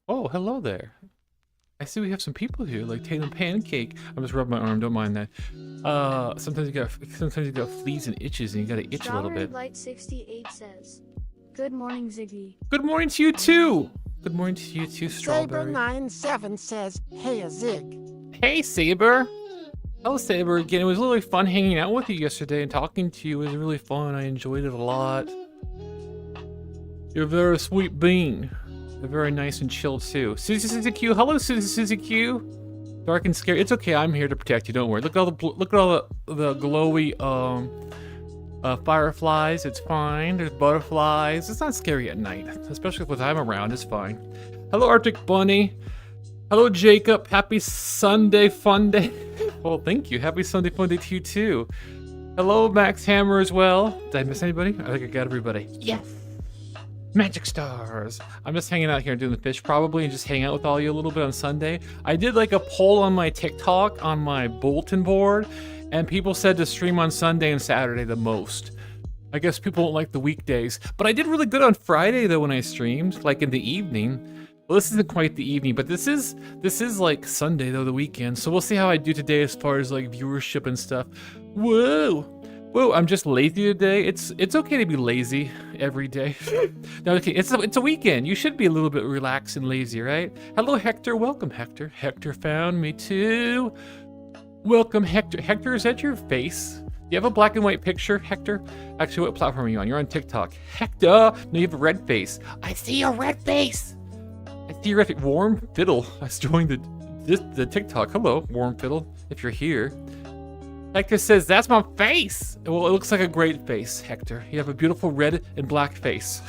Oh, hello there. I see we have some people here, like Tatum Pancake. I'm just rubbing my arm, don't mind that. Sometimes you got fleas and itches, and you gotta itch a little bit. Light 68 says, "Good morning, Ziggy." Good morning to you too. Good morning to you too, Strawberry. Saber97 says, "Hey, Zig." Hey, Saber. Hello, Saber. Again, it was really fun hanging out with you yesterday and talking to you. It was really fun. I enjoyed it a lot. You're a very sweet bean. They're very nice and chill too. Susie Q. Hello, Susie Q. Dark and scary. It's okay. I'm here to protect you. Don't worry. Look at all the glowy fireflies. It's fine. There's butterflies. It's not scary at night, especially when I'm around. It's fine. Hello, Arctic Bunny. Hello, Jacob. Happy Sunday Funday. Well, thank you. Happy Sunday Funday to you too. Hello, Max Hammer as well. Did I miss anybody? I think I got everybody. Yes. Magic stars. I'm just hanging out here doing the fish probably and just hang out with all you a little bit on Sunday. I did like a poll on my TikTok on my bulletin board, and people said to stream on Sunday and Saturday the most. I guess people don't like the weekdays, but I did really good on Friday though when I streamed, like in the evening. Well, this isn't quite the evening, but this is like Sunday though, the weekend. So we'll see how I do today as far as like viewership and stuff. Whoa. Whoa, I'm just lazy today. It's okay to be lazy every day. No, okay, it's a weekend. You should be a little bit relaxed and lazy, right? Hello, Hector. Welcome, Hector. Hector found me too. Welcome, Hector. Hector, is that your face? Do you have a black and white picture, Hector? Actually, what platform are you on? You're on TikTok. Hector! No, you have a red face. I see a red face. I see your red face. Warm Fiddle. I joined the TikTok. Hello, Warm Fiddle, if you're here. Hector says, that's my face! Well, it looks like a great face, Hector. You have a beautiful red and black face.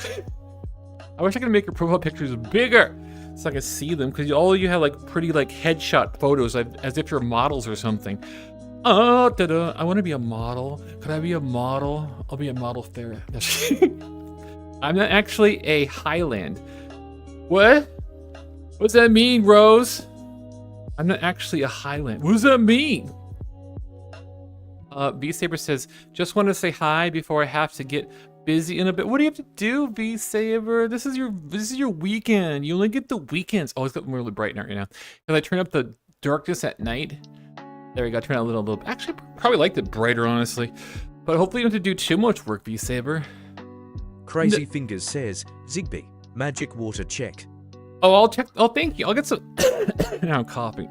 I wish I could make your profile pictures bigger so I could see them, because all of you have like pretty like headshot photos as if you're models or something. Oh, da-da. I want to be a model. Could I be a model? I'll be a model ferret. I'm not actually a Highland. What? What does that mean, Rose? I'm not actually a Highland. What does that mean? V-Saber says, just want to say hi before I have to get busy in a bit. What do you have to do, V-Saber? This is your weekend. You only get the weekends. Oh, it's got really bright right now. Can I turn up the darkness at night? There we go. Turn it a little bit. Actually, probably liked it brighter, honestly. But hopefully you don't have to do too much work, V-Saber. Crazy Fingers says, Ziggbee, magic water check. Oh, I'll check. Oh, thank you. I'll get some. Now I'm coughing.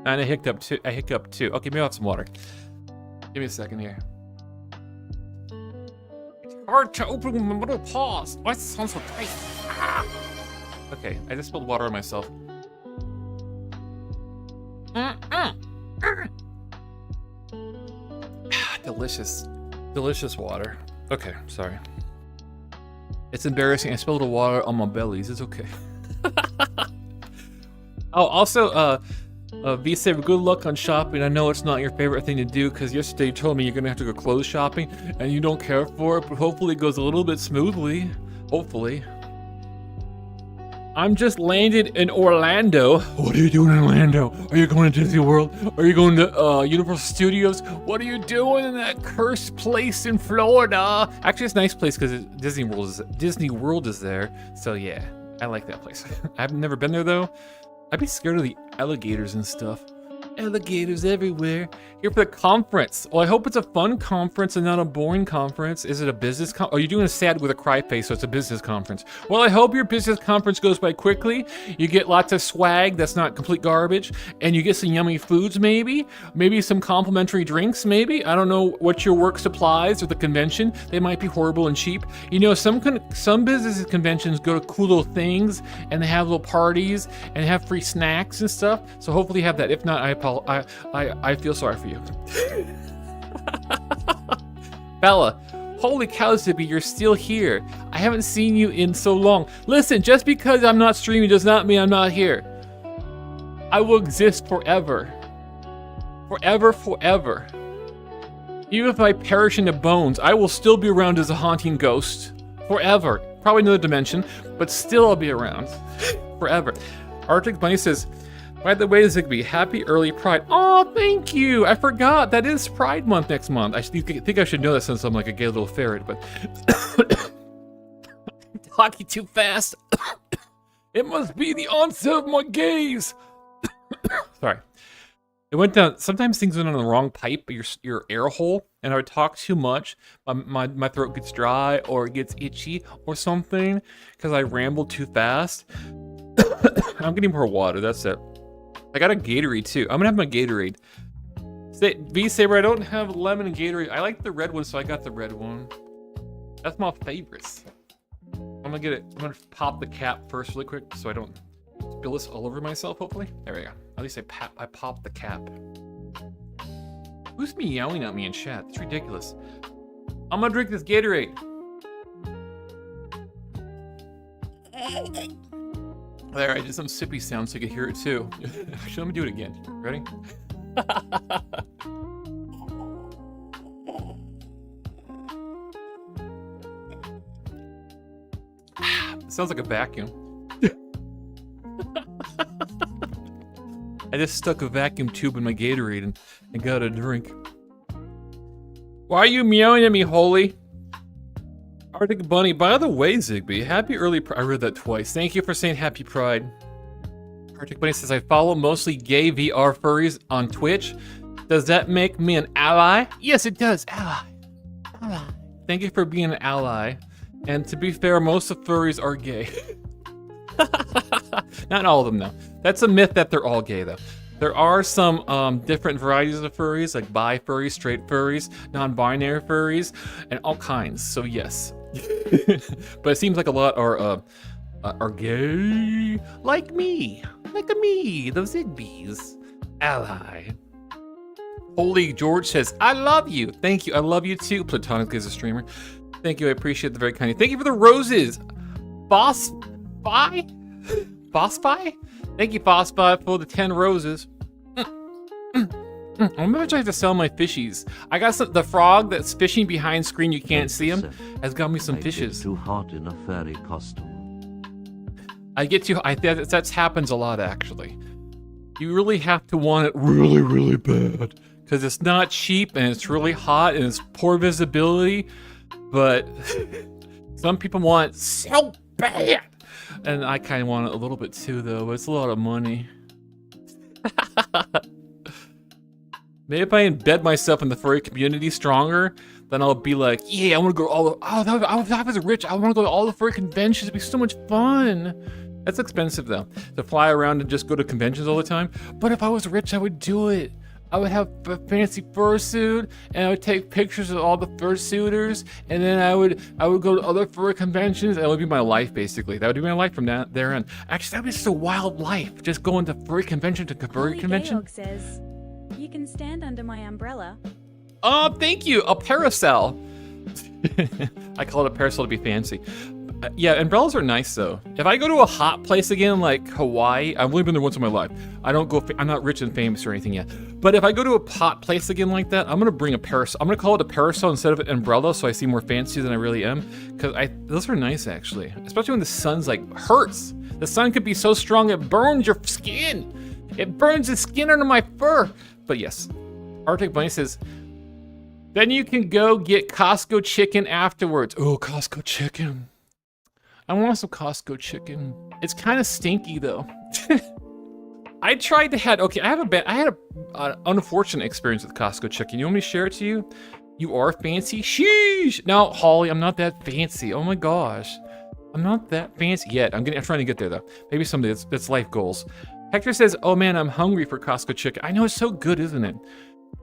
And I hiccuped too. Okay, maybe I'll have some water. Give me a second here. It's hard to open my little paws. Why does it sound so tight? Ah! Okay, I just spilled water on myself. Delicious. Delicious water. Okay, sorry. It's embarrassing. I spilled a little water on my bellies. It's okay. Oh, also, V-Saber, good luck on shopping. I know it's not your favorite thing to do because yesterday you told me you're gonna have to go clothes shopping and you don't care for it, but hopefully it goes a little bit smoothly. Hopefully. I'm just landed in Orlando. What are you doing in Orlando? Are you going to Disney World? Are you going to Universal Studios? What are you doing in that cursed place in Florida? Actually, it's a nice place because Disney World is there. So yeah, I like that place. I've never been there though. I'd be scared of the alligators and stuff. Alligators everywhere. Here for the conference. Well, I hope it's a fun conference and not a boring conference. Is it a business conference? Oh, you're doing a sad with a cry face, so it's a business conference. Well, I hope your business conference goes by quickly. You get lots of swag that's not complete garbage, and you get some yummy foods maybe. Maybe some complimentary drinks maybe. I don't know what your work supplies or the convention. They might be horrible and cheap. You know, some business conventions go to cool little things, and they have little parties, and have free snacks and stuff. So hopefully you have that. If not, I feel sorry for you. Bella, holy cow, Zippy, you're still here. I haven't seen you in so long. Listen, just because I'm not streaming does not mean I'm not here. I will exist forever. Forever, forever. Even if I perish into bones, I will still be around as a haunting ghost. Forever. Probably another dimension, but still I'll be around. Forever. Arctic Bunny says, By the way, Ziggbee, happy early Pride. Oh, thank you. I forgot that is Pride Month next month. I think I should know that since I'm like a gay little ferret, but I'm talking too fast. It must be the onset of my gaze. Sorry. It went down. Sometimes things went on the wrong pipe, your air hole, and I would talk too much. My throat gets dry or it gets itchy or something because I rambled too fast. I'm getting more water. That's it. I got a Gatorade too. I'm gonna have my Gatorade. V-Saber, I don't have lemon and Gatorade. I like the red one, so I got the red one. That's my favorites. I'm gonna get it. I'm gonna pop the cap first really quick so I don't spill this all over myself, hopefully. There we go. At least I popped the cap. Who's meowing at me in chat? It's ridiculous. I'm gonna drink this Gatorade. There, I did some sippy sounds so you could hear it too. Actually, let me do it again. Ready? It sounds like a vacuum. I just stuck a vacuum tube in my Gatorade and got a drink. Why are you meowing at me, Holy? Arctic Bunny. By the way, Ziggbee, happy early Pride. I read that twice. Thank you for saying happy Pride. Arctic Bunny says, I follow mostly gay VR furries on Twitch. Does that make me an ally? Yes, it does. Ally. Thank you for being an ally. And to be fair, most of furries are gay. Not all of them, though. That's a myth that they're all gay, though. There are some different varieties of furries, like bi furries, straight furries, non-binary furries, and all kinds. So yes. But it seems like a lot are gay, like me, the Zigbees, ally. Holy George says, I love you. Thank you. I love you too. Platonic is a streamer. Thank you. I appreciate the very kind. Thank you for the roses. Boss Spy? Thank you, Boss Spy, for the 10 roses. I'm gonna try to sell my fishies. I got the frog that's fishing behind screen. You can't see him. Has got me some fishes. Too hot in a furry costume. That happens a lot, actually. You really have to want it really, really bad because it's not cheap and it's really hot and it's poor visibility. But some people want it so bad, and I kind of want it a little bit too, though. But it's a lot of money. Maybe if I embed myself in the furry community stronger, then I'll be like, yeah, I want to go if I was rich, I want to go to all the furry conventions. It'd be so much fun. That's expensive, though, to fly around and just go to conventions all the time. But if I was rich, I would do it. I would have a fancy fursuit, and I would take pictures of all the fursuiters, and then I would go to other furry conventions, and it would be my life, basically. That would be my life from there on. Actually, that would be just a wild life, just going to furry convention to furry convention. Holy says, you can stand under my umbrella. Oh, thank you, a parasol. I call it a parasol to be fancy. Yeah, umbrellas are nice though. If I go to a hot place again, like Hawaii, I've only been there once in my life. I'm not rich and famous or anything yet. But if I go to a hot place again like that, I'm gonna bring a parasol. I'm gonna call it a parasol instead of an umbrella, so I seem more fancy than I really am. Because those are nice actually, especially when the sun's like hurts. The sun could be so strong it burns your skin. It burns the skin under my fur. But yes, Arctic Bunny says, then you can go get Costco chicken afterwards. Oh, Costco chicken. I want some Costco chicken. It's kind of stinky though. I tried to I had an unfortunate experience with Costco chicken. You want me to share it to you? You are fancy? Sheesh! No, Holly, I'm not that fancy. Oh my gosh. I'm not that fancy yet. I'm trying to get there though. Maybe someday. That's life goals. Hector says, oh man, I'm hungry for Costco chicken. I know, it's so good, isn't it?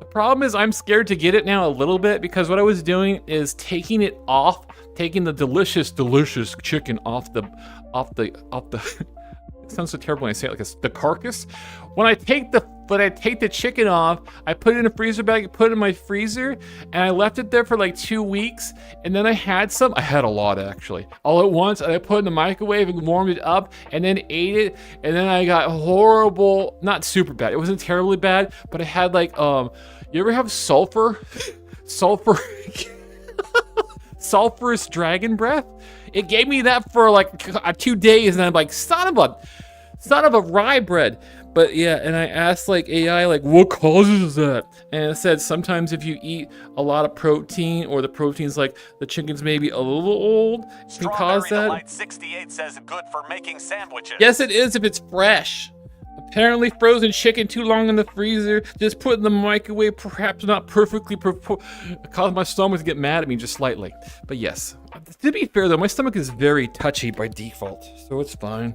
The problem is I'm scared to get it now a little bit because what I was doing is taking the delicious chicken off the it sounds so terrible when I say it like it's the carcass. When I take the chicken off, I put it in a freezer bag, put it in my freezer, and I left it there for like 2 weeks, and then I had a lot actually, all at once, and I put it in the microwave and warmed it up, and then ate it, and then I got horrible, not super bad, it wasn't terribly bad, but I had like, you ever have sulfurous dragon breath? It gave me that for like 2 days, and I'm like, son of a son of a rye bread. But yeah, and I asked like AI, like, what causes that? And it said sometimes if you eat a lot of protein, or the protein's like the chicken's maybe a little old, it can cause that. Delight 68 says good for making sandwiches. Yes, it is if it's fresh. Apparently, frozen chicken too long in the freezer, just put in the microwave, perhaps not perfectly, caused my stomach to get mad at me just slightly. But yes, to be fair though, my stomach is very touchy by default, so it's fine.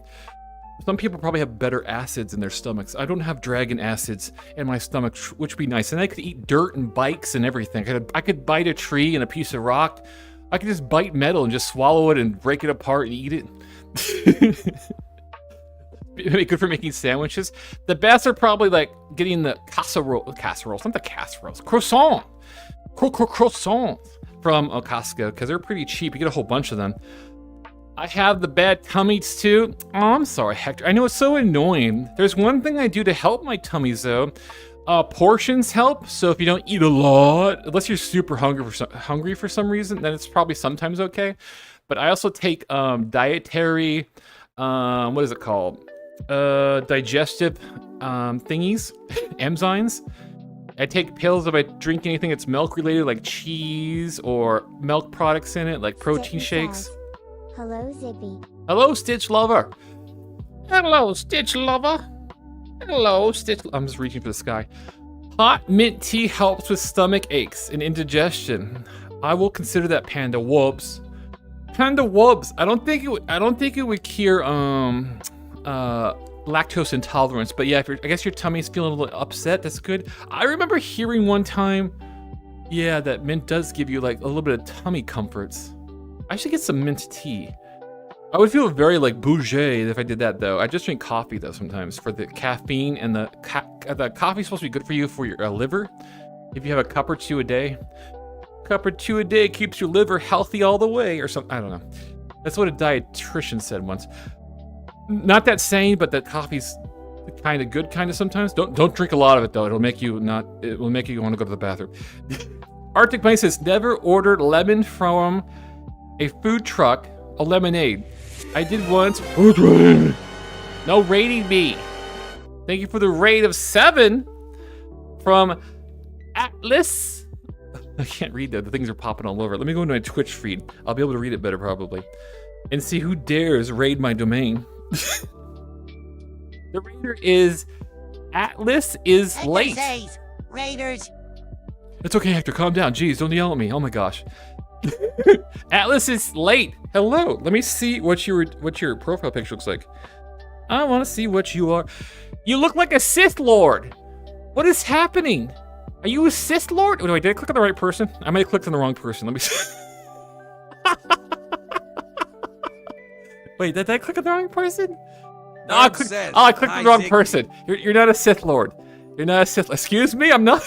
Some people probably have better acids in their stomachs. I don't have dragon acids in my stomach, which would be nice. And I could eat dirt and bikes and everything. I could bite a tree and a piece of rock. I could just bite metal and just swallow it and break it apart and eat it. Good for making sandwiches. The best are probably like getting the casseroles, not the casseroles, croissants from Costco, because they're pretty cheap. You get a whole bunch of them. I have the bad tummies too. Oh, I'm sorry, Hector. I know it's so annoying. There's one thing I do to help my tummies though. Portions help. So if you don't eat a lot, unless you're super hungry for some reason, then it's probably sometimes okay. But I also take dietary, what is it called? Digestive thingies, enzymes. I take pills if I drink anything that's milk related, like cheese or milk products in it, like protein shakes. Hello, Ziggbee. Hello, Stitch Lover. Hello, Stitch Lover. Hello, Stitch. I'm just reaching for the sky. Hot mint tea helps with stomach aches and indigestion. I will consider that, Panda Wubs. Panda Wubs. I don't think it would cure lactose intolerance, but yeah, I guess your tummy's feeling a little upset. That's good. I remember hearing one time, yeah, that mint does give you like a little bit of tummy comforts. I should get some mint tea. I would feel very like bougie if I did that though. I just drink coffee though sometimes for the caffeine, and the coffee's supposed to be good for you for your liver. If you have a cup or two a day. Cup or two a day keeps your liver healthy all the way or something. I don't know. That's what a dietitian said once. Not that sane, but that coffee's kind of good kind of sometimes. Don't drink a lot of it though. It will make you want to go to the bathroom. Arctic Bunny says never ordered lemon from a food truck, a lemonade. I did once. No rating me. Thank you for the raid of 7 from Atlas. I can't read that. The things are popping all over. Let me go into my Twitch feed. I'll be able to read it better probably. And see who dares raid my domain. The raider is Atlas is late. Raiders. It's okay, Hector. Calm down. Jeez, don't yell at me. Oh my gosh. Atlas is late. Hello. Let me see what your profile picture looks like. I want to see what you are. You look like a Sith Lord. What is happening? Are you a Sith Lord? Oh, wait, did I click on the right person? I might have clicked on the wrong person. Let me see. Wait, did I click on the wrong person? No, I clicked on the wrong person. You're not a Sith Lord. You're not a Sith. Excuse me, I'm not.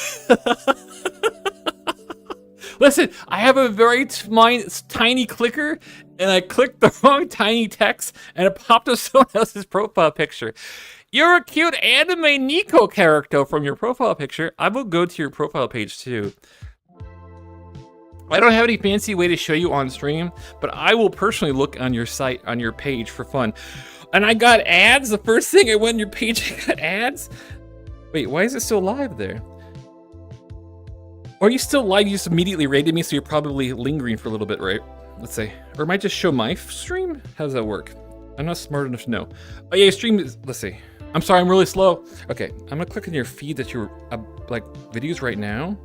Listen, I have a very tiny clicker, and I clicked the wrong tiny text, and it popped up someone else's profile picture. You're a cute anime Nico character from your profile picture. I will go to your profile page too. I don't have any fancy way to show you on stream, but I will personally look on your site, on your page for fun. And I got ads. The first thing I went on your page, I got ads. Wait, why is it still live there? Or are you still live? You just immediately raided me, so you're probably lingering for a little bit, right? Let's see. Or it might just show my stream? How does that work? I'm not smart enough to know. Oh yeah, your stream is, let's see. I'm sorry, I'm really slow. Okay, I'm gonna click on your feed that you're, like, videos right now.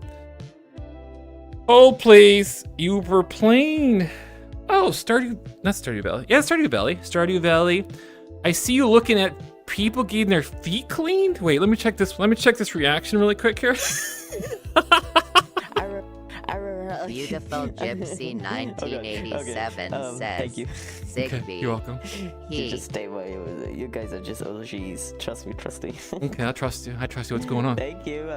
Hold please, you were playing. Oh, not Stardew Valley. Yeah, Stardew Valley. Stardew Valley. I see you looking at people getting their feet cleaned. Wait, let me check this. Let me check this reaction really quick here. Beautiful Gypsy 1987 says, thank you. Ziggbee. Okay, you're welcome. Just stay away with it. You guys are just OGs. Trust me. Okay, I trust you. I trust you. What's going on? Thank you.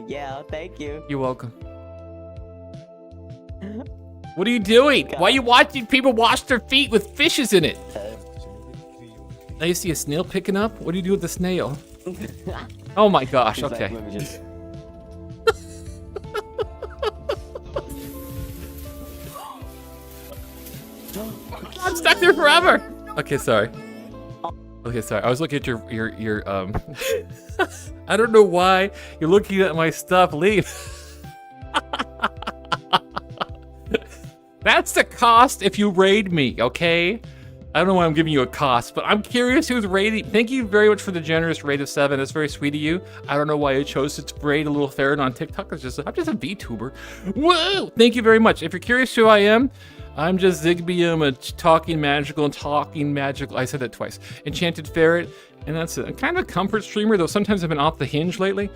Yeah, thank you. You're welcome. What are you doing? Why are you watching people wash their feet with fishes in it? Now you see a snail picking up? What do you do with the snail? Oh my gosh, okay. I'm stuck there forever. Okay, sorry. Okay, sorry. I was looking at your I don't know why you're looking at my stuff. Leave. That's the cost if you raid me, okay? I don't know why I'm giving you a cost, but I'm curious who's raiding. Thank you very much for the generous raid of 7. That's very sweet of you. I don't know why you chose to raid a little ferret on TikTok. I'm just a VTuber. Whoa! Thank you very much. If you're curious who I am, I'm just Ziggbee. I'm a talking magical. I said that twice. Enchanted ferret, and that's it. I'm kind of a comfort streamer, though sometimes I've been off the hinge lately.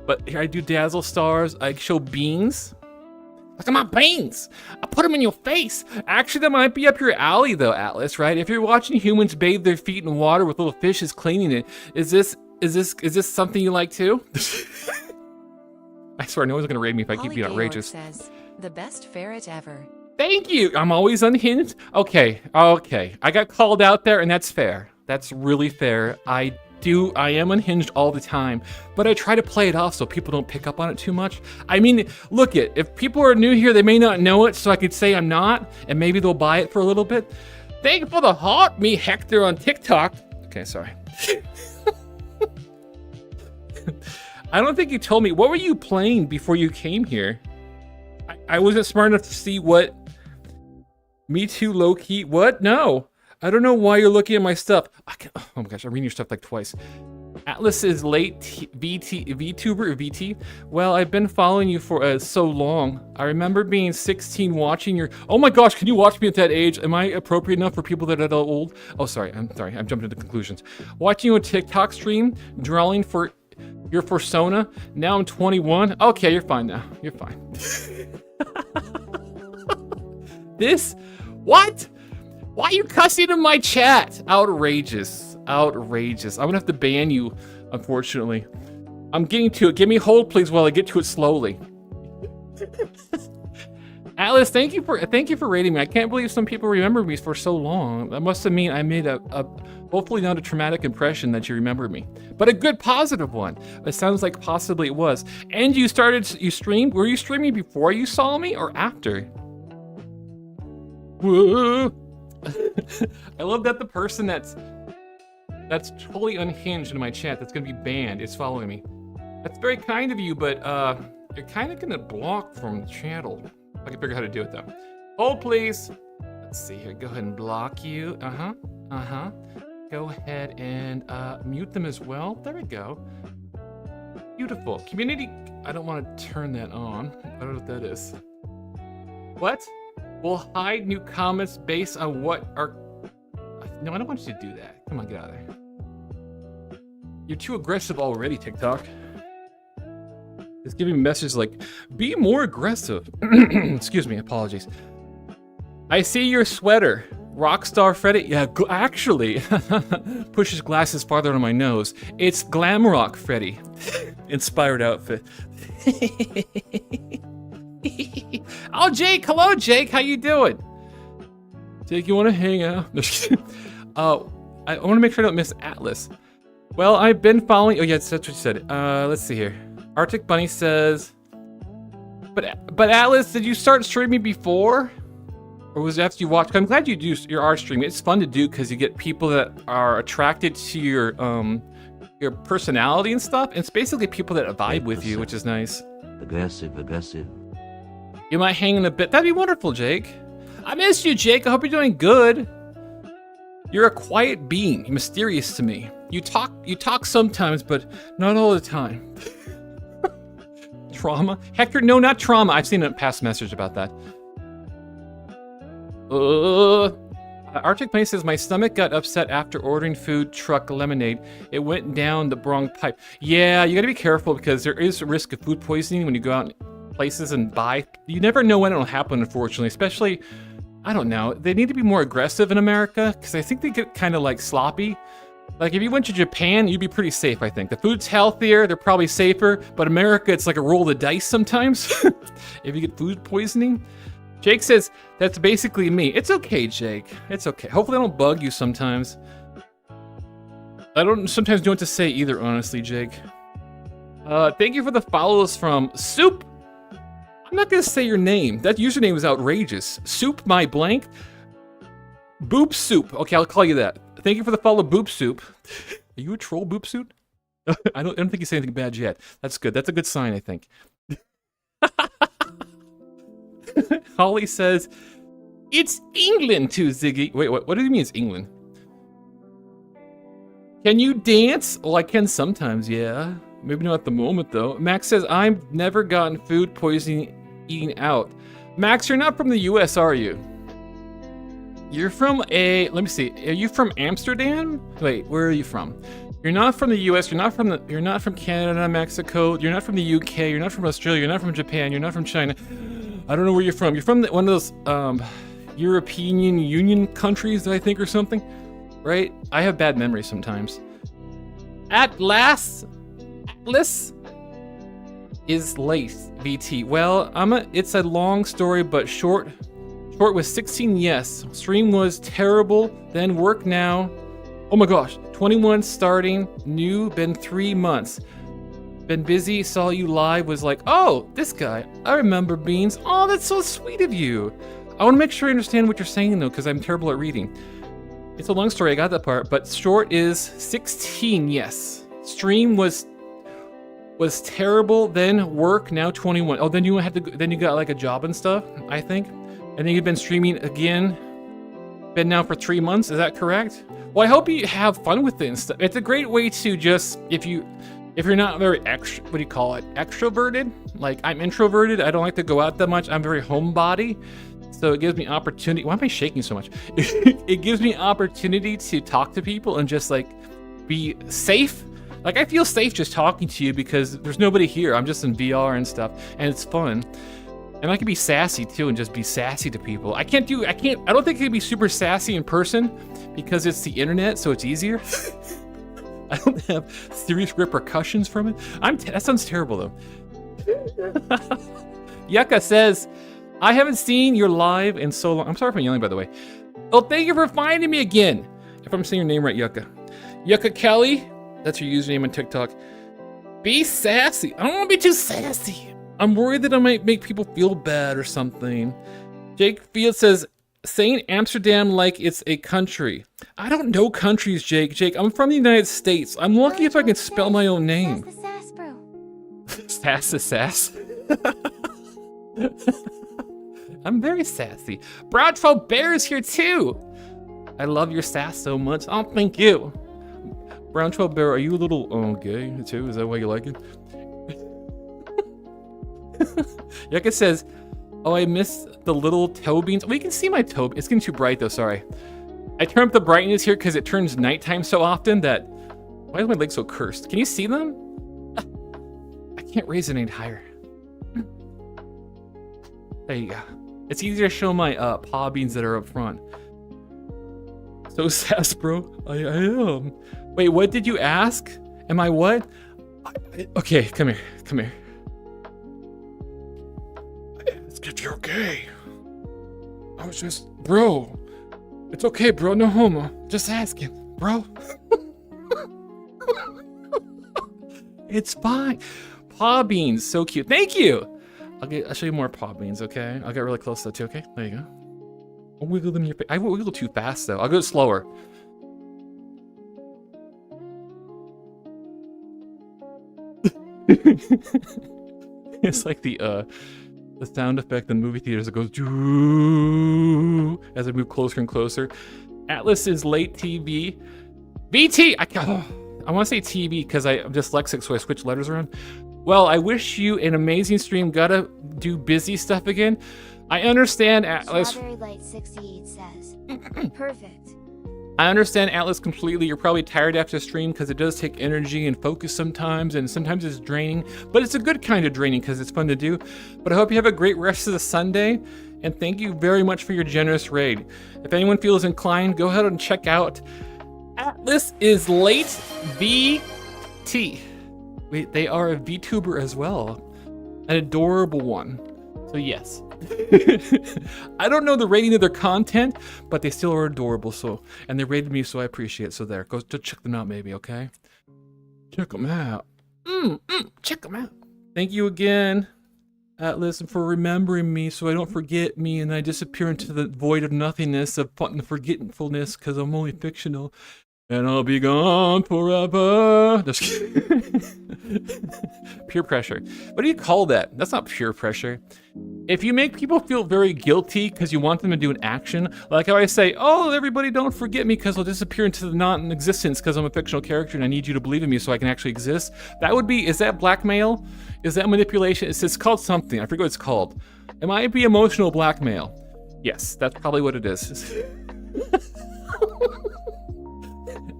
But here I do dazzle stars. I show beans. Look at my beans. I put them in your face. Actually, that might be up your alley, though, Atlas. Right? If you're watching humans bathe their feet in water with little fishes cleaning it, is this something you like too? I swear, no one's gonna raid me if I keep being outrageous. Says, the best ferret ever. Thank you. I'm always unhinged. Okay. I got called out there, and that's fair. That's really fair. I am unhinged all the time, but I try to play it off so people don't pick up on it too much. I mean, look it. If people are new here, they may not know it, so I could say I'm not, and maybe they'll buy it for a little bit. Thank you for the heart, me Hector on TikTok. Okay, sorry. I don't think you told me. What were you playing before you came here? I wasn't smart enough to see what. Me too, low-key. What? No. I don't know why you're looking at my stuff. Oh my gosh, I'm reading your stuff like twice. Atlas is late VTuber or VT? Well, I've been following you for so long. I remember being 16 watching your... Oh my gosh, can you watch me at that age? Am I appropriate enough for people that are old? Oh, sorry, I'm jumping to conclusions. Watching you on TikTok stream, drawing for your persona. Now I'm 21. Okay, you're fine now. You're fine. What? Why are you cussing in my chat? Outrageous. Outrageous. I'm gonna have to ban you, unfortunately. I'm getting to it. Give me hold, please, while I get to it slowly. Alice, thank you for rating me. I can't believe some people remember me for so long. That must have mean I made a hopefully not a traumatic impression that you remember me, but a good positive one. It sounds like possibly it was. And you streamed. Were you streaming before you saw me or after? Whoa. I love that the person that's totally unhinged in my chat that's gonna be banned is following me. That's very kind of you, but you're kind of gonna block from the channel. I can figure out how to do it though. Hold please. Let's see here. Go ahead and block you. Go ahead and mute them as well. There we go. Beautiful. Community. I don't want to turn that on. I don't know what that is. What? We'll hide new comments based on what are... No, I don't want you to do that. Come on, get out of there. You're too aggressive already, TikTok. It's giving me messages like, be more aggressive. Excuse me, apologies. I see your sweater. Rockstar Freddy. Yeah, actually, pushes glasses farther on my nose. It's Glam Rock Freddy. Inspired outfit. Oh, Jake. Hello, Jake. How you doing? Jake, you want to hang out? I want to make sure I don't miss Atlas. Well, I've been following... Oh, yeah, that's what you said. Let's see here. Arctic Bunny says... But Atlas, did you start streaming before? Or was it after you watched? I'm glad you are streaming. It's fun to do because you get people that are attracted to your personality and stuff. And it's basically people that vibe with you, which is nice. Aggressive. You might hang in a bit. That'd be wonderful, Jake. I miss you, Jake. I hope you're doing good. You're a quiet being, mysterious to me. You talk sometimes, but not all the time. Trauma? Hector, no, not trauma. I've seen a past message about that. Arctic Bunny says, my stomach got upset after ordering food truck lemonade. It went down the wrong pipe. Yeah, you gotta be careful because there is a risk of food poisoning when you go out places and buy. You never know when it'll happen, unfortunately, especially, I don't know, they need to be more aggressive in America because I think they get kind of like sloppy. Like if you went to Japan, you'd be pretty safe, I think. The food's healthier, they're probably safer, but America, it's like a roll of the dice sometimes if you get food poisoning. Jake says, that's basically me. It's okay, Jake. It's okay. Hopefully I don't bug you sometimes. I don't sometimes know what to say either, honestly, Jake. Thank you for the follows from Soup. I'm not gonna say your name. That username is outrageous. Soup my blank. Boop Soup. Okay, I'll call you that. Thank you for the follow, Boop Soup. Are you a troll, Boop Soup? I don't think you say anything bad yet. That's good. That's a good sign, I think. Holly says, it's England too, Ziggy. Wait, what do you mean it's England? Can you dance? Well, I can sometimes, yeah. Maybe not at the moment, though. Max says, I've never gotten food poisoning eating out. Max, you're not from the US, are you? You're from let me see. Are you from Amsterdam? Wait, where are you from? You're not from the US, you're not from Canada, Mexico, you're not from the UK, you're not from Australia, you're not from Japan, you're not from China. I don't know where you're from. You're from one of those European Union countries, I think, or something. Right? I have bad memories sometimes. Atlas is late, VT. Well, it's a long story, but short was 16, yes. Stream was terrible, then work now. Oh my gosh, 21 starting, new, been 3 months. Been busy, saw you live, was like, oh, this guy, I remember Beans. Oh, that's so sweet of you. I want to make sure I understand what you're saying though, because I'm terrible at reading. It's a long story, I got that part, but short is 16, yes. Stream was terrible, then work, now 21. Oh, then you got like a job and stuff, I think. And then you've been streaming again, been now for 3 months, is that correct? Well, I hope you have fun with it and stuff. It's a great way to just, if you're not very extroverted, like I'm introverted, I don't like to go out that much, I'm very homebody. So it gives me opportunity. Why am I shaking so much? It gives me opportunity to talk to people and just like be safe. Like I feel safe just talking to you because there's nobody here. I'm just in VR and stuff, and it's fun. And I can be sassy too and just be sassy to people. I don't think I can be super sassy in person because it's the internet, so it's easier. I don't have serious repercussions from it. That sounds terrible though. Yucca says, I haven't seen your live in so long. I'm sorry for yelling, by the way. Oh, thank you for finding me again. If I'm saying your name right, Yucca. Yucca Kelly, that's your username on TikTok. Be sassy. I don't want to be too sassy. I'm worried that I might make people feel bad or something. Jake Field says, saying Amsterdam like it's a country. I don't know countries, Jake. Jake, I'm from the United States. I'm lucky if I can spell my own name. Sass the sass. I'm very sassy. Broadfold Bear is here too. I love your sass so much. Oh, thank you. Brown 12 Bear, are you a little gay too? Is that why you like it? Yucca says, oh, I miss the little toe beans. Well, you can see my toe. It's getting too bright though, sorry. I turn up the brightness here because it turns nighttime so often that, why is my leg so cursed? Can you see them? I can't raise it any higher. There you go. It's easier to show my paw beans that are up front. So sass, bro. I am. Wait, what did you ask? Am I what? Okay, come here. Come here. If you're okay. I was just, bro. It's okay, bro. No homo. Just asking, bro. It's fine. Paw beans, so cute. Thank you. I'll show you more paw beans, okay? I'll get really close though too, okay? There you go. I'll wiggle them in your face. I wiggle too fast though. I'll go slower. It's like the sound effect in movie theaters that goes doo as I move closer and closer. Atlas is late TV. VT! I want to say TV because I'm dyslexic, so I switch letters around. Well, I wish you an amazing stream. Gotta do busy stuff again. I understand, Atlas. Strawberry Light 68 says, perfect. I understand, Atlas, completely. You're probably tired after a stream because it does take energy and focus sometimes, and sometimes it's draining. But it's a good kind of draining because it's fun to do. But I hope you have a great rest of the Sunday, and thank you very much for your generous raid. If anyone feels inclined, go ahead and check out Atlas is late VT. Wait, they are a VTuber as well. An adorable one. So yes. I don't know the rating of their content, but they still are adorable. So, and they rated me, so I appreciate it. So there, go to check them out, maybe. Okay, check them out. Check them out. Thank you again. Atlas, and for remembering me so I don't forget me and I disappear into the void of nothingness of forgetfulness because I'm only fictional. And I'll be gone forever. Just kidding. Peer pressure. What do you call that? That's not peer pressure. If you make people feel very guilty because you want them to do an action, like how I say, oh, everybody don't forget me because I'll disappear into the non-existence because I'm a fictional character and I need you to believe in me so I can actually exist. That would be, is that blackmail? Is that manipulation? It's called something. I forget what it's called. It might be emotional blackmail. Yes, that's probably what it is.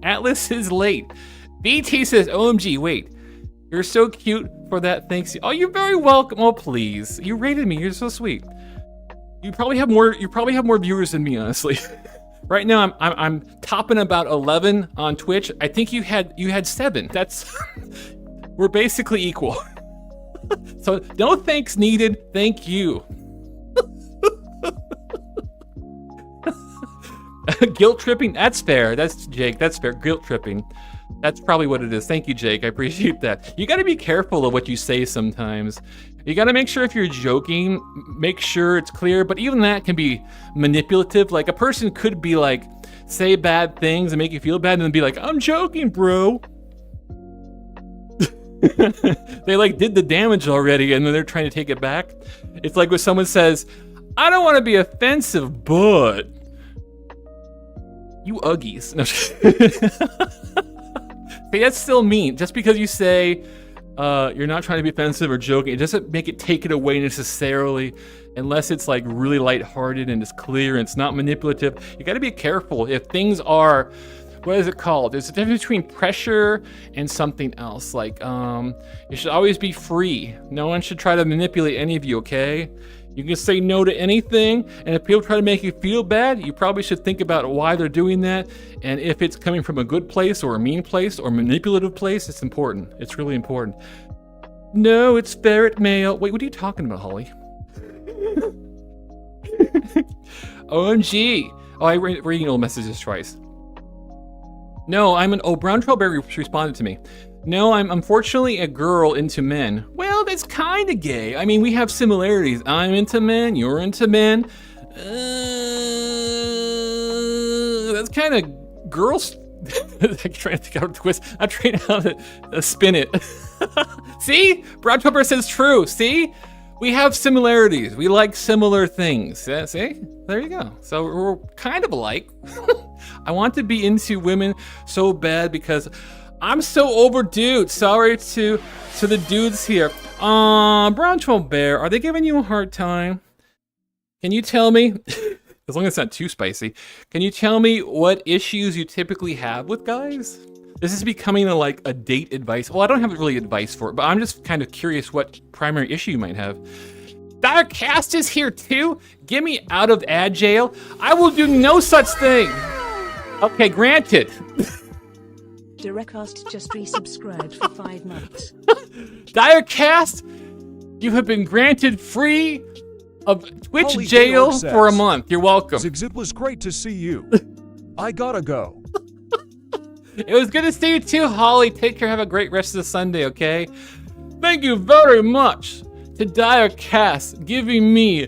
Atlas is late. BT says, OMG, wait. You're so cute for that, thanks. Oh, you're very welcome. Oh, please. You rated me. You're so sweet. You probably have more viewers than me, honestly. Right now I'm topping about 11 on Twitch. I think you had 7. That's we're basically equal. So no thanks needed. Thank you. Guilt tripping? That's fair. That's Jake. That's fair. Guilt tripping. That's probably what it is. Thank you, Jake. I appreciate that. You got to be careful of what you say sometimes. You got to make sure if you're joking, make sure it's clear. But even that can be manipulative. Like a person could be like, say bad things and make you feel bad and then be like, I'm joking, bro. They like did the damage already and then they're trying to take it back. It's like when someone says, I don't want to be offensive, but... You Uggies. No. Okay, that's still mean. Just because you say you're not trying to be offensive or joking, it doesn't make it take it away necessarily, unless it's like really lighthearted and it's clear and it's not manipulative. You got to be careful if things are, what is it called? There's a difference between pressure and something else. Like, you should always be free. No one should try to manipulate any of you, okay? You can say no to anything, and if people try to make you feel bad, you probably should think about why they're doing that, and if it's coming from a good place or a mean place or manipulative place, it's important. It's really important. No, it's ferret mail. Wait, what are you talking about, Holly? OMG. Oh, I'm reading old messages twice. No, Brown Trailberry responded to me. No, I'm unfortunately a girl into men. Well, that's kind of gay. I mean, we have similarities. I'm into men, you're into men. That's kind of girls. I'm trying to think out a twist. I'm trying how to spin it. See? Brown Tupper says true. See? We have similarities. We like similar things. Yeah, see? There you go. So we're kind of alike. I want to be into women so bad because I'm so overdue. Sorry to the dudes here. Brown Troll Bear, are they giving you a hard time? Can you tell me, as long as it's not too spicy, can you tell me what issues you typically have with guys? This is becoming a date advice. Well, I don't have really advice for it, but I'm just kind of curious what primary issue you might have. Direcast is here too? Get me out of ad jail. I will do no such thing. Okay, granted. Direcast just resubscribed for 5 months. Direcast, you have been granted free of Twitch Holly jail says, for a month. You're welcome. Ziggbee, it was great to see you. I gotta go. It was good to see you too, Holly. Take care. Have a great rest of the Sunday, okay? Thank you very much to Direcast giving me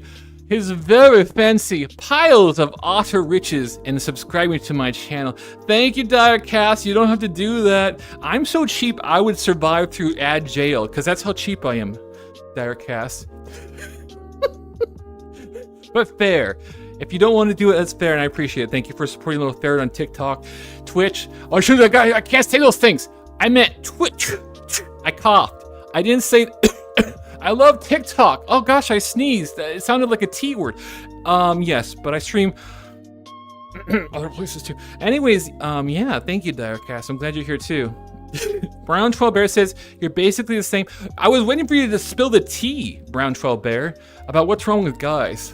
his very fancy piles of otter riches and subscribing to my channel. Thank you, Direcast. You don't have to do that. I'm so cheap I would survive through ad jail because that's how cheap I am, Direcast. But fair. If you don't want to do it, that's fair, and I appreciate it. Thank you for supporting Little Ferret on TikTok, Twitch. Oh, shoot, I can't say those things. I meant Twitch. I coughed. I didn't say... I love TikTok. Oh gosh, I sneezed. It sounded like a T word. Yes, but I stream other places too. Anyways, yeah, thank you, Direcast. I'm glad you're here too. Brown Troll Bear says, you're basically the same. I was waiting for you to spill the tea, Brown Troll Bear, about what's wrong with guys.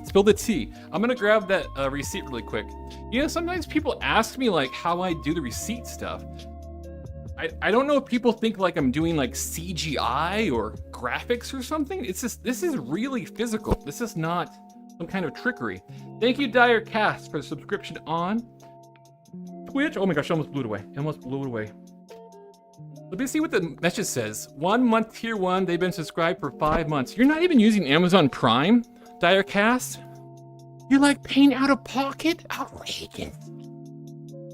Spill the tea. I'm gonna grab that receipt really quick. You know, sometimes people ask me like how I do the receipt stuff. I don't know if people think like I'm doing like CGI or graphics or something. It's just, this is really physical. This is not some kind of trickery. Thank you, Direcast, for the subscription on Twitch. Oh my gosh, I almost blew it away. Let me see what the message says. 1 month tier 1, they've been subscribed for 5 months. You're not even using Amazon Prime, Direcast? You're like paying out of pocket? Outrageous.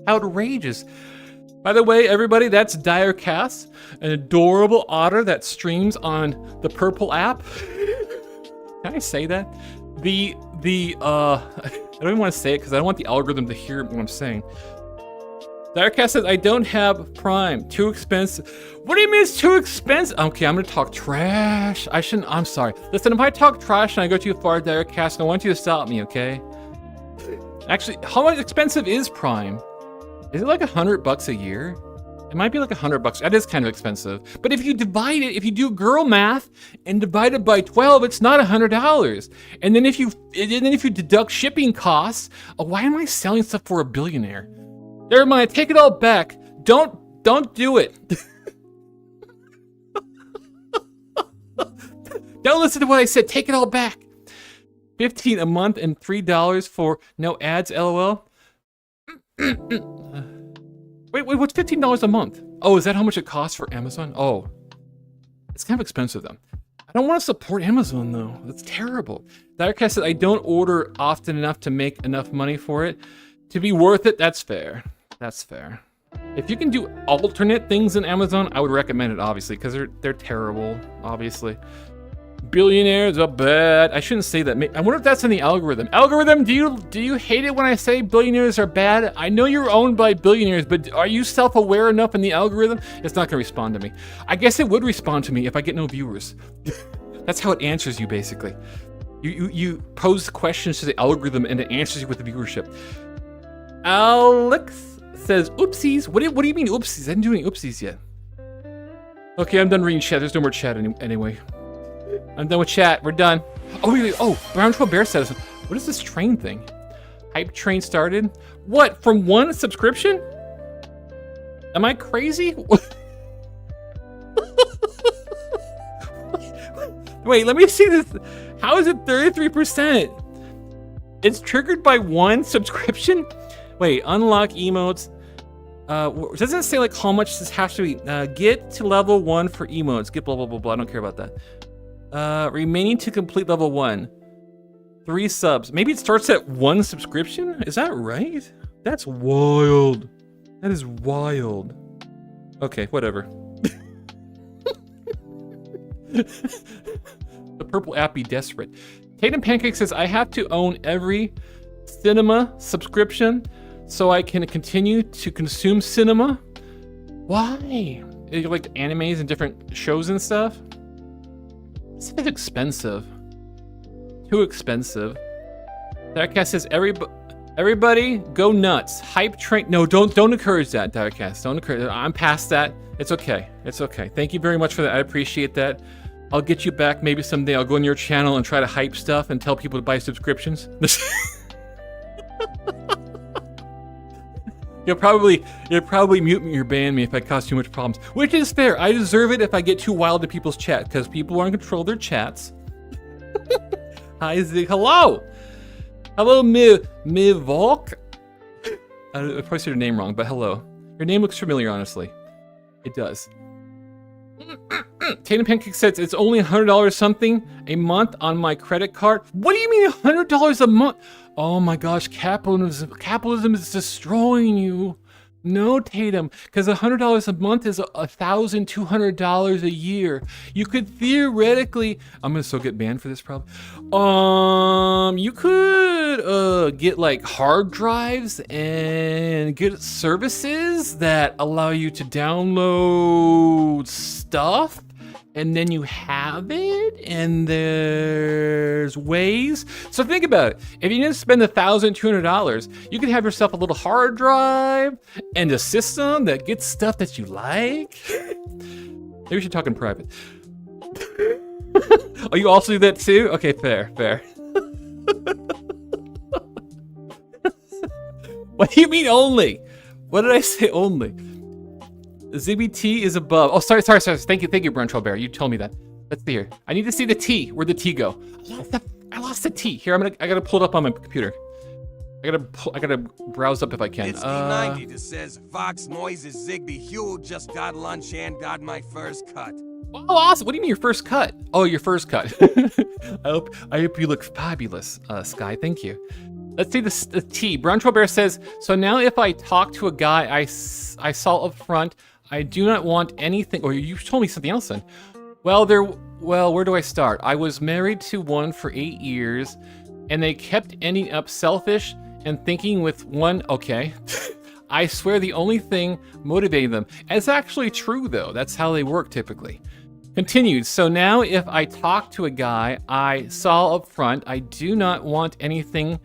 Outrageous. By the way, everybody, that's Direcast, an adorable otter that streams on the Purple app. Can I say that? I don't even want to say it because I don't want the algorithm to hear what I'm saying. Direcast says, I don't have Prime. Too expensive. What do you mean it's too expensive? Okay, I'm going to talk trash. I'm sorry. Listen, if I talk trash and I go too far, Direcast, I want you to stop me, okay? Actually, how much expensive is Prime? Is it like $100 a year? It might be like $100. That is kind of expensive. But if you divide it, if you do girl math and divide it by 12, it's not $100. And then if you deduct shipping costs, why am I selling stuff for a billionaire? Never mind, take it all back. Don't do it. Don't listen to what I said. Take it all back. $15 a month and $3 for no ads, LOL. Wait, what's $15 a month? Oh, is that how much it costs for Amazon? Oh, it's kind of expensive then. I don't want to support Amazon though. That's terrible. Direcast said, I don't order often enough to make enough money for it. To be worth it, that's fair. That's fair. If you can do alternate things in Amazon, I would recommend it, obviously, because they're terrible, obviously. Billionaires are bad. I shouldn't say that. I wonder if that's in the algorithm. Algorithm, do you hate it when I say billionaires are bad? I know you're owned by billionaires, but are you self-aware enough in the algorithm? It's not going to respond to me. I guess it would respond to me if I get no viewers. That's how it answers you, basically. You pose questions to the algorithm and it answers you with the viewership. Alex says, oopsies. What do you mean oopsies? I didn't do any oopsies yet. Okay, I'm done reading chat. There's no more chat anyway. I'm done with chat. We're done. Oh, really? Oh, Brown Troll Bear says, what is this train thing? Hype train started? What, from one subscription? Am I crazy? Wait, let me see this. How is it 33%? It's triggered by one subscription? Wait, unlock emotes. Doesn't it say like how much this has to be? Get to level 1 for emotes. Get blah, blah, blah, blah. I don't care about that. Remaining to complete level 1. 3 subs. Maybe it starts at 1 subscription? Is that right? That's wild. That is wild. Okay, whatever. The purple app be desperate. Tatum Pancake says, I have to own every cinema subscription so I can continue to consume cinema. Why? You like animes and different shows and stuff? This is expensive. Too expensive. Direcast says, everybody go nuts. Hype train. No, don't encourage that, Direcast. Don't encourage it. I'm past that. It's okay. It's okay. Thank you very much for that. I appreciate that. I'll get you back maybe someday. I'll go on your channel and try to hype stuff and tell people to buy subscriptions. You'll probably mute me or ban me if I cause too much problems, which is fair. I deserve it if I get too wild to people's chat because people are in control of their chats. Hi, Zig. Hello. Hello, Mivolk. I probably said your name wrong, but hello. Your name looks familiar, honestly. It does. Tatum Pancake says it's only $100 something a month on my credit card. What do you mean $100 a month? Oh my gosh, capitalism is destroying you. No, Tatum, because $100 a month is $1,200 a year. You could theoretically, I'm gonna still get banned for this problem. You could get like hard drives and get services that allow you to download stuff. And then you have it, and there's ways. So think about it. If you need to spend $1,200, you can have yourself a little hard drive and a system that gets stuff that you like. Maybe we should talk in private. Oh, you also do that too? Okay, fair. What do you mean only? What did I say only? Ziggbee T is above. Oh, sorry. Thank you, Brown Troll Bear. You told me that. Let's see here. I need to see the T. Where'd the T go? I lost the T. Here, I gotta pull it up on my computer. I gotta browse up if I can. It's D90 that says Fox Noises Ziggbee Hugh just got lunch and got my first cut. Oh, awesome! What do you mean your first cut? Oh, your first cut. I hope you look fabulous, Sky. Thank you. Let's see the T. Brown Troll Bear says, so now if I talk to a guy I saw up front, I do not want anything. Or you told me something else then. Well, where do I start? I was married to one for 8 years, and they kept ending up selfish and thinking with one. Okay. I swear the only thing motivating them. It's actually true though. That's how they work typically. Continued. So now if I talk to a guy I saw up front, I do not want anything,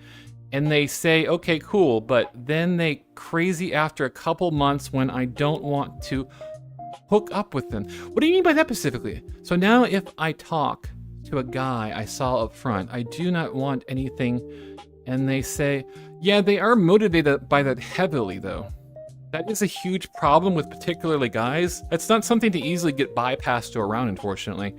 and they say, okay, cool, but then they crazy after a couple months when I don't want to hook up with them. What do you mean by that specifically? So now if I talk to a guy I saw up front, I do not want anything, and they say, yeah, they are motivated by that heavily though. That is a huge problem with particularly guys. It's not something to easily get bypassed or around, unfortunately.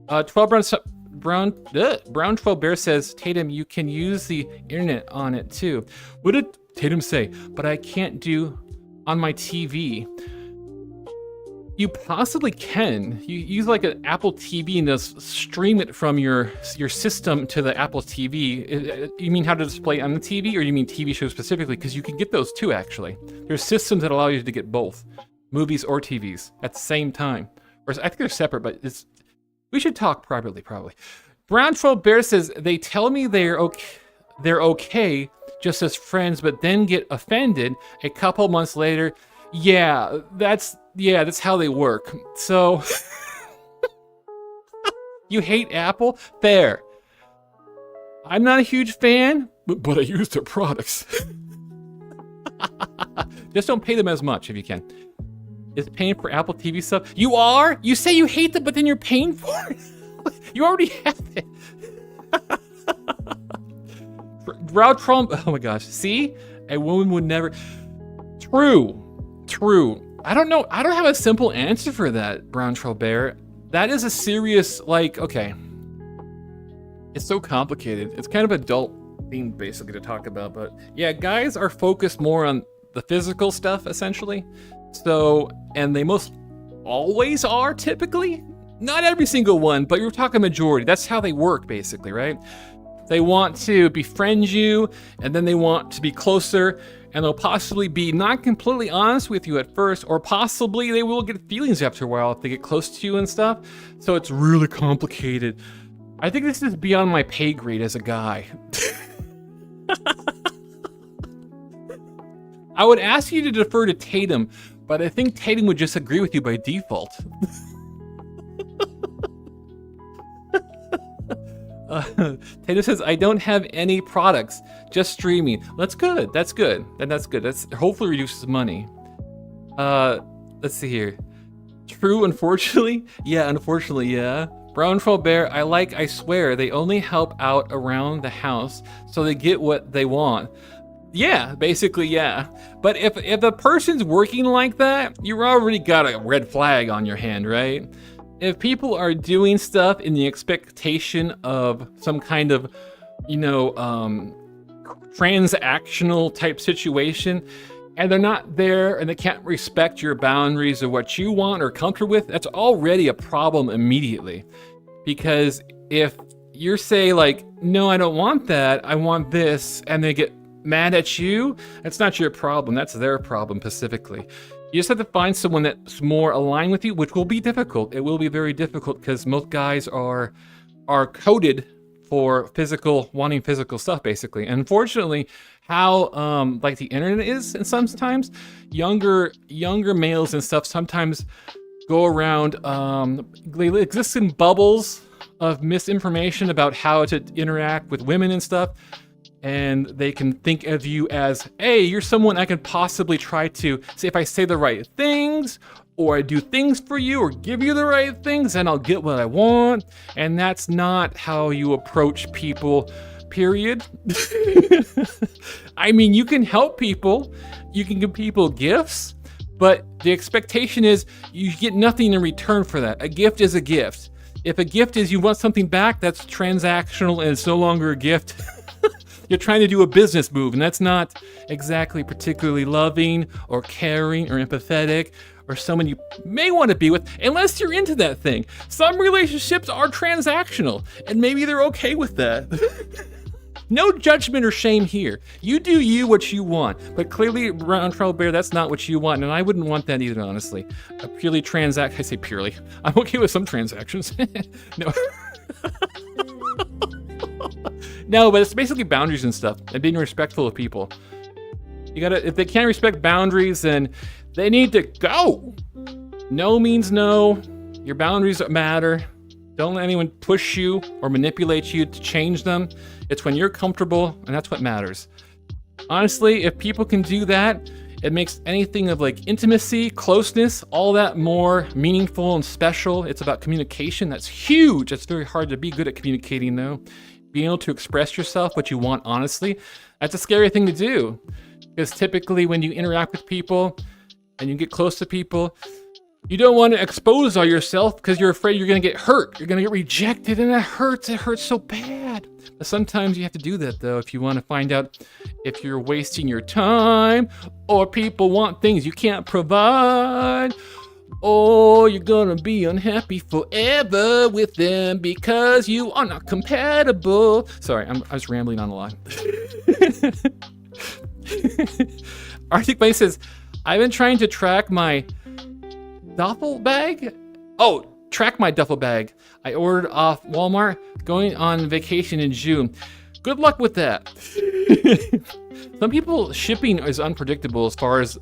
12 Brown 12 Bear says, Tatum, you can use the internet on it too. What did Tatum say? But I can't do on my TV. You possibly can. You use like an Apple TV and just stream it from your system to the Apple TV. You mean how to display on the TV, or you mean TV shows specifically? Because you can get those too, actually. There's systems that allow you to get both, movies or TVs at the same time. Or I think they're separate, but we should talk privately, probably. Brown Troll Bear says, they tell me they're okay just as friends, but then get offended a couple months later. Yeah, that's how they work. So, you hate Apple? Fair. I'm not a huge fan, but I use their products. Just don't pay them as much if you can. Is paying for Apple TV stuff? You are? You say you hate them, but then you're paying for it? You already have it. Brown Trump. Oh my gosh. See? A woman would never. True. I don't know. I don't have a simple answer for that, Brown Troll Bear. That is a serious, okay. It's so complicated. It's kind of adult theme, basically, to talk about. But yeah, guys are focused more on the physical stuff, essentially. So, and they most always are, typically. Not every single one, but you're talking majority. That's how they work, basically, right? They want to befriend you, and then they want to be closer, and they'll possibly be not completely honest with you at first, or possibly they will get feelings after a while if they get close to you and stuff. So it's really complicated. I think this is beyond my pay grade as a guy. I would ask you to defer to Tatum, but I think Tatum would just agree with you by default. Tatum says, I don't have any products, just streaming. That's good. That's good. That's good. That's hopefully reduces money. Let's see here. True, unfortunately. Yeah, unfortunately, yeah. Brown Troll Bear, I swear, they only help out around the house so they get what they want. Yeah, basically, yeah. But if the person's working like that, you already got a red flag on your hand, right? If people are doing stuff in the expectation of some kind of, transactional type situation, and they're not there and they can't respect your boundaries or what you want or comfortable with, that's already a problem immediately. Because if you're say no, I don't want that, I want this, and they get mad at you, that's not your problem, that's their problem specifically. You just have to find someone that's more aligned with you, which will be difficult. It will be very difficult because most guys are coded for wanting physical stuff, basically. And unfortunately, how the internet is, and sometimes younger males and stuff sometimes go around. They exist in bubbles of misinformation about how to interact with women and stuff. And they can think of you as, hey, you're someone I can possibly try to say if I say the right things, or I do things for you, or give you the right things, then I'll get what I want. And that's not how you approach people, period. I mean, you can help people, you can give people gifts, but the expectation is you get nothing in return for that. A gift is a gift. If a gift is you want something back, that's transactional and it's no longer a gift. You're trying to do a business move, and that's not exactly particularly loving or caring or empathetic or someone you may want to be with, unless you're into that thing. Some relationships are transactional, and maybe they're okay with that. No judgment or shame here. You do you what you want, but clearly, Brown Troll Bear, that's not what you want, and I wouldn't want that either, honestly. A purely I say purely. I'm okay with some transactions. No. No, but it's basically boundaries and stuff, and being respectful of people. You gotta, if they can't respect boundaries, then they need to go. No means no. Your boundaries matter. Don't let anyone push you or manipulate you to change them. It's when you're comfortable, and that's what matters. Honestly, if people can do that, it makes anything of like intimacy, closeness, all that more meaningful and special. It's about communication. That's huge. It's very hard to be good at communicating, though. Being able to express yourself, what you want honestly, that's a scary thing to do. Because typically when you interact with people and you get close to people, you don't want to expose all yourself because you're afraid you're going to get hurt. You're going to get rejected, and that hurts. It hurts so bad. But sometimes you have to do that, though, if you want to find out if you're wasting your time or people want things you can't provide, or you're going to be unhappy forever with them because you are not compatible. Sorry, I was rambling on a lot. Arctic Bunny says, I've been trying to track my duffel bag? Oh, track my duffel bag. I ordered off Walmart, going on vacation in June. Good luck with that. Some people, shipping is unpredictable as far as,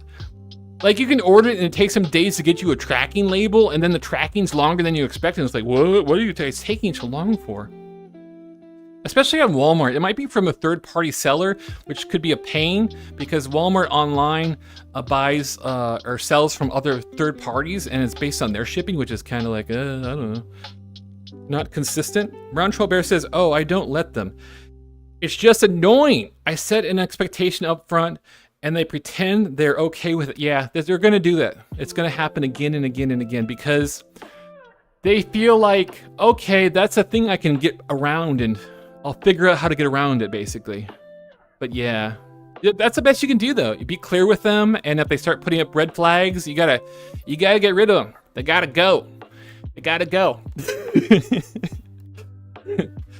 like, you can order it and it takes some days to get you a tracking label, and then the tracking's longer than you expect, and it's like, what are you taking so long for? Especially on Walmart. It might be from a third-party seller, which could be a pain because Walmart online buys or sells from other third parties, and it's based on their shipping, which is kind of like, I don't know, not consistent. Brown Troll Bear says, oh, I don't let them. It's just annoying. I set an expectation up front, and they pretend they're okay with it. Yeah, they're going to do that. It's going to happen again and again and again because they feel like, okay, that's a thing I can get around, and I'll figure out how to get around it, basically. But yeah, that's the best you can do, though. You be clear with them, and if they start putting up red flags, you gotta get rid of them. They gotta go. They gotta go.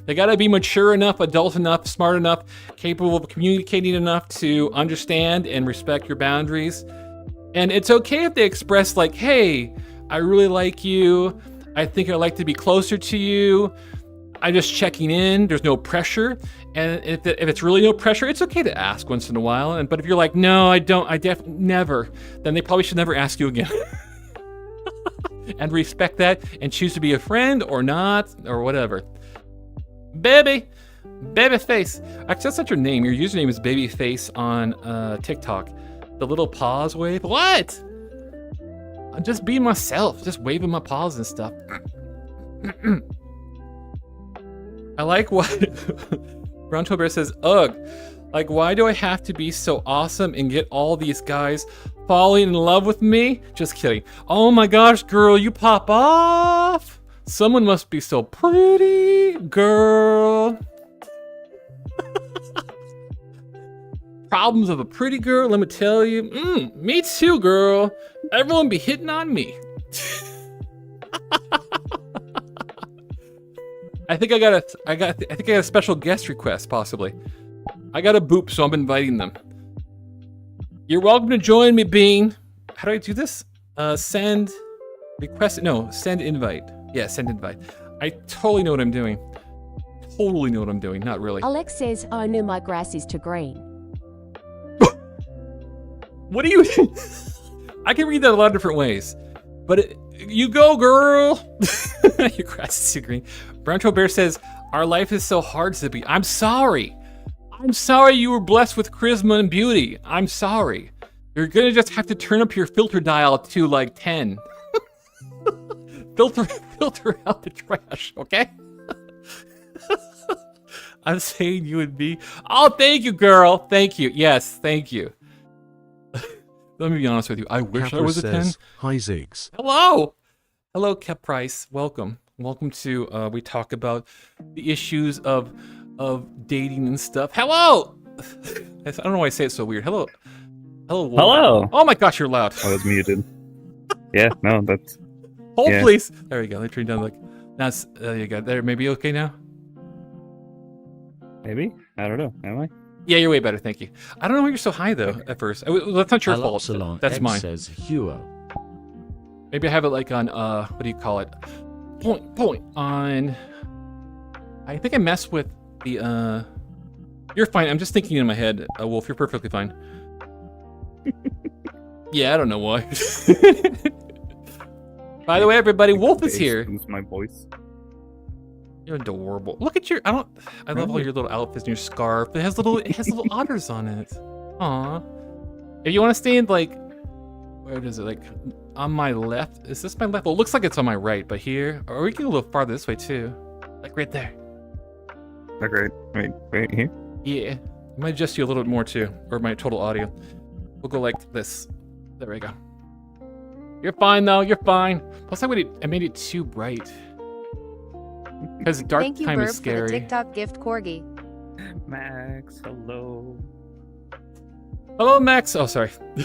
They gotta be mature enough, adult enough, smart enough, capable of communicating enough to understand and respect your boundaries. And it's okay if they express like, hey, I really like you. I think I'd like to be closer to you. I'm just checking in. There's no pressure. And if it's really no pressure, it's okay to ask once in a while. But if you're like, no, I definitely never, then they probably should never ask you again. And respect that and choose to be a friend or not or whatever. Babyface. Actually, that's not your name. Your username is Babyface on TikTok. The little paws wave. What? I'm just being myself, just waving my paws and stuff. I like what Brown Toe Bear says, ugh. Like, why do I have to be so awesome and get all these guys falling in love with me? Just kidding. Oh my gosh, girl, you pop off. Someone must be so pretty, girl. Problems of a pretty girl, let me tell you. Me too, girl. Everyone be hitting on me. I think I got a special guest request, possibly. I got a boop, so I'm inviting them. You're welcome to join me, Bean. How do I do this? Send request. No, send invite. Yeah, send invite. I totally know what I'm doing. Totally know what I'm doing. Not really. Alex says, "Oh no, my grass is too green." What do you? I can read that a lot of different ways, but you go, girl. Your grass is too green. Brown Troll Bear says, "Our life is so hard, Zippy. I'm sorry. I'm sorry you were blessed with charisma and beauty. I'm sorry. You're gonna just have to turn up your filter dial to like 10. filter out the trash, okay?" I'm saying you and me. Oh, thank you, girl. Thank you. Yes, thank you. Let me be honest with you. I wish I was a 10. Hi, Ziggs. Hello. Hello, Cap Price. Welcome. Welcome to, we talk about the issues of of dating and stuff. Hello! I don't know why I say it so weird. Hello. Hello, Wolf. Hello! Oh my gosh, you're loud. I was muted. Yeah, no, that's... Hold, yeah. please. There we go. Let me turn down, like... Now, there you go. There, maybe okay now? Maybe? I don't know. Am I? Yeah, you're way better, thank you. I don't know why you're so high, though, at first. That's not your fault. That's mine. Says Huo. Maybe I have it, like, on, what do you call it? Point on... I think I messed with the, You're fine. I'm just thinking in my head, Wolf. You're perfectly fine. Yeah, I don't know why. By the way, everybody, Wolf is here. My voice. You're adorable. Look at your. I love all your little outfits and your scarf. It has little otters on it. Aw. If you want to stand like, where is it? Like on my left. Is this my left? Well, it looks like it's on my right, but here, or we can go a little farther this way too. Like right there. Like right here. Yeah. I might adjust you a little bit more too, or my total audio. We'll go like this. There we go. You're fine though. You're fine. Plus, I made it too bright. Because dark Thank you, time Burb, is scary. for the TikTok gift corgi. Max, hello. Hello, Max. Oh, sorry. You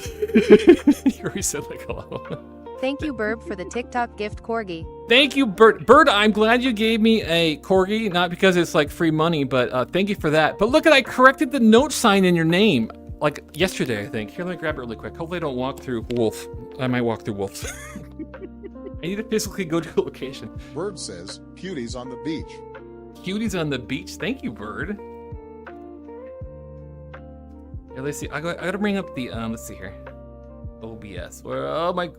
already said like hello. Thank you, Burb, for the TikTok gift corgi. Thank you, Bird. Bird, I'm glad you gave me a corgi, not because it's like free money, but thank you for that. But look at, I corrected the note sign in your name, like yesterday, I think. Here, let me grab it really quick. Hopefully I don't walk through Wolf. I might walk through Wolf. I need to physically go to a location. Bird says, cuties on the beach. Cuties on the beach? Thank you, Bird. Here, let's see. I gotta bring up the, let's see here. OBS. Where, oh my,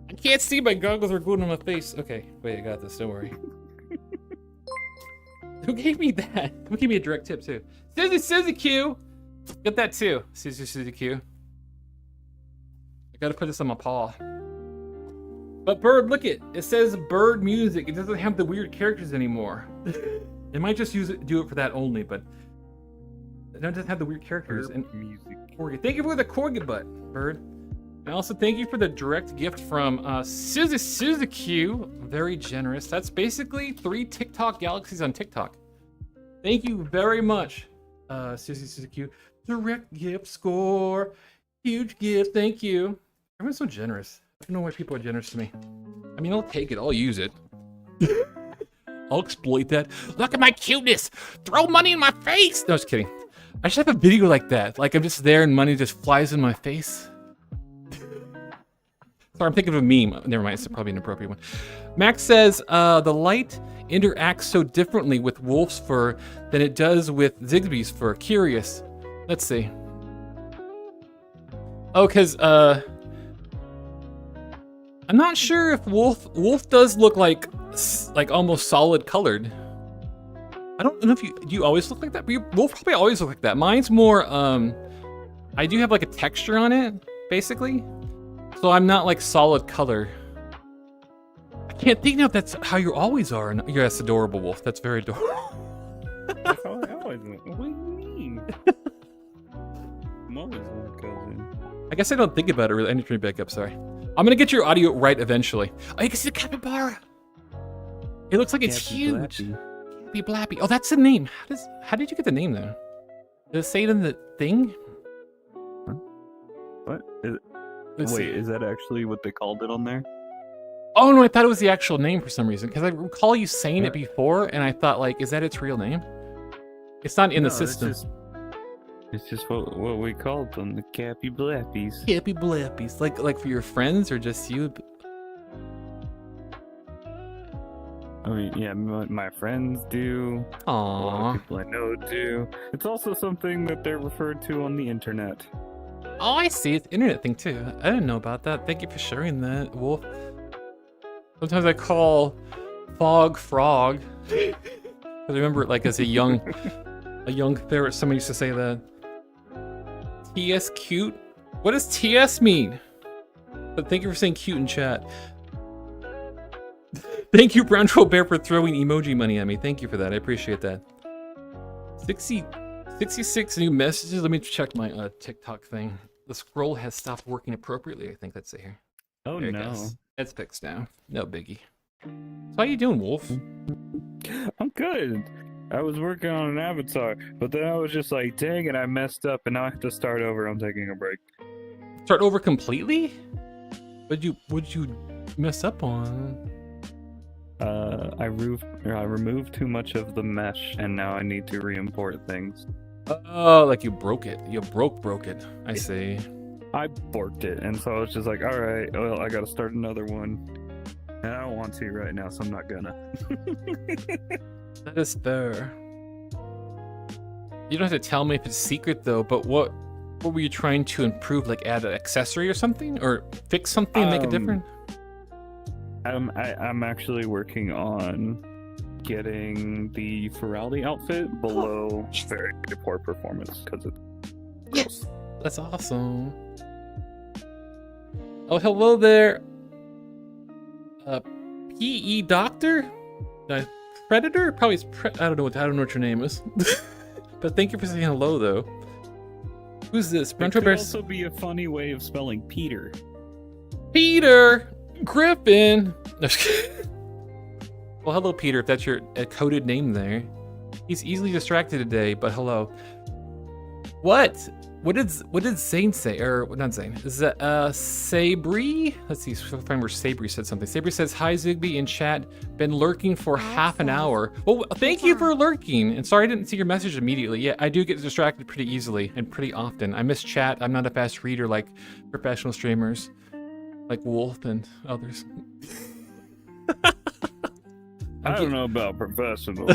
I can't see, my goggles are glued on my face. Okay, wait, I got this, don't worry. Who gave me that? Who gave me a direct tip, too? Suzy Q! Get that, too. Suzy Q. I gotta put this on my paw. But Bird, look it says Bird Music. It doesn't have the weird characters anymore. It might just do it for that only, but it doesn't have the weird characters. Bird and Music. Corgi. Thank you for the corgi butt, Bird. And also thank you for the direct gift from Suzy Q. Very generous. That's basically 3 TikTok galaxies on TikTok. Thank you very much, Suzy Q. Direct gift score. Huge gift. Thank you. Everyone's so generous. I don't know why people are generous to me. I mean, I'll take it. I'll use it. I'll exploit that. Look at my cuteness. Throw money in my face. No, just kidding. I should have a video like that. Like I'm just there and money just flies in my face. Sorry, I'm thinking of a meme. Never mind. It's probably an appropriate one. Max says, the light interacts so differently with Wolf's fur than it does with Ziggbee's fur. Curious. Let's see. Oh, because, I'm not sure if Wolf does look like almost solid colored. I don't know if do you always look like that? But Wolf probably always look like that. Mine's more, I do have like a texture on it, basically. So I'm not like solid color. I can't think now if that's how you always are. No, yeah, that's adorable, Wolf. That's very adorable. That's how I always look. What do you mean? I'm always a cousin. I guess I don't think about it really. I need to turn it back up, sorry. I'm gonna get your audio right eventually. Oh, you can see the capybara. It looks like it's huge. Cappy Blappy. Oh, that's the name. How did you get the name though? Does it say it in the thing? Huh? What? Is that actually what they called it on there? Oh no, I thought it was the actual name for some reason. Because I recall you saying it before, and I thought like, is that its real name? It's not in the system. It's just what we called them, the Cappy Blappies. Cappy Blappies. Like for your friends or just you? I mean, yeah, my friends do. Aww. A lot of people I know do. It's also something that they're referred to on the internet. Oh, I see. It's an internet thing too. I didn't know about that. Thank you for sharing that, Wolf. Sometimes I call Fog Frog. Because I remember, like, as a young ferret, somebody used to say that. TS cute? What does TS mean? But thank you for saying cute in chat. Thank you, Brown Troll Bear, for throwing emoji money at me. Thank you for that. I appreciate that. 66 new messages. Let me check my TikTok thing. The scroll has stopped working appropriately. I think that's it here. Oh there no. It's fixed now. No biggie. So how you doing, Wolf? I'm good. I was working on an avatar, but then I was just like, dang it, I messed up, and now I have to start over. I'm taking a break. Start over completely? What'd you mess up on? I removed too much of the mesh, and now I need to re-import things. Oh, like you broke it. You broke it. I see. I borked it, and so I was just like, all right, well, I gotta start another one. And I don't want to right now, so I'm not gonna. That is fair. You don't have to tell me if it's secret though, but what were you trying to improve? Like add an accessory or something? Or fix something and make it different? I'm actually working on getting the ferality outfit below very poor performance because it's yes. That's awesome. Oh, hello there. PE Doctor? Predator? Probably I don't know what your name is. But thank you for saying hello though. Who's this? It could also be a funny way of spelling Peter. Peter Griffin. Well, hello Peter, if that's your coded name there. He's easily distracted today, but hello. What did Zane say? Or not Zane. Is that Sabri? Let's see if I find where Sabri said something. Sabri says, "Hi Ziggbee in chat. Been lurking for half an hour." Well, thank you for lurking. And sorry I didn't see your message immediately. Yeah, I do get distracted pretty easily and pretty often. I miss chat. I'm not a fast reader like professional streamers, like Wolf and others. I don't know about professional.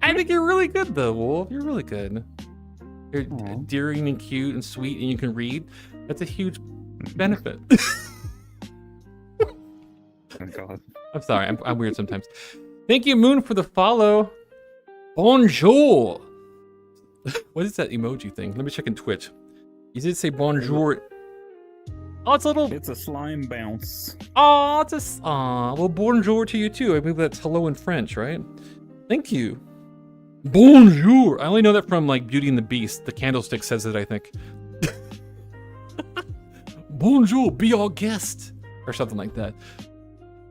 I think you're really good though, Wolf. You're really good. You're endearing and cute and sweet, and you can read. That's a huge benefit. Oh God. I'm sorry, I'm weird sometimes. Thank you, Moon, for the follow. Bonjour. What is that emoji thing? Let me check in Twitch. You did say bonjour. Oh, it's a little. It's a slime bounce. Oh, it's a. Aw, well, bonjour to you too. I believe that's hello in French, right? Thank you. Bonjour. I only know that from like Beauty and the Beast. The candlestick says it, I think. Bonjour, be our guest, or something like that.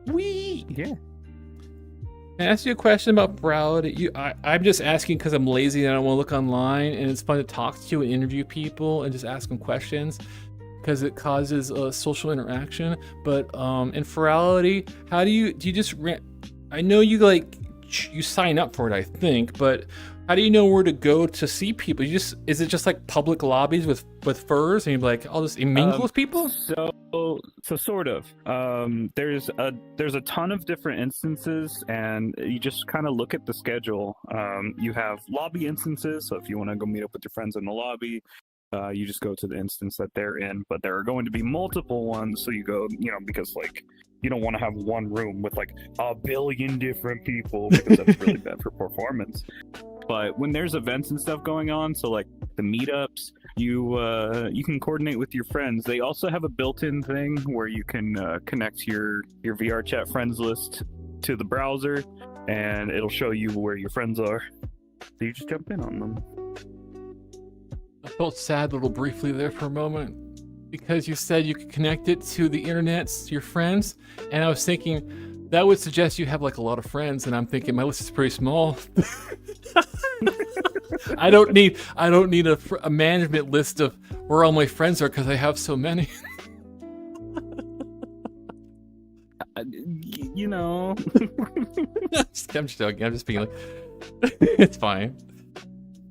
Wee. Yeah. Can I ask you a question about virality? I'm just asking because I'm lazy and I don't want to look online, and it's fun to talk to and interview people and just ask them questions because it causes social interaction. But in virality, how do you just? I know you sign up for it, I think, but how do you know where to go to see people? Is it just like public lobbies with furs, and you're like, I'll just mingle with people? So sort of. There's a ton of different instances, and you just kind of look at the schedule. You have lobby instances, so if you want to go meet up with your friends in the lobby, you just go to the instance that they're in. But there are going to be multiple ones, so you go, because like you don't want to have one room with like a billion different people because that's really bad for performance. But when there's events and stuff going on, so like the meetups, you can coordinate with your friends. They also have a built-in thing where you can connect your VR chat friends list to the browser, and it'll show you where your friends are. So you just jump in on them. I felt sad a little briefly there for a moment because you said you could connect it to the internet, to your friends, and I was thinking that would suggest you have like a lot of friends, and I'm thinking my list is pretty small. I don't need a management list of where all my friends are because I have so many. I'm just joking. I'm just being like, it's fine.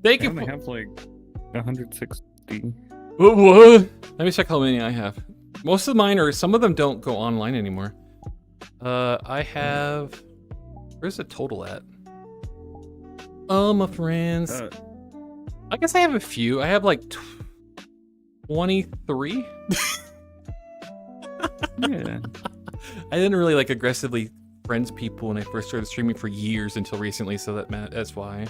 Thank you. I have like 160. What? Let me check how many I have. Most of mine some of them don't go online anymore. I have. Where's the total at? Oh, my friends. I guess I have a few. I have like 23. Yeah. I didn't really like aggressively friends people when I first started streaming for years until recently, so that's why.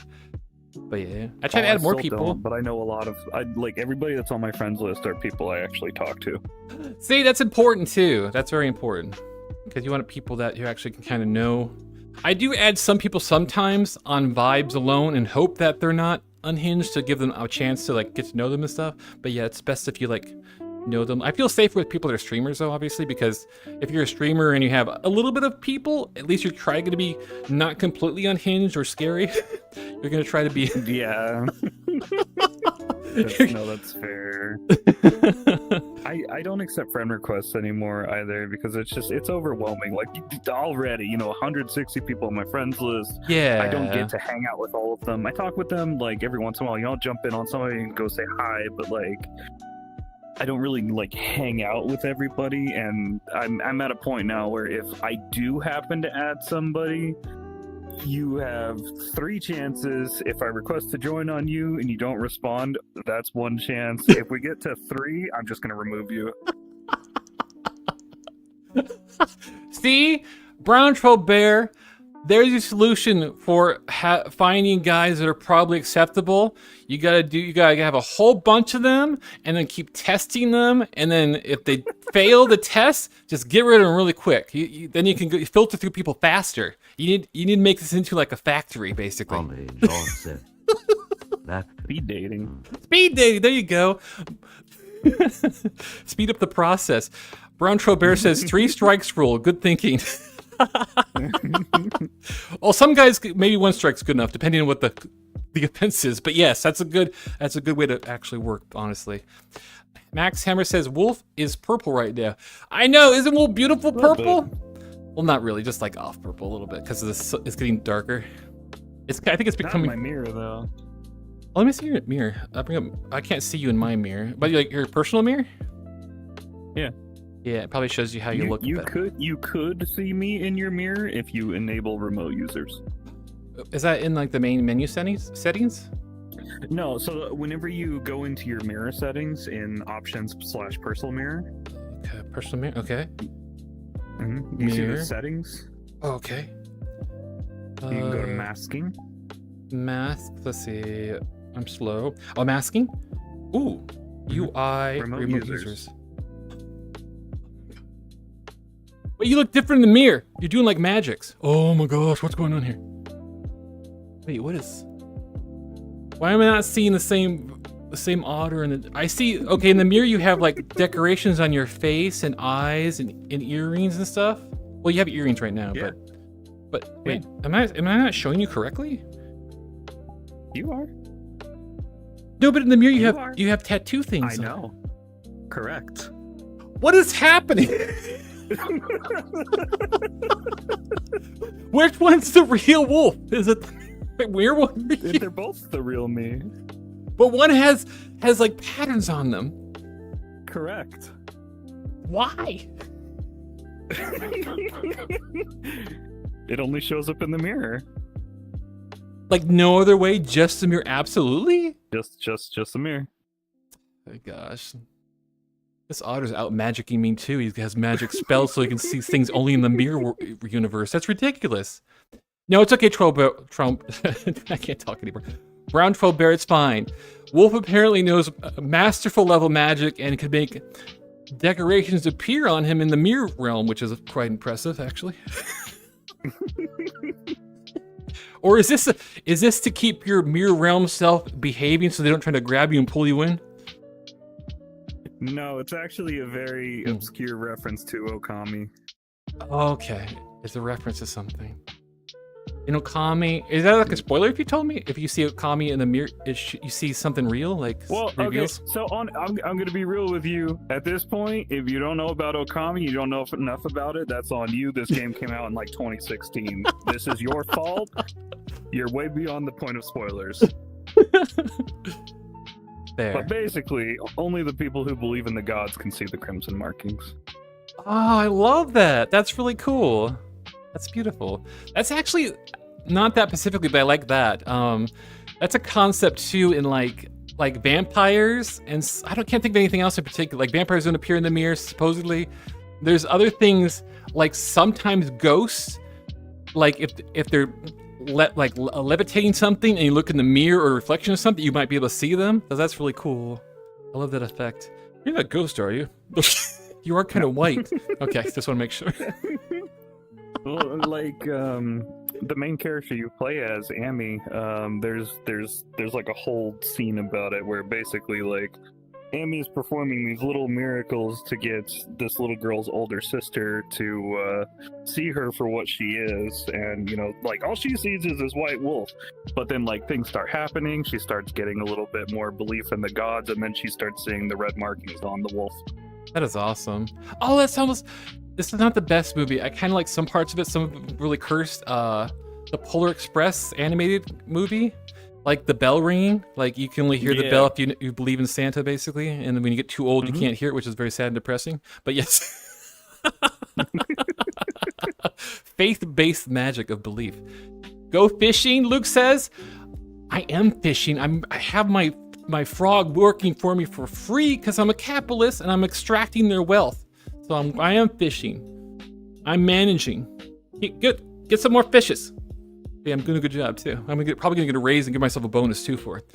But yeah, I try to add more people. But I know a lot of everybody that's on my friends list are people I actually talk to. See, that's important too. That's very important because you want people that you actually can kind of know. I do add some people sometimes on vibes alone and hope that they're not unhinged to give them a chance to like get to know them and stuff. But yeah, it's best if you like know them. I feel safer with people that are streamers though, obviously, because if you're a streamer and you have a little bit of people, at least you're trying to be not completely unhinged or scary. You're gonna try to be. Yeah. No, that's fair. I don't accept friend requests anymore either because it's overwhelming. Like already, 160 people on my friends list. Yeah. I don't get to hang out with all of them. I talk with them like every once in a while. I'll jump in on somebody and go say hi, but like I don't really like hang out with everybody. And I'm at a point now where if I do happen to add somebody, you have 3 chances. If I request to join on you and you don't respond, that's 1 chance. If we get to 3, I'm just gonna remove you. See, Brown Troll Bear, there's your solution for finding guys that are probably acceptable. You gotta have a whole bunch of them, and then keep testing them. And then if they fail the test, just get rid of them really quick. Then you can filter through people faster. You need to make this into like a factory, basically. Speed dating. Speed dating. There you go. Speed up the process. Brown Troll Bear says 3 strikes rule. Good thinking. Well, some guys maybe 1 strike's good enough, depending on what the offense is. But yes, that's a good way to actually work, honestly. Max Hammer says Wolf is purple right now. I know, isn't Wolf beautiful purple? Well, not really, just like off purple a little bit because it's getting darker. I think it's becoming. Not in my mirror though. Oh, let me see your mirror. I can't see you in my mirror, but like your personal mirror. Yeah. Yeah, it probably shows you how you look. You could see me in your mirror if you enable remote users. Is that in like the main menu settings? No, so whenever you go into your mirror settings in options/personal mirror. Okay, personal mirror. Okay. Mm-hmm. You see the settings? Oh, okay. You can go to masking. Mask. Let's see. I'm slow. Oh, masking. Ooh. UI remote users. But you look different in the mirror. You're doing like magics. Oh my gosh, what's going on here? Wait, what is? Why am I not seeing the same otter? I see. Okay, in the mirror you have like decorations on your face and eyes and earrings and stuff. Well, you have earrings right now, yeah. but wait, am I not showing you correctly? You are. No, but in the mirror you have tattoo things. I know. Correct. What is happening? Which one's the real wolf? Is it the weird one? They're both the real me. But one has like patterns on them. Correct. Why? It only shows up in the mirror. Like no other way, just the mirror, absolutely? Just the mirror. Oh my gosh. This otter's out magicking me too. He has magic spells so he can see things only in the mirror universe. That's ridiculous. No, it's okay, Trump. I can't talk anymore. Brown Troll Bear, it's fine. Wolf apparently knows masterful level magic and can make decorations appear on him in the mirror realm, which is quite impressive, actually. Or is this to keep your mirror realm self behaving so they don't try to grab you and pull you in? No, it's actually a very obscure reference to Okami. Okay, it's a reference to something. In Okami, is that like a spoiler if you told me? If you see Okami in the mirror, you see something real? Like, well, reveals? Okay, so I'm going to be real with you. At this point, if you don't know about Okami, you don't know enough about it, that's on you. This game came out in like 2016. This is your fault. You're way beyond the point of spoilers. There. But basically, only the people who believe in the gods can see the crimson markings. Oh, I love that. That's really cool. That's beautiful. That's actually not that specifically, but I like that. That's a concept too in like vampires, and can't think of anything else in particular. Like vampires don't appear in the mirror, supposedly. There's other things like sometimes ghosts, like if they're levitating something and you look in the mirror or reflection of something, you might be able to see them. So that's really cool. I love that effect. You're not a ghost, are you? You are kind of white. Okay, just want to make sure. Well, like the main character you play as, Amy, there's like a whole scene about it where basically like Amy is performing these little miracles to get this little girl's older sister to see her for what she is, and like all she sees is this white wolf. But then like things start happening, she starts getting a little bit more belief in the gods, and then she starts seeing the red markings on the wolf. That is awesome. Oh, that's almost. This is not the best movie. I kind of like some parts of it. Some of it really cursed. The Polar Express animated movie. Like the bell ringing, like you can only hear the bell if you believe in Santa, basically. And then when you get too old, you can't hear it, which is very sad and depressing. But yes, faith-based magic of belief. Go fishing, Luke says. I am fishing. I have my frog working for me for free because I'm a capitalist and I'm extracting their wealth. So I am fishing. I'm managing. Get some more fishes. Yeah, I'm doing a good job too. I'm probably gonna get a raise and give myself a bonus too for it.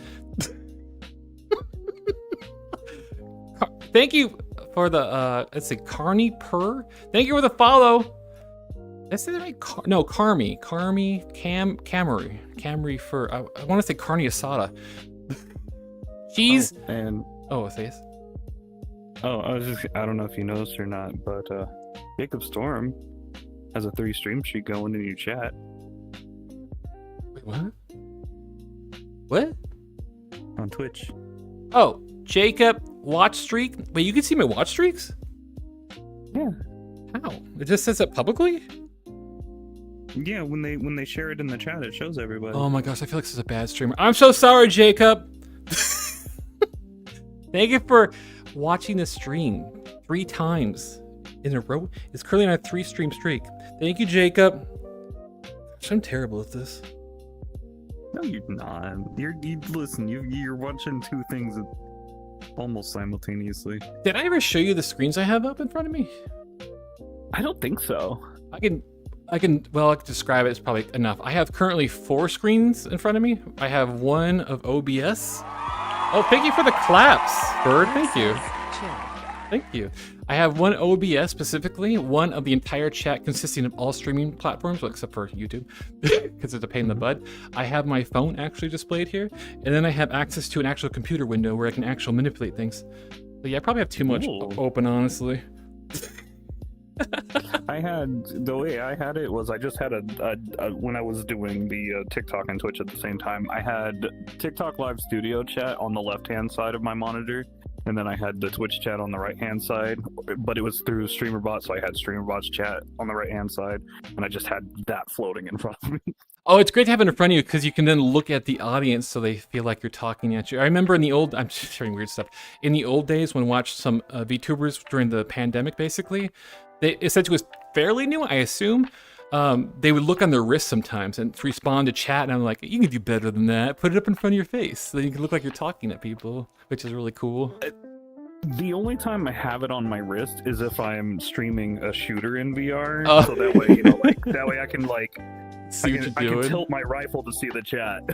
Thank you for the let's see, Carney Purr. Thank you for the follow. Did I say that right? Camry for I want to say Carney Asada. She's say yes. I don't know if you noticed or not, but Jacob Storm has a 3 stream streak going in your chat. What? What? On Twitch. Oh, Jacob watch streak. Wait, you can see my watch streaks? Yeah. How? It just says it publicly? Yeah, when they share it in the chat, it shows everybody. Oh my gosh, I feel like this is a bad streamer. I'm so sorry, Jacob. Thank you for watching the stream 3 times in a row. It's currently on a 3 stream streak. Thank you, Jacob. Gosh, I'm terrible at this. No, you're not. You're watching 2 things almost simultaneously. Did I ever show you the screens I have up in front of me? I don't think so. I can describe it as probably enough. I have currently 4 screens in front of me. I have one of OBS. Oh, thank you for the claps, Bird. Thank you. Thank you. I have one OBS specifically, one of the entire chat consisting of all streaming platforms, well, except for YouTube, because it's a pain in the butt. I have my phone actually displayed here, and then I have access to an actual computer window where I can actually manipulate things. But yeah, I probably have too much open, honestly. The way I had it was I just had when I was doing the TikTok and Twitch at the same time, I had TikTok live studio chat on the left-hand side of my monitor, and then I had the Twitch chat on the right-hand side, but it was through StreamerBot, so I had StreamerBot's chat on the right-hand side, and I just had that floating in front of me. Oh, it's great to have it in front of you because you can then look at the audience so they feel like you're talking at you. I remember I'm just sharing weird stuff. In the old days when I watched some VTubers during the pandemic, basically, it essentially was fairly new, I assume. They would look on their wrist sometimes and respond to chat, and I'm like, you can do better than that. Put it up in front of your face so you can look like you're talking at people, which is really cool. The only time I have it on my wrist is if I'm streaming a shooter in VR, so that way, I can see I can tilt my rifle to see the chat.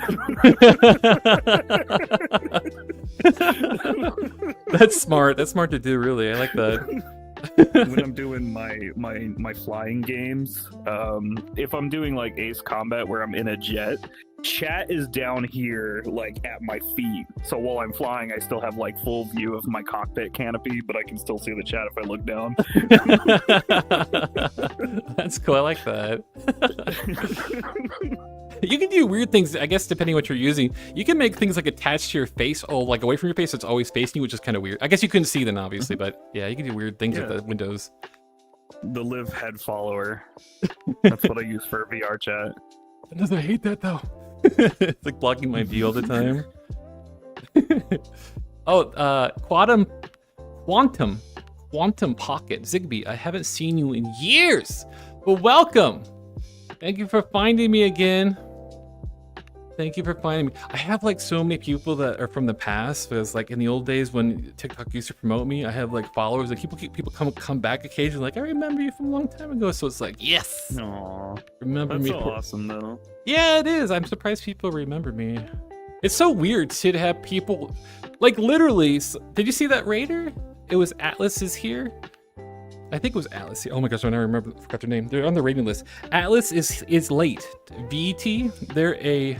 That's smart. That's smart to do, really. I like that. When I'm doing my flying games, if I'm doing like Ace Combat where I'm in a jet, chat is down here like at my feet. So while I'm flying, I still have like full view of my cockpit canopy, but I can still see the chat if I look down. That's cool. I like that. You can do weird things, I guess, depending on what you're using. You can make things like attached to your face, like away from your face, so it's always facing you, which is kind of weird. I guess you couldn't see them, obviously, but yeah, you can do weird things with the windows. The live head follower. That's what I use for VR chat. It doesn't hate that, though. It's like blocking my view all the time. Quantum Pocket. Ziggbee, I haven't seen you in years, but welcome. Thank you for finding me again. Thank you for finding me. I have like so many people that are from the past, because like in the old days when TikTok used to promote me, I have like followers and people come back occasionally like, I remember you from a long time ago. So it's like, yes. Aww. Remember That's me. So awesome though. Yeah, it is. I'm surprised people remember me. It's so weird too to have people like literally. Did you see that Raider? It was Atlas is here. I think it was Atlas here. Oh my gosh, I forgot their name. They're on the rating list. Atlas is late. VT, they're a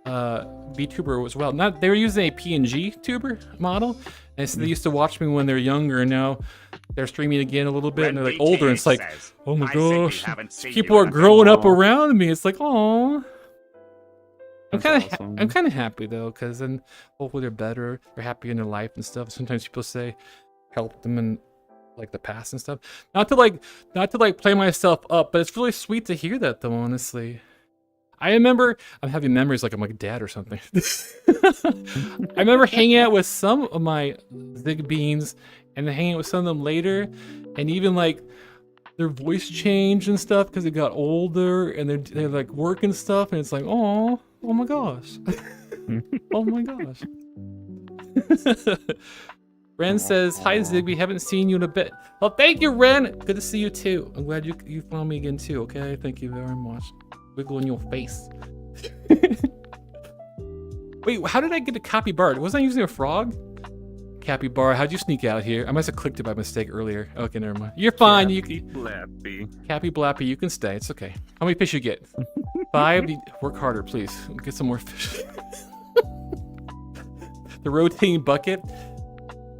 VTuber as well. They were using a PNG tuber model. And so they used to watch me when they're younger, and now they're streaming again a little bit, and they're like older, and it's like, oh my gosh, people are growing up around me. It's like, oh. I'm kind of happy though, because then hopefully they're better, they're happy in their life and stuff. Sometimes people say help them in like the past and stuff. Not to like play myself up, but it's really sweet to hear that though, honestly. I remember I'm having memories like I'm like dad or something. I remember hanging out with some of my Zigbeans and then hanging out with some of them later, and even like their voice changed and stuff because they got older and they're like working stuff, and it's like, oh my gosh. Oh my gosh. Ren says, hi Ziggbee, haven't seen you in a bit. Well, thank you, Ren. Good to see you too. I'm glad you found me again too, okay? Thank you very much. Wiggle in your face. Wait, how did I get a capybara? Wasn't I using a frog? Capybara, how'd you sneak out here? I must have clicked it by mistake earlier. Okay, never mind. You're fine. Cappy Blappy, you can stay. It's okay. How many fish you get? 5? Work harder, please. Get some more fish. The rotating bucket.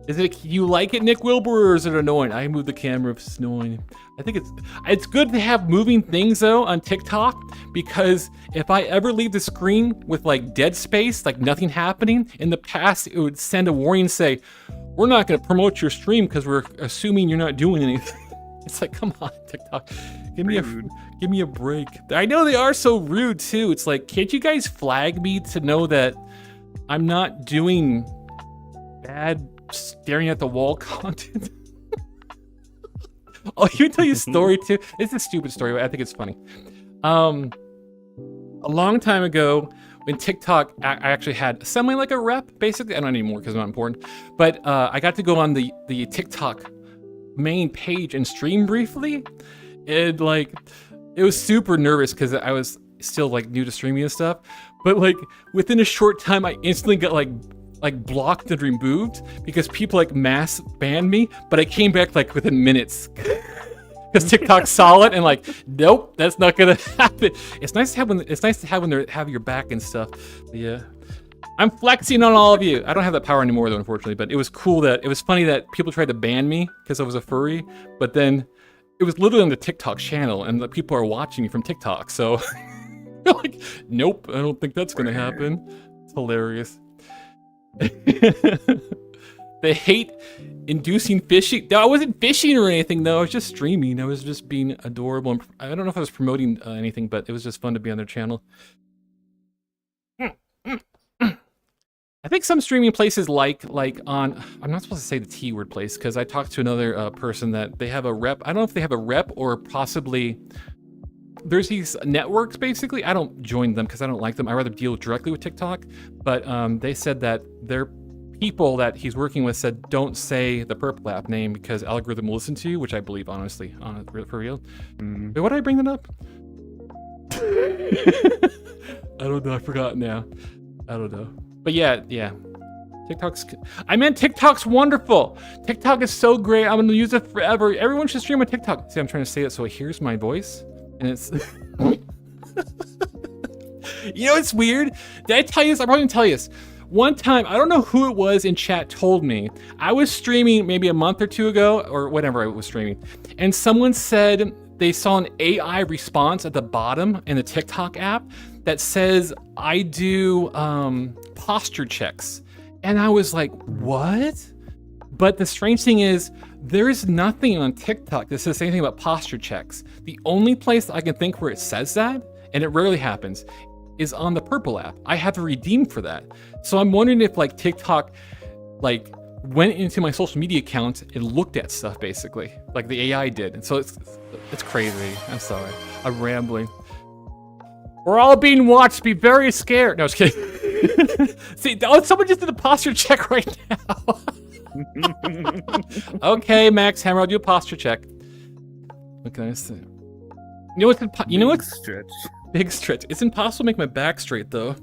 Is it, you like it, Nick Wilbur, or is it annoying? I moved the camera if it's annoying. I think it's good to have moving things though on TikTok, because if I ever leave the screen with like dead space, like nothing happening, in the past it would send a warning say, we're not gonna promote your stream because we're assuming you're not doing anything. It's like, come on, TikTok, give me a break. I know they are so rude too. It's like, can't you guys flag me to know that I'm not doing bad staring at the wall content? Oh, you tell you a story too? It's a stupid story, but I think it's funny. A long time ago, when TikTok, I actually had semi like a rep, basically. I don't anymore because it's not important. But I got to go on the TikTok main page and stream briefly. And like, it was super nervous because I was still like new to streaming and stuff. But like within a short time, I instantly got like blocked and removed because people like mass banned me, but I came back like within minutes because TikTok saw it and like, nope, that's not gonna happen. It's nice to have when they have your back and stuff. But yeah, I'm flexing on all of you. I don't have that power anymore though, unfortunately. But it was cool that it was funny that people tried to ban me because I was a furry, but then it was literally on the TikTok channel and the people are watching me from TikTok. So like, nope, I don't think that's gonna happen. It's hilarious. They hate inducing fishing. No, I wasn't fishing or anything though. I was just streaming. I was just being adorable. I don't know if I was promoting anything, but it was just fun to be on their channel. I think some streaming places like on, I'm not supposed to say the T word place because I talked to another person that they have a rep. I don't know if they have a rep or possibly there's these networks basically. I don't join them because I don't like them. I rather deal directly with TikTok. But they said that their people that he's working with said don't say the Purple app name because algorithm will listen to you, which I believe honestly, for real. Wait, why did I bring that up? I don't know. I forgot now. I don't know. But yeah. TikTok's wonderful. TikTok is so great. I'm gonna use it forever. Everyone should stream on TikTok. See, I'm trying to say it so it hears my voice. And it's, you know, it's weird. Did I tell you this? I'm probably gonna tell you this. One time, I don't know who it was in chat told me, I was streaming maybe a month or two ago, or whatever I was streaming, and someone said they saw an AI response at the bottom in the TikTok app that says, I do posture checks. And I was like, what? But the strange thing is, there's nothing on TikTok that says anything about posture checks. The only place I can think where it says that, and it rarely happens, is on the Purple app. I have to redeem for that. So I'm wondering if like TikTok like went into my social media account and looked at stuff basically, like the AI did. And so it's crazy. I'm sorry. I'm rambling. We're all being watched. Be very scared. No, I was kidding. See, someone just did a posture check right now. Okay, Max Hammer, I'll do a posture check. What can I say? You know what's stretch? Big stretch. It's impossible to make my back straight though.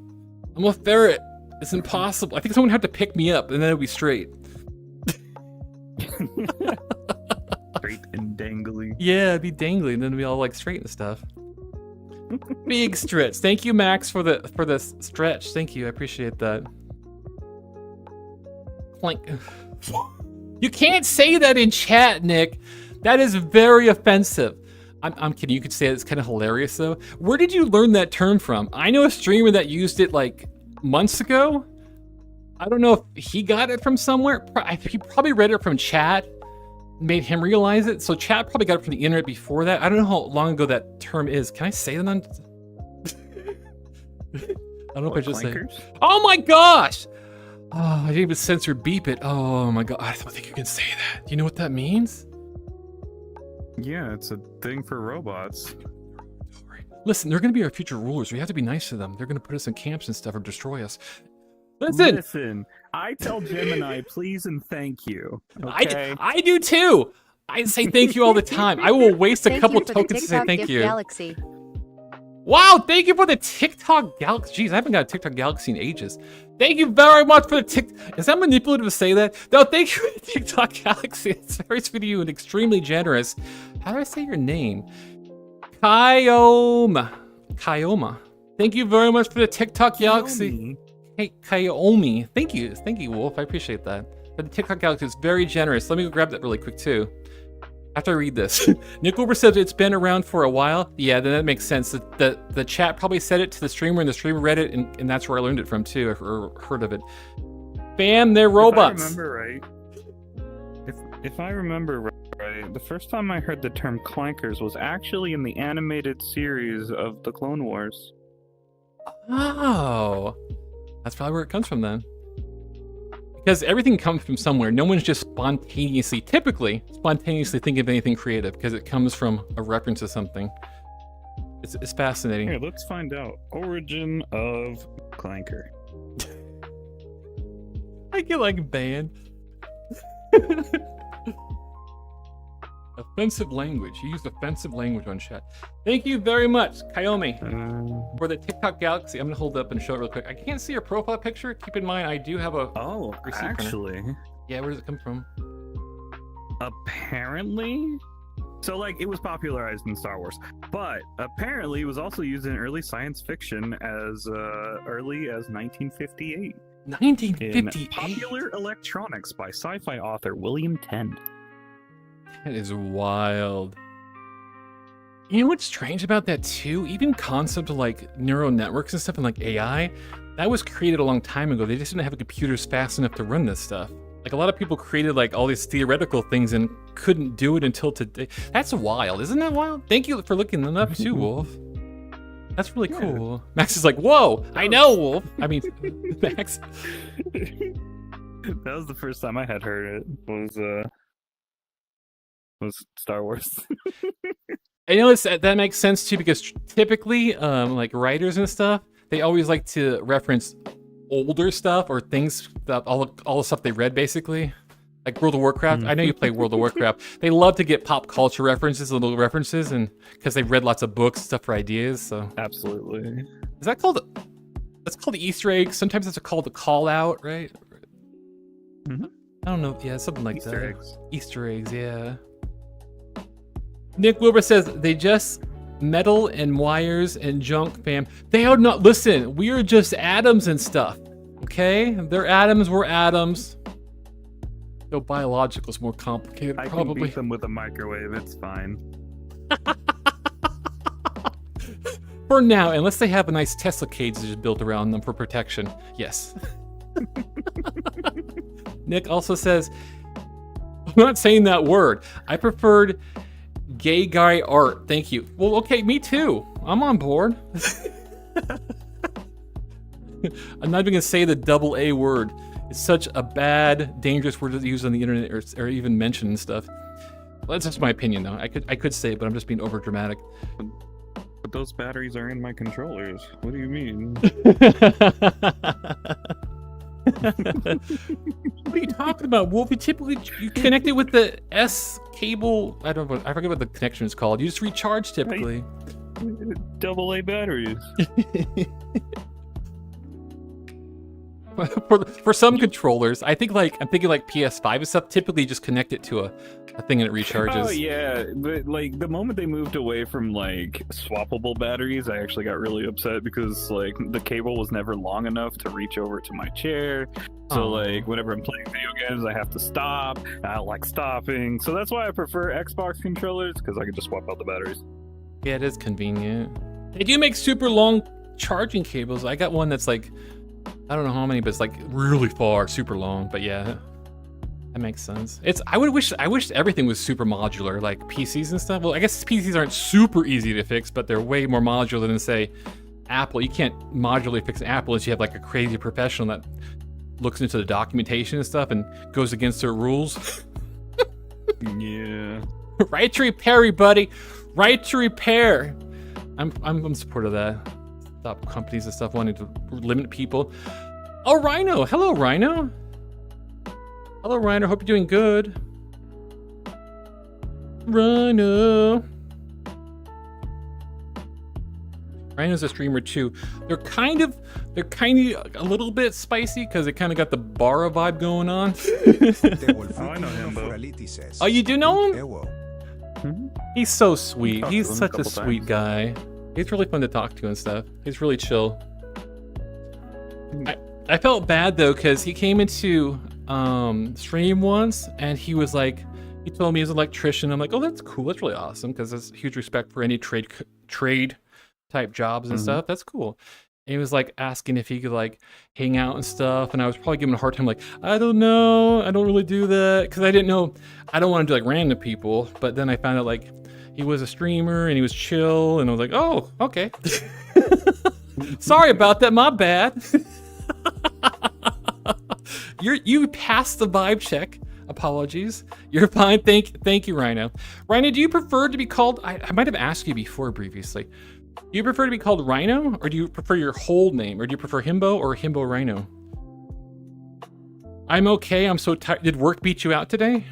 I'm a ferret. It's impossible. I think someone would have to pick me up and then it'd be straight. Straight and dangly. Yeah, it'd be dangly and then it'd be all like straight and stuff. Big stretch. Thank you, Max, for the stretch. Thank you. I appreciate that. Clank. You can't say that in chat, Nick. That is very offensive. I'm kidding. You could say it. It's kind of hilarious, though. Where did you learn that term from? I know a streamer that used it like months ago. I don't know if he got it from somewhere. He probably read it from chat, made him realize it. So chat probably got it from the internet before that. I don't know how long ago that term is. Can I say that on? I don't know if I just say. Oh my gosh! Oh, I didn't even censor beep it. Oh my god! I don't think you can say that. Do you know what that means? Yeah, it's a thing for robots. Listen, they're going to be our future rulers. We have to be nice to them. They're going to put us in camps and stuff or destroy us. Listen, I tell Gemini please and thank you. Okay? I do too. I say thank you all the time. I will waste a couple tokens to say thank you. Galaxy. Wow, thank you for the TikTok Galaxy. Jeez, I haven't got a TikTok Galaxy in ages. Thank you very much for the TikTok. Is that manipulative to say that? No, thank you for the TikTok Galaxy. It's very sweet of you and extremely generous. How do I say your name? Kyoma. Thank you very much for the TikTok Galaxy. Hey, Kyomi. Thank you, Wolf. I appreciate that. But the TikTok Galaxy is very generous. Let me go grab that really quick too. After I read this, Nick Wilbur says it's been around for a while. Yeah, then that makes sense. The chat probably said it to the streamer, and the streamer read it, and that's where I learned it from too, or heard of it. Bam, they're robots. If I remember right, the first time I heard the term clankers was actually in the animated series of the Clone Wars. Oh, that's probably where it comes from then. Because everything comes from somewhere. No one's just typically spontaneously thinking of anything creative because it comes from a reference to something. It's fascinating. Here, let's find out. Origin of clanker. I get like banned. Offensive language. You used offensive language on chat. Thank you very much, Kyomi, for the TikTok Galaxy. I'm gonna hold it up and show it real quick. I can't see your profile picture. Keep in mind, I do have a receipt actually. Printer. Yeah, where does it come from? Apparently, so like it was popularized in Star Wars, but apparently it was also used in early science fiction as early as 1958. 1958. In Popular Electronics by sci-fi author William Tend. That is wild. You know what's strange about that too? Even concept of like neural networks and stuff and like AI, that was created a long time ago. They just didn't have computers fast enough to run this stuff. Like a lot of people created like all these theoretical things and couldn't do it until today. That's wild, isn't that wild? Thank you for looking them up too, Wolf. That's really cool. Max is like, whoa, I know, Wolf. I mean, Max. That was the first time I had heard it. Was Star Wars. I know that makes sense too because typically, like writers and stuff, they always like to reference older stuff or things that all the stuff they read basically, like World of Warcraft. I know you play World of Warcraft. They love to get pop culture references, little references, and because they've read lots of books, stuff for ideas. So absolutely, is that called? That's called the Easter egg. Sometimes it's called the call out, right? Mm-hmm. I don't know. Yeah, something like Easter that. Eggs. Easter eggs. Yeah. Nick Wilbur says they just metal and wires and junk, fam. They are not. Listen, we are just atoms and stuff. Okay, they're atoms. We're atoms. No, biological is more complicated. I probably. can beat them with a microwave. It's fine. For now, unless they have a nice Tesla cage just built around them for protection. Yes. Nick also says, I'm not saying that word. I preferred gay guy art. Thank you. Well, okay, me too. I'm on board. I'm not even gonna say the double A word. It's such a bad, dangerous word to use on the internet or even mention and stuff. Well, that's just my opinion, though. I could say it, but I'm just being over dramatic. But those batteries are in my controllers. What do you mean? What are you talking about, Wolf? You connect it with the S cable. I forget what the connection is called. You just recharge typically. Double A batteries. for some controllers, I'm thinking like PS5 and stuff. Typically, just connect it to a thing and it recharges. Oh yeah, but like the moment they moved away from like swappable batteries, I actually got really upset because like the cable was never long enough to reach over to my chair. So like whenever I'm playing video games, I have to stop. I don't like stopping, so that's why I prefer Xbox controllers because I can just swap out the batteries. Yeah, it is convenient. They do make super long charging cables. I got one that's like, I don't know how many, but it's like really far, super long. But yeah, that makes sense. I wish everything was super modular, like PCs and stuff. Well, I guess PCs aren't super easy to fix, but they're way more modular than say Apple. You can't modularly fix Apple unless you have like a crazy professional that looks into the documentation and stuff and goes against their rules. Yeah. Right to repair, buddy. Right to repair. I'm supportive of that. Stop companies and stuff wanting to limit people. Oh, Rhino. Hello, Rhino. Hello, Rhino. Hope you're doing good. Rhino. Rhino's a streamer too. They're kind of a little bit spicy because they kind of got the Bara vibe going on. Oh, I know him. Oh, you do know him? He's so sweet. He's such a sweet guy. He's really fun to talk to and stuff. He's really chill. I felt bad though because he came into stream once and he was like, he told me he's an electrician. I'm like, oh, that's cool. That's really awesome because there's huge respect for any trade type jobs and stuff. That's cool. And he was like asking if he could like hang out and stuff, and I was probably giving him a hard time like, I don't know, I don't really do that because I didn't know, I don't want to do like random people. But then I found out like he was a streamer and he was chill, and I was like, oh, okay. Sorry about that, my bad. You passed the vibe check. Apologies. You're fine. Thank you, Rhino. Rhino, do you prefer to be called, I might have asked you before previously, do you prefer to be called Rhino, or do you prefer your whole name, or do you prefer Himbo or Himbo Rhino? I'm okay. I'm so tired. Did work beat you out today?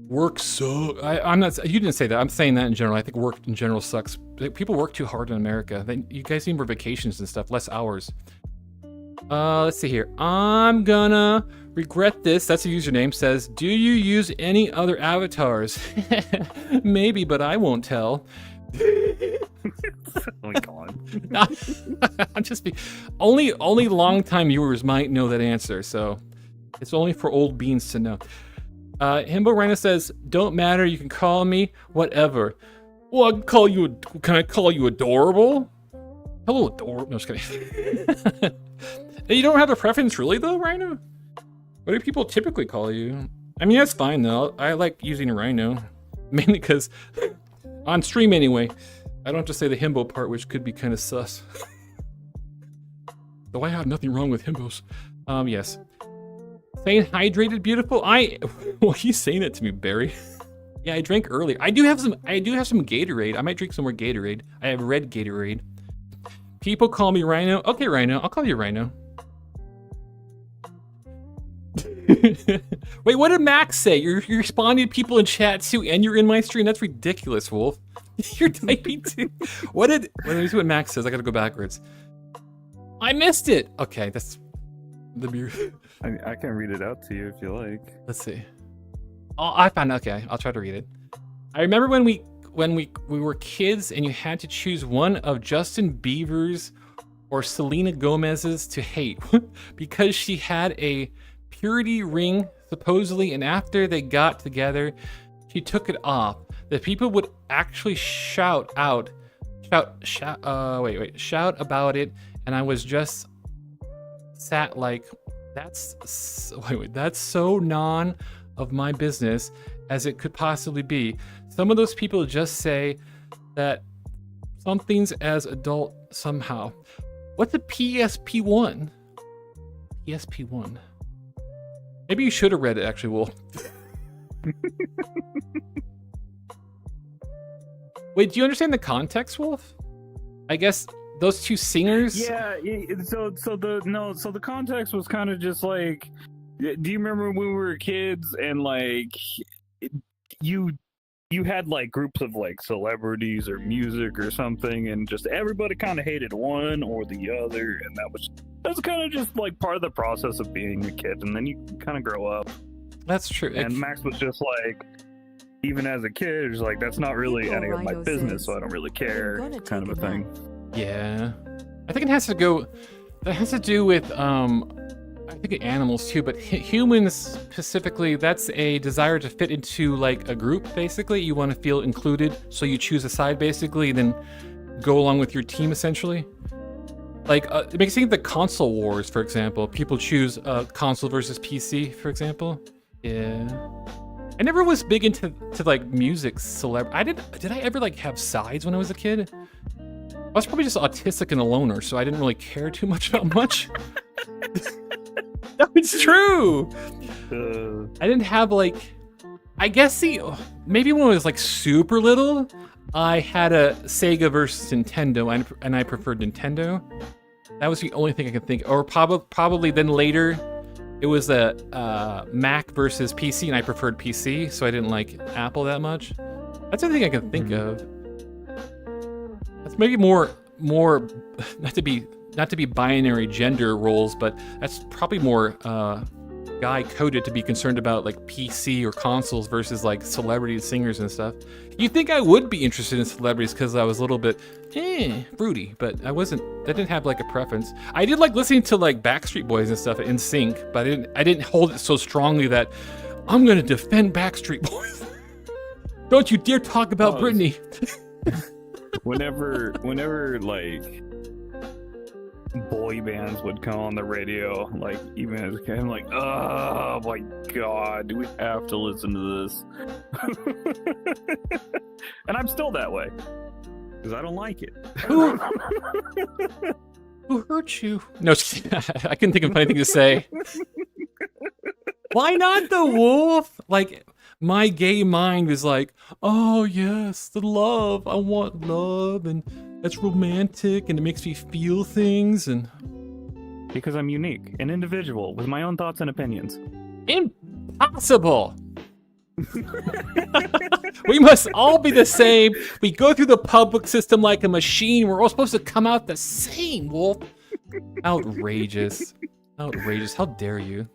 Work so... I'm not... You didn't say that. I'm saying that in general. I think work in general sucks. People work too hard in America. You guys need more vacations and stuff. Less hours. Let's see here. I'm gonna regret this. That's a username. Says, do you use any other avatars? Maybe, but I won't tell. Oh my god. I'm just only long-time viewers might know that answer, so it's only for old beans to know. Himbo Rhino says, don't matter, you can call me whatever. Well, can I call you adorable? Hello, adorable. No, just kidding. You don't have a preference really though, Rhino? What do people typically call you? I mean, that's fine though. I like using Rhino, mainly because on stream anyway, I don't have to say the himbo part, which could be kind of sus. Though I have nothing wrong with himbos. Yes. Saying hydrated, beautiful. Well, he's saying it to me, Barry. Yeah, I drank earlier. I do have some Gatorade. I might drink some more Gatorade. I have red Gatorade. People call me Rhino. Okay, Rhino. I'll call you Rhino. Wait, what did Max say? You're responding to people in chat too, and you're in my stream? That's ridiculous, Wolf. You're typing too. Let me see what Max says. I gotta go backwards. I missed it. Okay, that's the beer. I can read it out to you if you like. Let's see. Oh, I found. Okay, I'll try to read it. I remember when we were kids and you had to choose one of Justin Bieber's or Selena Gomez's to hate because she had a purity ring supposedly, and after they got together, she took it off. The people would actually shout about it, and I was just sat like, that's so none of my business as it could possibly be. Some of those people just say that something's as adult somehow. What's a PSP1? PSP1. Maybe you should have read it, actually, Wolf. Wait, do you understand the context, Wolf? I guess those two singers. Yeah. So the context was kind of just like, do you remember when we were kids and like you you had like groups of like celebrities or music or something, and just everybody kind of hated one or the other, and that's kind of just like part of the process of being a kid, and then you kind of grow up. That's true. And Max was just like, even as a kid, it's like, that's not really any of my business, so I don't really care, kind of a thing. Yeah, I think it has to go. That has to do with I think animals too, but humans specifically, that's a desire to fit into like a group, basically. You want to feel included, so you choose a side, basically, and then go along with your team, essentially. Like, it makes me think of the console wars, for example. People choose console versus PC, for example. Yeah. I never was big into like music Did I ever like have sides when I was a kid? I was probably just autistic and a loner, so I didn't really care too much about much. No, it's true. I didn't have like, I guess maybe when I was like super little, I had a Sega versus Nintendo, and I preferred Nintendo. That was the only thing I could think. Or probably then later, it was a Mac versus PC, and I preferred PC, so I didn't like Apple that much. That's the only thing I can think of. That's maybe more not to be binary gender roles, but that's probably more guy coded to be concerned about like PC or consoles versus like celebrities, singers and stuff. You'd think I would be interested in celebrities because I was a little bit fruity, but I didn't have like a preference. I did like listening to like Backstreet Boys and stuff in sync, but I didn't hold it so strongly that I'm gonna defend Backstreet Boys. Don't you dare talk about Britney. Whenever like boy bands would come on the radio, like even as a kid, I'm like, oh my god, do we have to listen to this? And I'm still that way because I don't like it. Who hurt you? No, I couldn't think of anything to say. Why not the wolf? Like, my gay mind was like, oh yes, the love. I want love, and that's romantic, and it makes me feel things, and because I'm unique, an individual with my own thoughts and opinions. Impossible. We must all be the same. We go through the public system like a machine. We're all supposed to come out the same, Wolf. Outrageous. Outrageous. How dare you?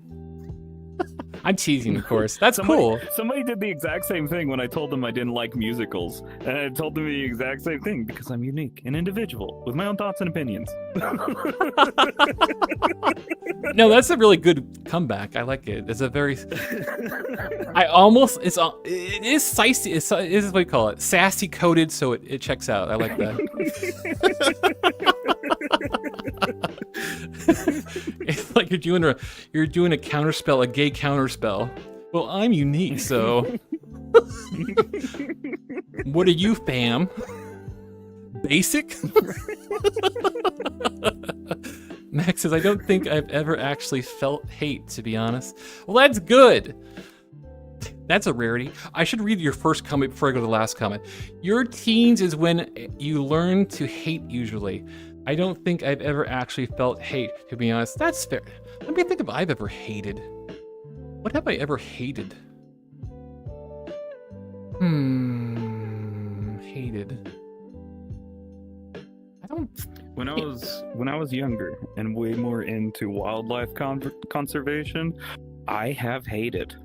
I'm teasing, of course. That's cool. Somebody did the exact same thing when I told them I didn't like musicals. And I told them the exact same thing because I'm unique, an individual with my own thoughts and opinions. No, that's a really good comeback. I like it. It's a very... it is spicy. It is what you call it. Sassy coded, so it checks out. I like that. It's like you're doing a counterspell, a gay counterspell. Well, I'm unique, so what are you, fam? Basic? Max says, I don't think I've ever actually felt hate, to be honest. Well, that's good. That's a rarity. I should read your first comment before I go to the last comment. Your teens is when you learn to hate, usually. I don't think I've ever actually felt hate, to be honest. That's fair. Let me think if I've ever hated. What have I ever hated? Hated. I don't... When I was younger and way more into wildlife conservation, I have hated.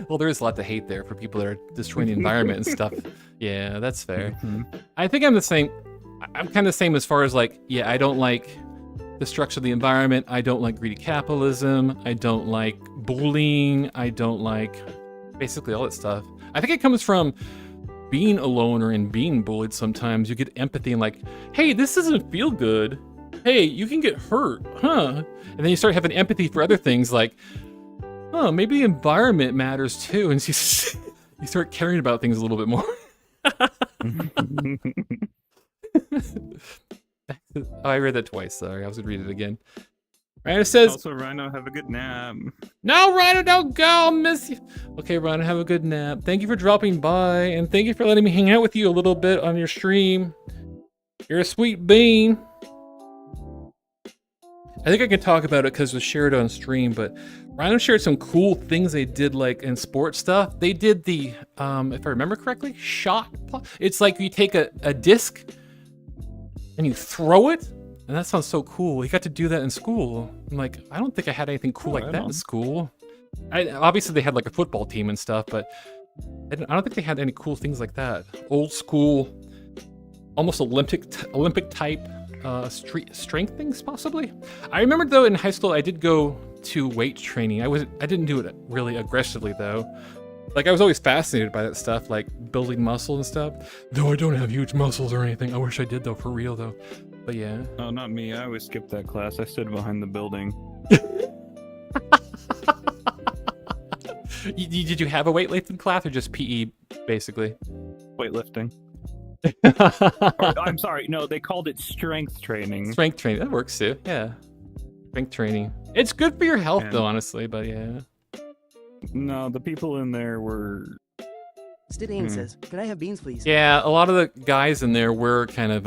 Well, there is a lot to hate there for people that are destroying the environment and stuff. Yeah, that's fair. I think I'm the same. I'm kind of the same as far as like, yeah, I don't like destruction of the environment. I don't like greedy capitalism. I don't like bullying. I don't like basically all that stuff. I think it comes from being a loner and being bullied sometimes. You get empathy and like, hey, this doesn't feel good. Hey, you can get hurt, huh? And then you start having empathy for other things like, oh, maybe the environment matters too. And you start caring about things a little bit more. Oh, I read that twice. Sorry, I was gonna read it again. Rhino says, also, Rhino, have a good nap. No, Rhino, don't go. I'll miss you. Okay, Rhino, have a good nap. Thank you for dropping by, and thank you for letting me hang out with you a little bit on your stream. You're a sweet bean. I think I can talk about it because it was shared on stream, but Rhino shared some cool things they did, like in sports stuff. They did the, if I remember correctly, shot. It's like you take a disc and you throw it, and that sounds so cool. You got to do that in school. I'm like, I don't think I had anything cool like that in school. Obviously, they had like a football team and stuff, but I don't think they had any cool things like that. Old school, almost Olympic type strength things, possibly. I remember though in high school I did go to weight training. I didn't do it really aggressively though. Like I was always fascinated by that stuff, like building muscle and stuff. Though I don't have huge muscles or anything. I wish I did though, for real though. But yeah. Oh, not me. I always skipped that class. I stood behind the building. Did you have a weightlifting class or just PE, basically? Weightlifting. I'm sorry. No, they called it strength training. Strength training. That works too. Yeah. Strength training. It's good for your health though, honestly, but yeah. No, the people in there were... Stidane says, can I have beans, please? Yeah, a lot of the guys in there were kind of,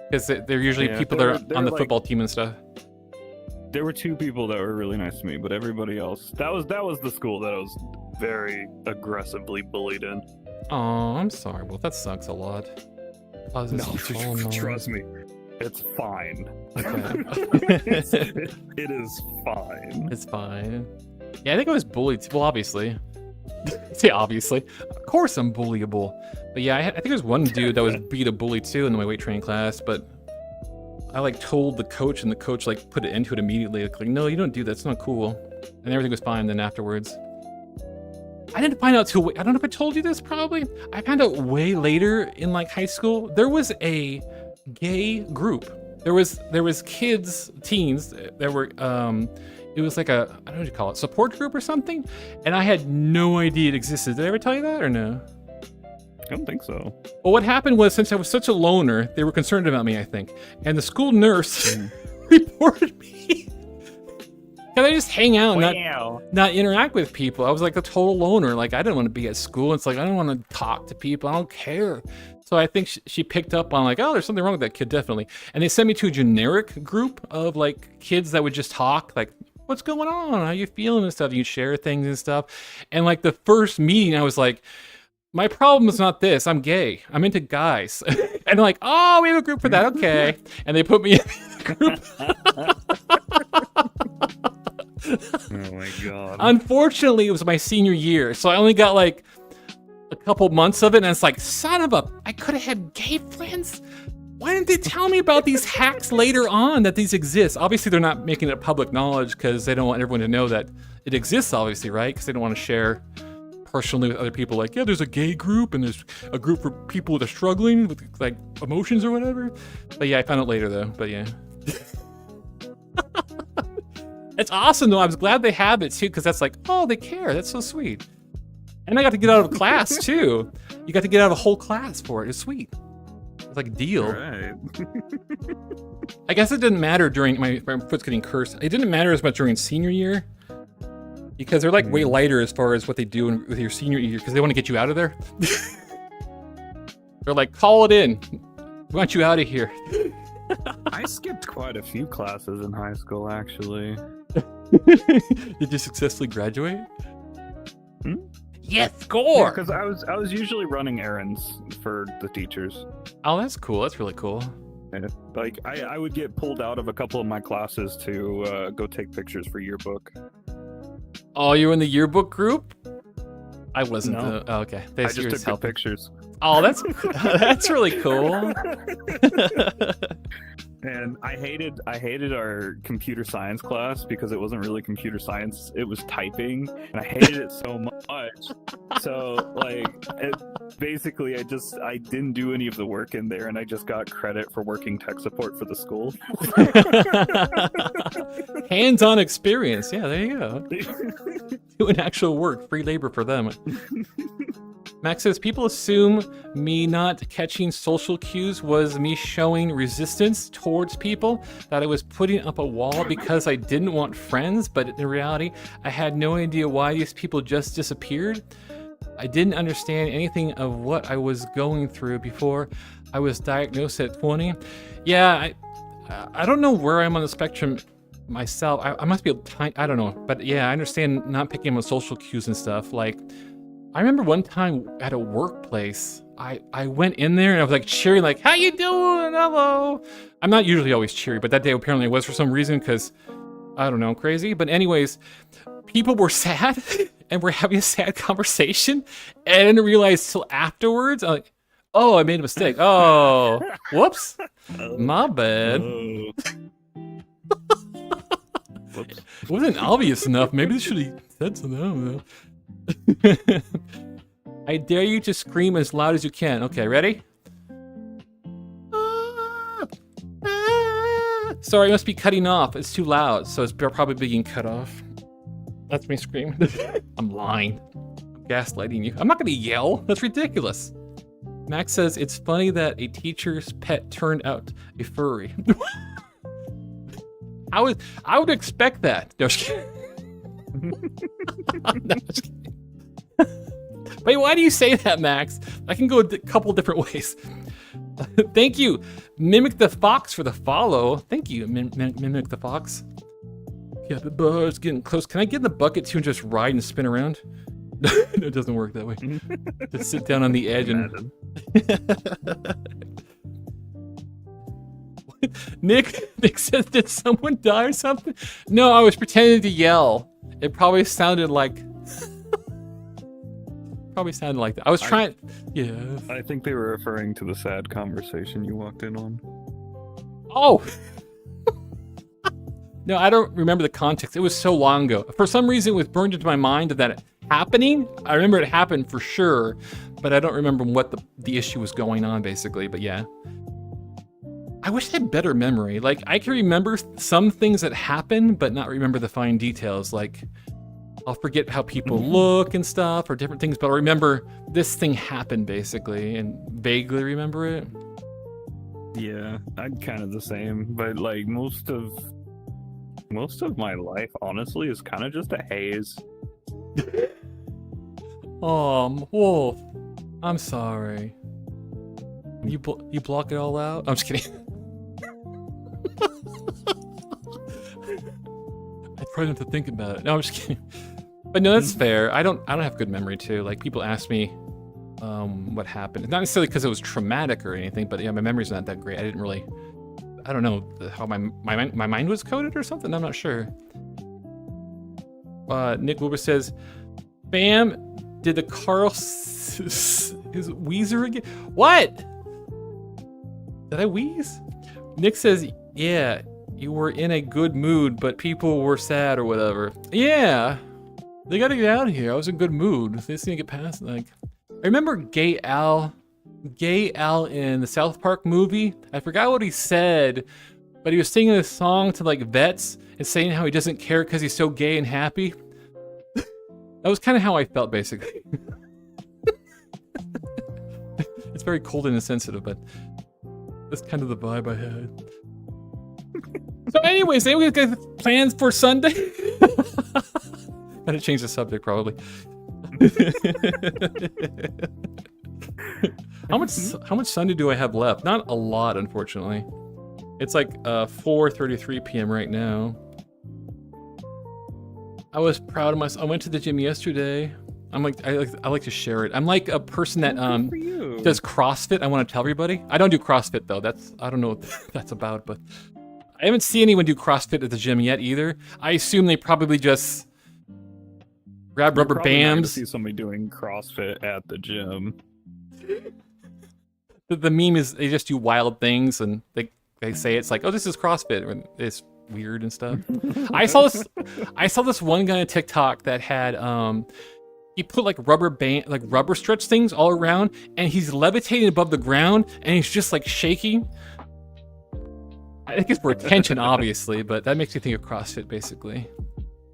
because they're usually people that are on the football team and stuff. There were 2 people that were really nice to me, but everybody else, that was the school that I was very aggressively bullied in. Oh, I'm sorry. Well, that sucks a lot. Trust me, it's fine. Okay. It is fine. It's fine. Yeah, I think I was bullied. Well, obviously. Say obviously. Of course I'm bullyable. But yeah, I think there was one dude that was beat a bully too in my weight training class, but I like told the coach, and the coach like put an end to it immediately. Like, no, you don't do that. It's not cool. And everything was fine then afterwards. I didn't find out till, I don't know if I told you this probably. I found out way later in like high school, there was a gay group. There was kids, teens that were, it was like a, I don't know what you call it, support group or something. And I had no idea it existed. Did I ever tell you that or no? I don't think so. Well, what happened was, since I was such a loner, they were concerned about me, I think. And the school nurse reported me. Can I just hang out and not interact with people? I was like a total loner. Like, I didn't want to be at school. It's like, I don't want to talk to people. I don't care. So I think she picked up on like, oh, there's something wrong with that kid, definitely. And they sent me to a generic group of like kids that would just talk, like, what's going on? How you feeling and stuff? You share things and stuff. And like the first meeting, I was like, my problem is not this. I'm gay. I'm into guys. And they're like, oh, we have a group for that. Okay. And they put me in the group. Oh my god. Unfortunately, it was my senior year, so I only got like a couple months of it, and it's like, son of a, I could have had gay friends. Why didn't they tell me about these hacks later on that these exist? Obviously, they're not making it public knowledge because they don't want everyone to know that it exists, obviously, right? Because they don't want to share personally with other people, like, yeah, there's a gay group and there's a group for people that are struggling with like emotions or whatever. But yeah, I found out later though, but yeah. It's awesome though. I was glad they have it too, because that's like, oh, they care. That's so sweet. And I got to get out of class too. You got to get out of a whole class for it. It's sweet. It's like a deal. Right. I guess it didn't matter during my foot's getting cursed. It didn't matter as much during senior year, because they're like way lighter as far as what they do with your senior year, because they want to get you out of there. They're like, call it in. We want you out of here. I skipped quite a few classes in high school, actually. Did you successfully graduate? Yes, score! Because I was usually running errands for the teachers. Oh, that's cool. That's really cool. And, like, I would get pulled out of a couple of my classes to go take pictures for yearbook. Oh, you were in the yearbook group? I wasn't. No. Oh, okay. I just took pictures. Oh, that's that's really cool. And I hated our computer science class because it wasn't really computer science, it was typing, and I hated it so much. So like, basically I didn't do any of the work in there, and I just got credit for working tech support for the school. Hands-on experience. Yeah, there you go. Doing actual work, free labor for them. Max says, people assume me not catching social cues was me showing resistance towards people, that I was putting up a wall because I didn't want friends, but in reality, I had no idea why these people just disappeared. I didn't understand anything of what I was going through before I was diagnosed at 20. Yeah, I don't know where I'm on the spectrum myself, I must be a tiny, I don't know, but yeah, I understand not picking up on social cues and stuff. Like, I remember one time at a workplace, I went in there and I was like cheering, like, how you doing? Hello. I'm not usually always cheery, but that day apparently it was for some reason because, I don't know, crazy. But anyways, people were sad and we're having a sad conversation. And I didn't realize till afterwards, I'm like, oh, I made a mistake. Oh, whoops. My bad. It wasn't obvious enough. Maybe they should have said something. I don't know. I dare you to scream as loud as you can. Okay, ready? Sorry, I must be cutting off. It's too loud, so it's probably being cut off. That's me screaming. I'm lying. I'm gaslighting you. I'm not gonna yell. That's ridiculous. Max says it's funny that a teacher's pet turned out a furry. I would expect that. No, just kidding. No, just kidding. Wait, why do you say that, Max? I can go a couple different ways. Thank you, Mimic the Fox, for the follow. Thank you, Mimic the Fox. Yeah, the bird's getting close. Can I get in the bucket too and just ride and spin around? No, it doesn't work that way. Just sit down on the edge and... Nick says, did someone die or something? No, I was pretending to yell. It probably sounded like... that. I was trying... Yeah. I think they were referring to the sad conversation you walked in on. Oh! No, I don't remember the context. It was so long ago. For some reason, it was burned into my mind that happening. I remember it happened for sure, but I don't remember what the issue was going on, basically. But yeah. I wish I had better memory. Like, I can remember some things that happened, but not remember the fine details. Like, I'll forget how people look and stuff or different things, but I'll remember this thing happened, basically, and vaguely remember it. Yeah, I'm kind of the same, but like most of my life, honestly, is kind of just a haze. Wolf, I'm sorry. You block it all out? I'm just kidding. I try not to think about it. No, I'm just kidding. But no, that's fair. I don't have good memory too. Like, people ask me what happened. Not necessarily because it was traumatic or anything, but yeah, my memory's not that great. I don't know how my mind was coded or something. I'm not sure. Nick Wilbur says, "Bam, did the Carl is Weezer again? What? Did I wheeze?" Nick says, "Yeah, you were in a good mood, but people were sad or whatever." Yeah, they gotta get out of here. I was in good mood. They just need to get past. Like, I remember Gay Al in the South Park movie. I forgot what he said, but he was singing a song to like vets and saying how he doesn't care because he's so gay and happy. That was kind of how I felt, basically. It's very cold and insensitive, but that's kind of the vibe I had. So anyways, we got plans for Sunday. Gotta change the subject, probably. How much Sunday do I have left? Not a lot, unfortunately. It's like 4:33 p.m. right now. I was proud of myself. I went to the gym yesterday. I like to share it. I'm like a person that does CrossFit. I want to tell everybody. I don't do CrossFit though. I don't know what that's about, but I haven't seen anyone do CrossFit at the gym yet either. I assume they probably just grab rubber bands. See somebody doing CrossFit at the gym. The meme is they just do wild things and they say it's like, oh, this is CrossFit, and it's weird and stuff. I saw this one guy on TikTok that had he put like rubber stretch things all around, and he's levitating above the ground, and he's just like shaking. I think it's for attention, obviously, but that makes me think of CrossFit, basically.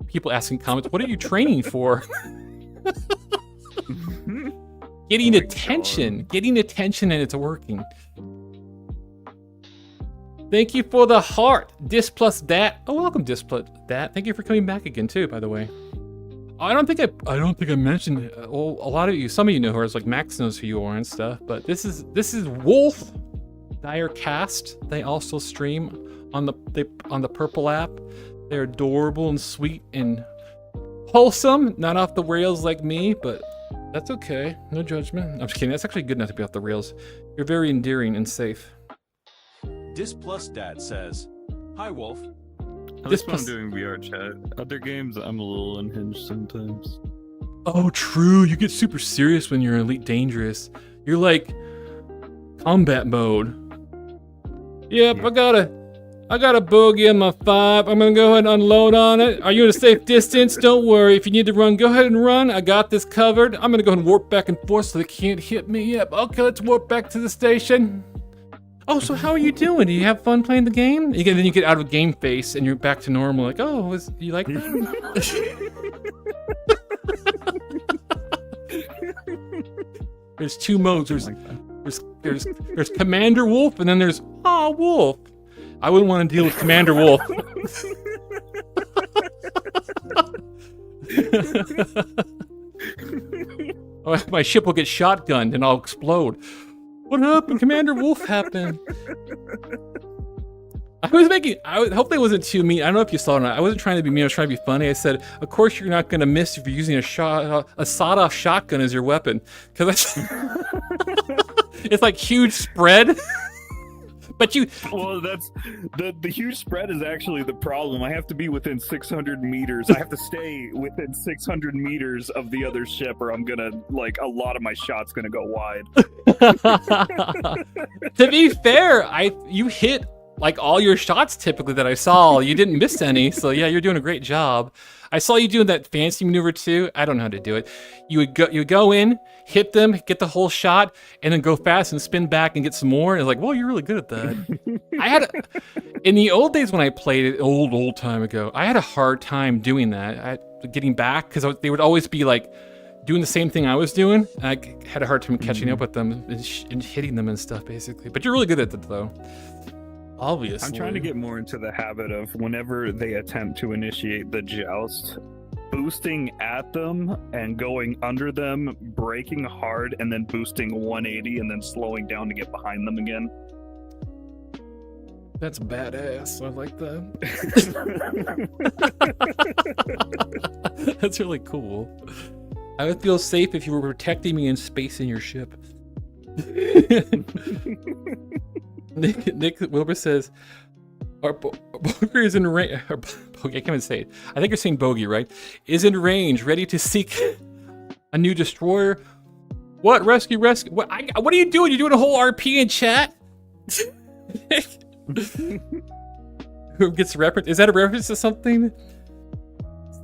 People asking comments, what are you training for? Getting attention, and it's working. Thank you for the heart, Dis plus that. Oh, welcome, Dis plus that. Thank you for coming back again too, by the way. I don't think I mentioned it. Well, a lot of you, some of you know who are, like Max knows who you are and stuff. But this is Wolf Direcast. They also stream on the Purple app. They're adorable and sweet and wholesome. Not off the rails like me, but that's okay. No judgment. I'm just kidding. That's actually good enough to be off the rails. You're very endearing and safe. Displus Dad says, "Hi, Wolf." That's what I'm doing VR chat. Other games, I'm a little unhinged sometimes. Oh, true. You get super serious when you're Elite Dangerous. You're like combat mode. Yep, I got a bogey in my 5. I'm gonna go ahead and unload on it. Are you in a safe distance? Don't worry. If you need to run, go ahead and run. I got this covered. I'm gonna go ahead and warp back and forth so they can't hit me. Yep. Okay, let's warp back to the station. Oh, so how are you doing? Do you have fun playing the game? Then you get out of game face and you're back to normal. Like, oh, you like that? There's 2 modes. There's Commander Wolf, and then there's Wolf. I wouldn't want to deal with Commander Wolf. My ship will get shotgunned and I'll explode. What happened? Commander Wolf happened. Hopefully it wasn't too mean. I don't know if you saw it or not. I wasn't trying to be mean. I was trying to be funny. I said, of course you're not going to miss if you're using a sawed-off shotgun as your weapon. Because it's like huge spread. But Well, that's the huge spread is actually the problem. I have to be within 600 meters. I have to stay within 600 meters of the other ship, or I'm gonna a lot of my shots gonna go wide. To be fair, you hit like all your shots typically that I saw. You didn't miss any, so yeah, you're doing a great job. I saw you doing that fancy maneuver too. I don't know how to do it. You would go in, hit them, get the whole shot, and then go fast and spin back and get some more. And it's like, well, you're really good at that. In the old days when I played it, old time ago, I had a hard time doing that. Getting back, because they would always be like doing the same thing I was doing. I had a hard time catching up with them and hitting them and stuff, basically. But you're really good at it, though. Obviously. I'm trying to get more into the habit of whenever they attempt to initiate the joust, boosting at them and going under them, braking hard, and then boosting 180 and then slowing down to get behind them again. That's badass. I like that. That's really cool. I would feel safe if you were protecting me in space in your ship. Nick Wilbur says, our bogey is in range. I can't even say it. I think you're saying bogey, right? Is in range, ready to seek a new destroyer. What? Rescue. What are you doing? You're doing a whole RP in chat? Who gets reference? Is that a reference to something?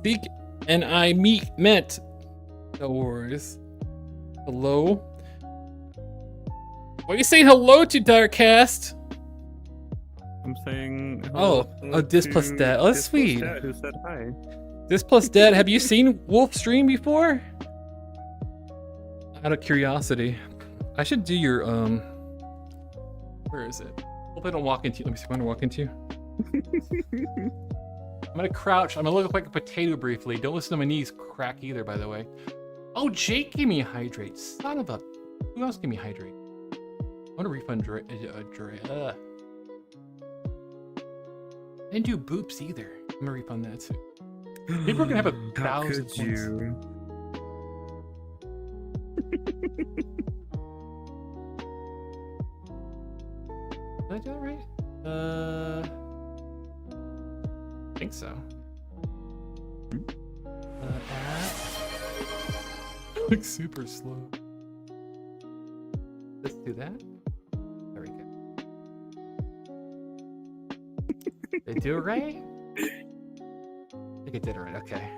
Seek and I met. No worries. Hello? What are you saying hello to, Darkcast? I'm saying Dis plus Dad. Oh, that's sweet. Dad, who said hi? Dis plus Dad, have you seen Wolf stream before? Out of curiosity. I should do your, where is it? Hope I don't walk into you. Let me see if I'm gonna walk into you. I'm gonna crouch. I'm gonna look like a potato briefly. Don't listen to my knees crack either, by the way. Oh, Jake gave me a hydrate. Son of a... Who else gave me hydrate? I want to refund I didn't do boops either. I'm gonna refund that too. People are gonna have 1,000 points. You? Did I do that right? I think so. Looks super slow. Let's do that. There we go. Did I do it right? I think I did it right. Okay.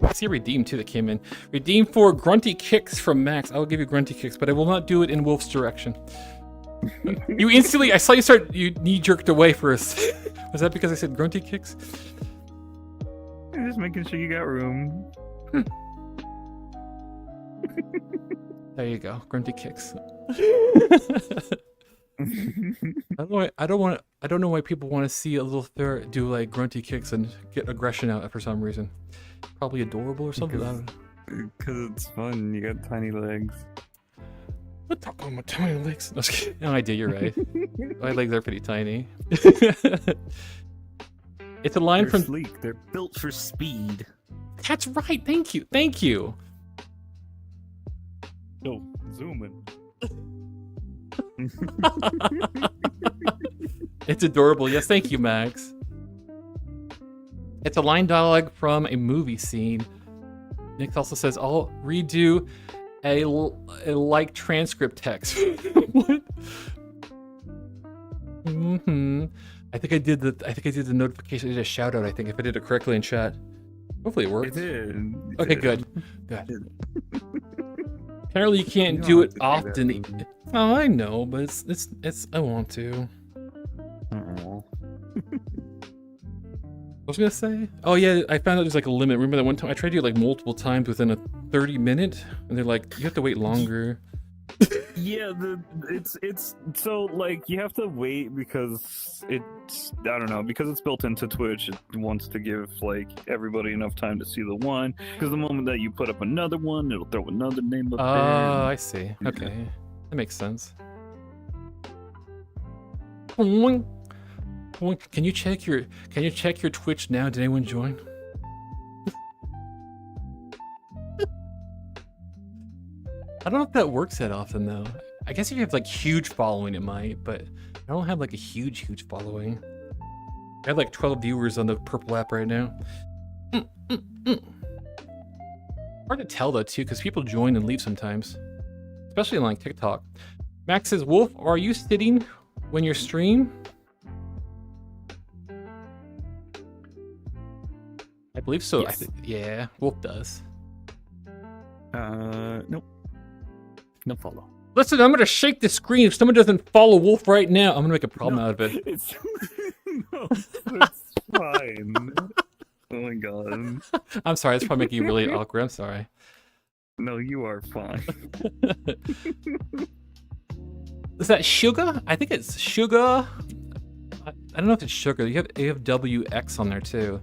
I see a redeem too that came in. Redeem for grunty kicks from Max. I will give you grunty kicks, but I will not do it in Wolf's direction. You instantly, I saw you knee jerked away for us. Was that because I said grunty kicks? I'm just making sure you got room. There you go, grunty kicks. I don't know why people want to see a little ferret do like grunty kicks and get aggression out for some reason. Probably adorable or something. Because it's fun. You got tiny legs. What the fuck? My tiny legs? No, no, I do. You're right. My legs are pretty tiny. It's a line They're from. sleek. They're built for speed. That's right. Thank you. Thank you. Yo, zoom in. It's adorable. Yes, thank you, Max. It's a line dialogue from a movie scene. Nick also says, "I'll redo a like transcript text." What? I think I did the notification. I did a shout out. I think if I did it correctly in chat. Hopefully it worked. It did. Okay, good. Good. Apparently you can't do it often. Oh, I know, but it's. I want to. Oh. What was I gonna say? Oh yeah, I found out there's like a limit. Remember that one time I tried to do it like multiple times within a 30-minute, and they're like, you have to wait longer. Yeah, it's so like you have to wait because it's I don't know, because it's built into Twitch. It wants to give like everybody enough time to see the one, because the moment that you put up another one, it'll throw another name up there. Oh, I see. Okay, that makes sense. Can you check your Twitch now? Did anyone join? I don't know if that works that often though. I guess if you have like huge following it might, but I don't have like a huge following. I have like 12 viewers on the purple app right now. Hard to tell though too, because people join and leave sometimes. Especially on like TikTok. Max says, Wolf, are you sitting when you stream? I believe so. Yes. Yeah, Wolf does. Nope. No follow. Listen, I'm gonna shake the screen. If someone doesn't follow Wolf right now, I'm gonna make a problem out of it. It's fine. Oh my god. I'm sorry, that's probably making you really awkward. I'm sorry. No, you are fine. Is that Sugar? I think it's Sugar. I don't know if it's Sugar. You have WX on there too.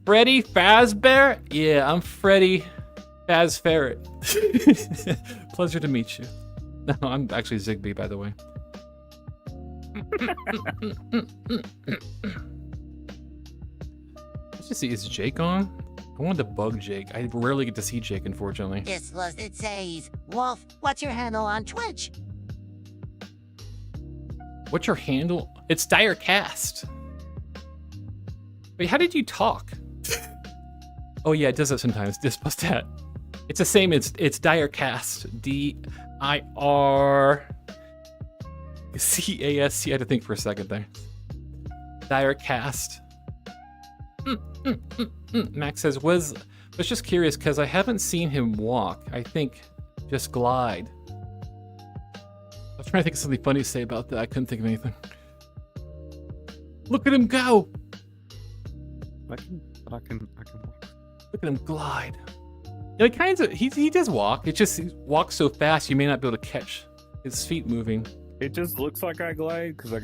Freddy Fazbear? Yeah, I'm Freddy Faz Ferret. Pleasure to meet you. No, I'm actually Ziggbee, by the way. Let's just see, is Jake on? I wanted to bug Jake. I rarely get to see Jake, unfortunately. It says, Wolf, what's your handle on Twitch? What's your handle? It's Direcast. Wait, how did you talk? Oh yeah, it does that sometimes. This plus that. It's the same. It's Direcast. DIRCAST. I had to think for a second there. Direcast. Max says, was just curious because I haven't seen him walk. I think just glide. I was trying to think of something funny to say about that. I couldn't think of anything. Look at him go. I can Look at him glide. Yeah, he does walk. It just he walks so fast you may not be able to catch his feet moving. It just looks like I glide because I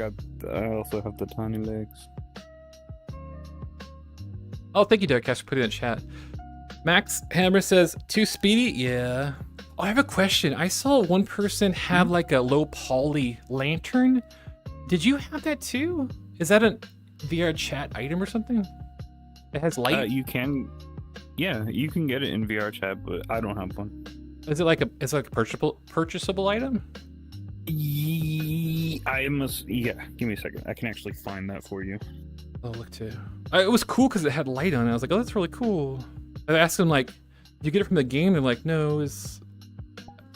also have the tiny legs. Oh, thank you, Derek Cash, for putting it in chat. Max Hammer says, too speedy? Yeah. Oh, I have a question. I saw one person have like a low poly lantern. Did you have that too? Is that a VR chat item or something? It has light? You can get it in VR chat, but I don't have one. Is it like a purchasable item? I must. Yeah, give me a second. I can actually find that for you. Oh, look too. It was cool because it had light on it. I was like, oh, that's really cool. I asked them like, "Did you get it from the game?" They're like, "No, let's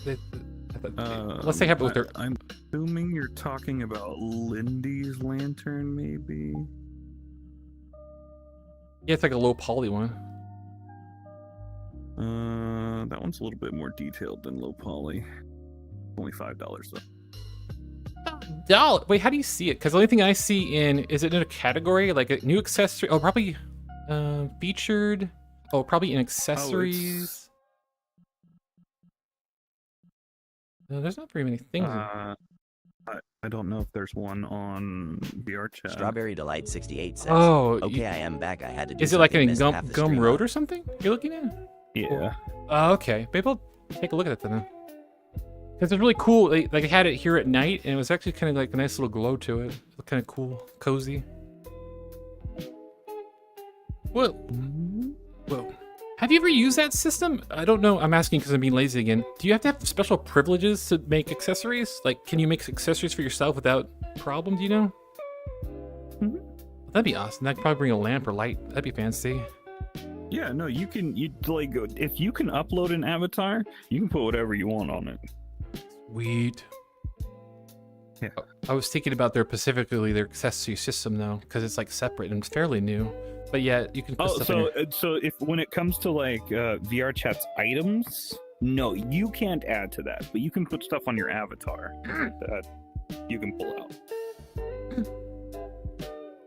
say have it with their." I'm assuming you're talking about Lindy's lantern, maybe. Yeah, it's like a low poly one. That one's a little bit more detailed than low poly. Only $5 though. Wait, how do you see it? Because the only thing I see is it in a category like a new accessory? Oh, probably featured. Oh, probably in accessories. No, there's not very many things. I don't know if there's one on VR chat. Strawberry Delight 68 says, "Oh, okay, I am back. I had to do Is it like in something, Gum Road or something? You're looking at? Yeah. Oh, okay. Maybe I'll take a look at that then. Because it's really cool. Like I had it here at night, and it was actually kind of like a nice little glow to it. It looked kind of cool, cozy. Whoa. Have you ever used that system? I don't know. I'm asking because I'm being lazy again. Do you have to have special privileges to make accessories? Like, can you make accessories for yourself without problem? Do you know? That'd be awesome. That'd probably bring a lamp or light. That'd be fancy. Yeah, no, you can. If you can upload an avatar, you can put whatever you want on it. Sweet. Yeah. I was thinking about specifically their accessory system though, because it's like separate and fairly new. But yeah, you can put stuff in your... so if when it comes to like VR chat's items, no, you can't add to that, but you can put stuff on your avatar that you can pull out.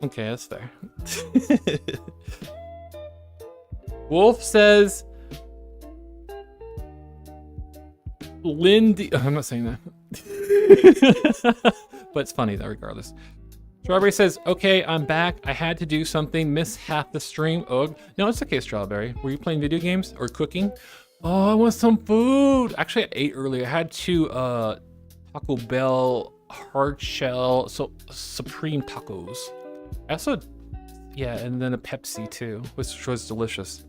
Okay, that's fair. Wolf says, Lindy. Oh, I'm not saying that. But it's funny though, regardless. Strawberry says, okay, I'm back. I had to do something. Missed half the stream. Ugh. No, it's okay, Strawberry. Were you playing video games or cooking? Oh, I want some food. Actually, I ate earlier. I had two Taco Bell hard shell supreme tacos. I also, yeah, and then a Pepsi too, which was delicious.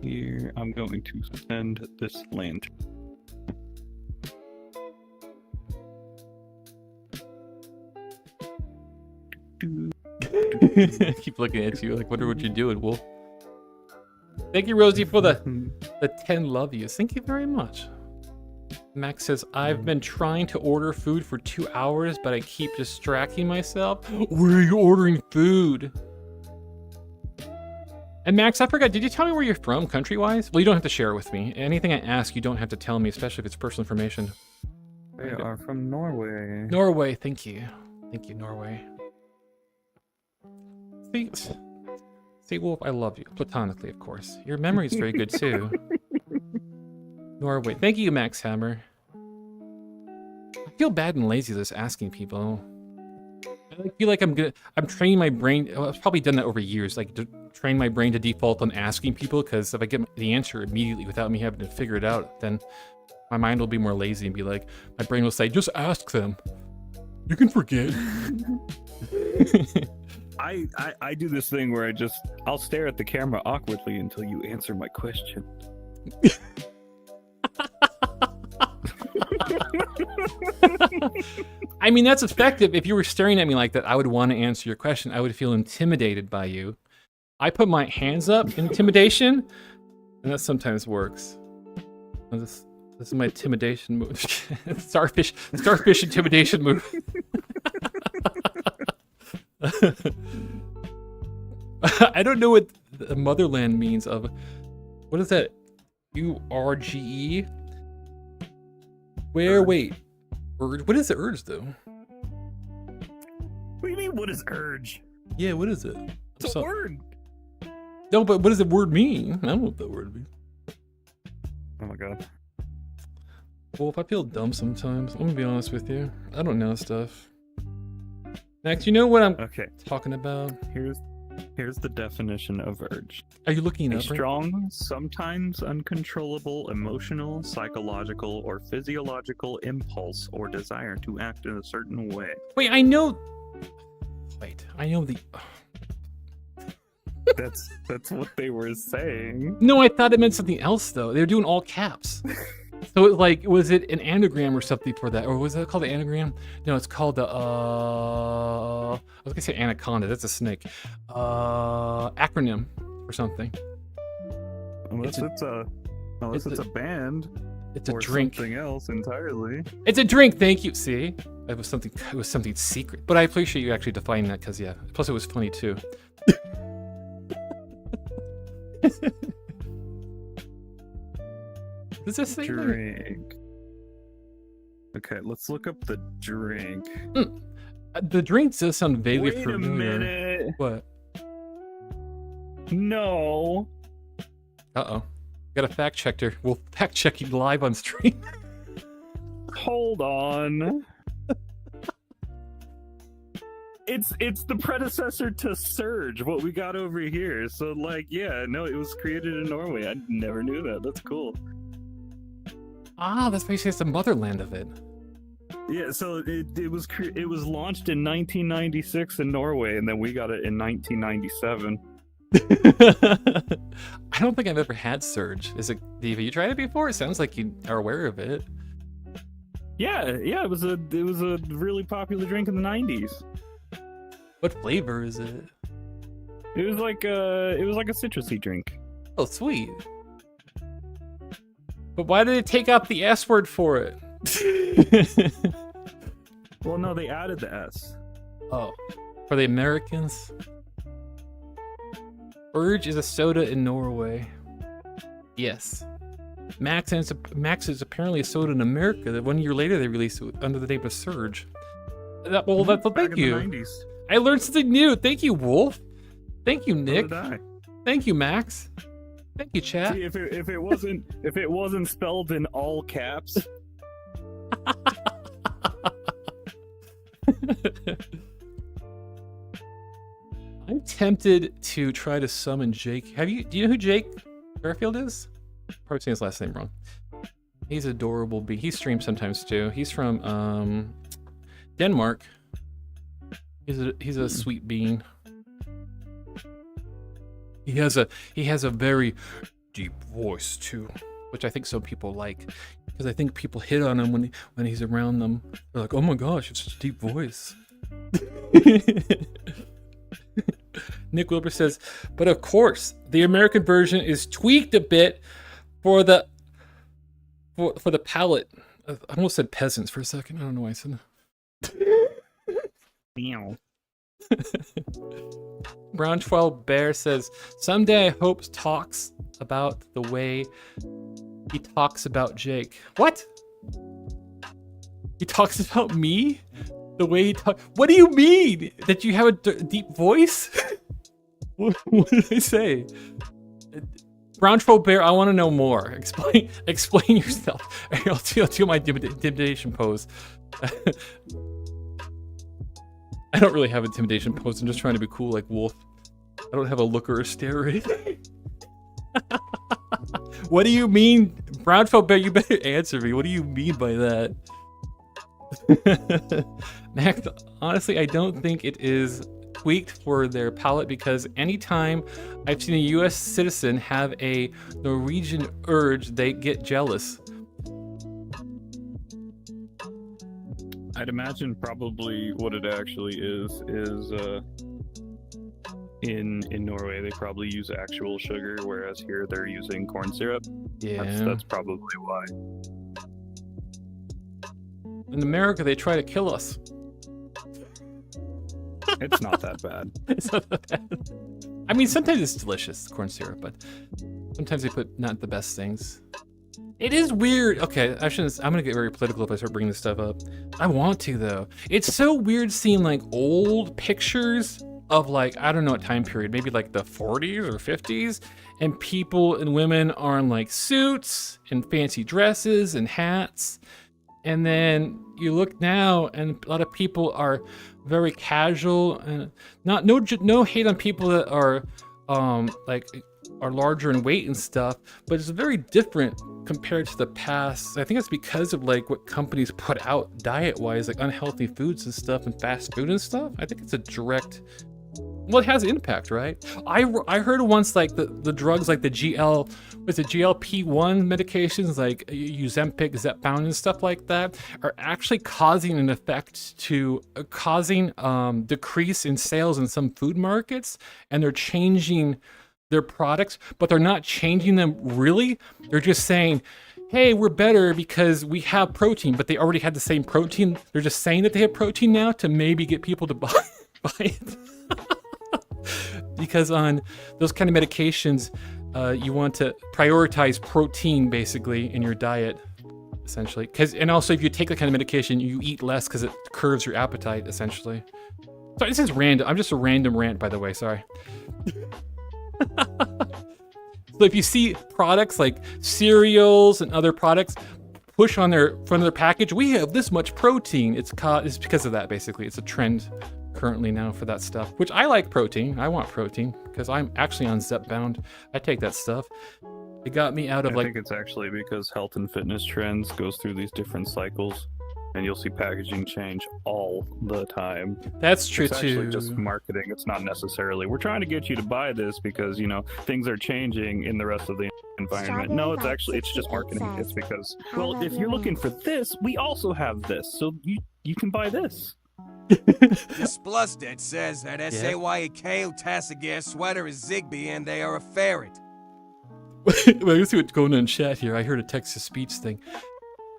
Here, I'm going to send this lantern. I keep looking at you like, wonder what you're doing, Wolf. Thank you, Rosie, for the 10 love yous. Thank you very much. Max says, I've been trying to order food for 2 hours, but I keep distracting myself. Where are you ordering food? And Max, I forgot, did you tell me where you're from, country-wise? Well, you don't have to share it with me. Anything I ask, you don't have to tell me, especially if it's personal information. They are from Norway. Norway, thank you. Thank you, Norway. See, Wolf, I love you. Platonically, of course. Your memory is very good, too. Norway. Thank you, Max Hammer. I feel bad and lazy just asking people. I feel like I'm training my brain. I've probably done that over years, like to train my brain to default on asking people, because if I get the answer immediately without me having to figure it out, then my mind will be more lazy and be like, my brain will say, just ask them. You can forget. I do this thing where I'll stare at the camera awkwardly until you answer my question. I mean, that's effective. If you were staring at me like that, I would want to answer your question. I would feel intimidated by you. I put my hands up in intimidation, and that sometimes works. This is my intimidation move. Starfish intimidation move. I don't know what the motherland means of. What is that? URGE? Where? Wait. Urge? What is the urge, though? What do you mean, what is urge? Yeah, what is it? It's a word. No, but what does the word mean? I don't know what that word means. Oh my god. Well, if I feel dumb sometimes, I'm gonna be honest with you. I don't know stuff. Max, you know what I'm talking about? Here's the definition of urge. Are you looking a up? Strong, sometimes uncontrollable, emotional, psychological, or physiological impulse or desire to act in a certain way. Wait, I know. Wait, I know the. That's what they were saying. No, I thought it meant something else though. They were doing all caps. So it, like, was it an anagram or something for that, or was that called the anagram? No, it's called the. I was gonna say anaconda. That's a snake. Acronym or something. Unless it's a band. It's a or drink. Something else entirely. It's a drink. Thank you. See, it was something secret. But I appreciate you actually defining that, because yeah. Plus, it was funny too. Does this say drink? Okay, let's look up the drink. The drink does sound vaguely Wait familiar. a minute. What? No. Uh-oh. Got a fact checker. We'll fact check you live on stream. Hold on. It's the predecessor to Surge, what we got over here. So like, yeah, no, it was created in Norway. I never knew that. That's cool. Ah, that's why you say it's the motherland of it. Yeah, so it was launched in 1996 in Norway, and then we got it in 1997. I don't think I've ever had Surge. Have you tried it before? It sounds like you are aware of it. Yeah, it was a really popular drink in the 90s. What flavor is it? It was like a citrusy drink. Oh, sweet. But why did they take out the S word for it? Well, no, they added the S. Oh, for the Americans? Urge is a soda in Norway. Yes. Max is apparently a soda in America that 1 year later they released it under the name of Surge. Thank you. In the 90s. I learned something new. Thank you, Wolf. Thank you, Nick. So did I. Thank you, Max. Thank you, chat. See, if it wasn't spelled in all caps. I'm tempted to try to summon Jake. Do you know who Jake Garfield is? Probably saying his last name wrong. He's adorable bee. He streams sometimes too. He's from Denmark. He's a sweet bean. He has a very deep voice too, which I think some people like, because I think people hit on him when he's around them. They're like, "Oh my gosh, it's such a deep voice." Nick Wilbur says, "But of course, the American version is tweaked a bit for the palate." I almost said peasants for a second. I don't know why I said that. Meow. Brown 12 Bear says, "Someday I hope talks about the way he talks about Jake." What? He talks about me? The way he talks? What do you mean? That you have a deep voice? What did I say? Brown 12 Bear, I want to know more. Explain yourself. I'll do my intimidation pose. I don't really have intimidation pose. I'm just trying to be cool like Wolf. I don't have a look or a stare or anything. What do you mean? Brownfeld Bear, you better answer me. What do you mean by that? Max, honestly, I don't think it is tweaked for their palate, because anytime I've seen a US citizen have a Norwegian urge, they get jealous. I'd imagine probably what it actually is in Norway they probably use actual sugar, whereas here they're using corn syrup. Yeah, that's probably why. In America, they try to kill us. It's not that bad. It's not that bad. I mean, sometimes it's delicious, corn syrup, but sometimes they put not the best things. It is weird. Okay, I'm gonna get very political if I start bringing this stuff up. I want to, though. It's so weird seeing like old pictures of like, I don't know what time period, maybe like the 40s or 50s, and people and women are in like suits and fancy dresses and hats. And then you look now, and a lot of people are very casual, and no hate on people that are are larger in weight and stuff, but it's very different compared to the past. I think it's because of like what companies put out diet-wise, like unhealthy foods and stuff, and fast food and stuff. I think it's a direct, well, it has impact, right? I heard once like the drugs like the GLP-1 medications like Ozempic, Zepbound and stuff like that are actually causing an effect to causing decrease in sales in some food markets, and they're changing their products, but they're not changing them really. They're just saying, hey, we're better because we have protein, but they already had the same protein. They're just saying that they have protein now to maybe get people to buy it. Because on those kind of medications, you want to prioritize protein basically in your diet, essentially. And also if you take that kind of medication, you eat less because it curbs your appetite, essentially. Sorry, this is random. I'm just a random rant, by the way. Sorry. So if you see products like cereals and other products push on their front of their package, we have this much protein. It's because of that, basically. It's a trend currently now for that stuff, which I like protein. I want protein because I'm actually on Zepbound. I take that stuff. It got me out of I think it's actually because health and fitness trends goes through these different cycles, and you'll see packaging change all the time. That's true it's actually too. just marketing. It's not necessarily we're trying to get you to buy this because things are changing in the rest of the environment. No, it's just marketing. It's because if you're looking for this, we also have this, so you can buy this. This Splusted says that SAYK Tassigare sweater is Ziggbee and they are a ferret. Wait, let's see what's going on in chat here. I heard a text-to-speech thing.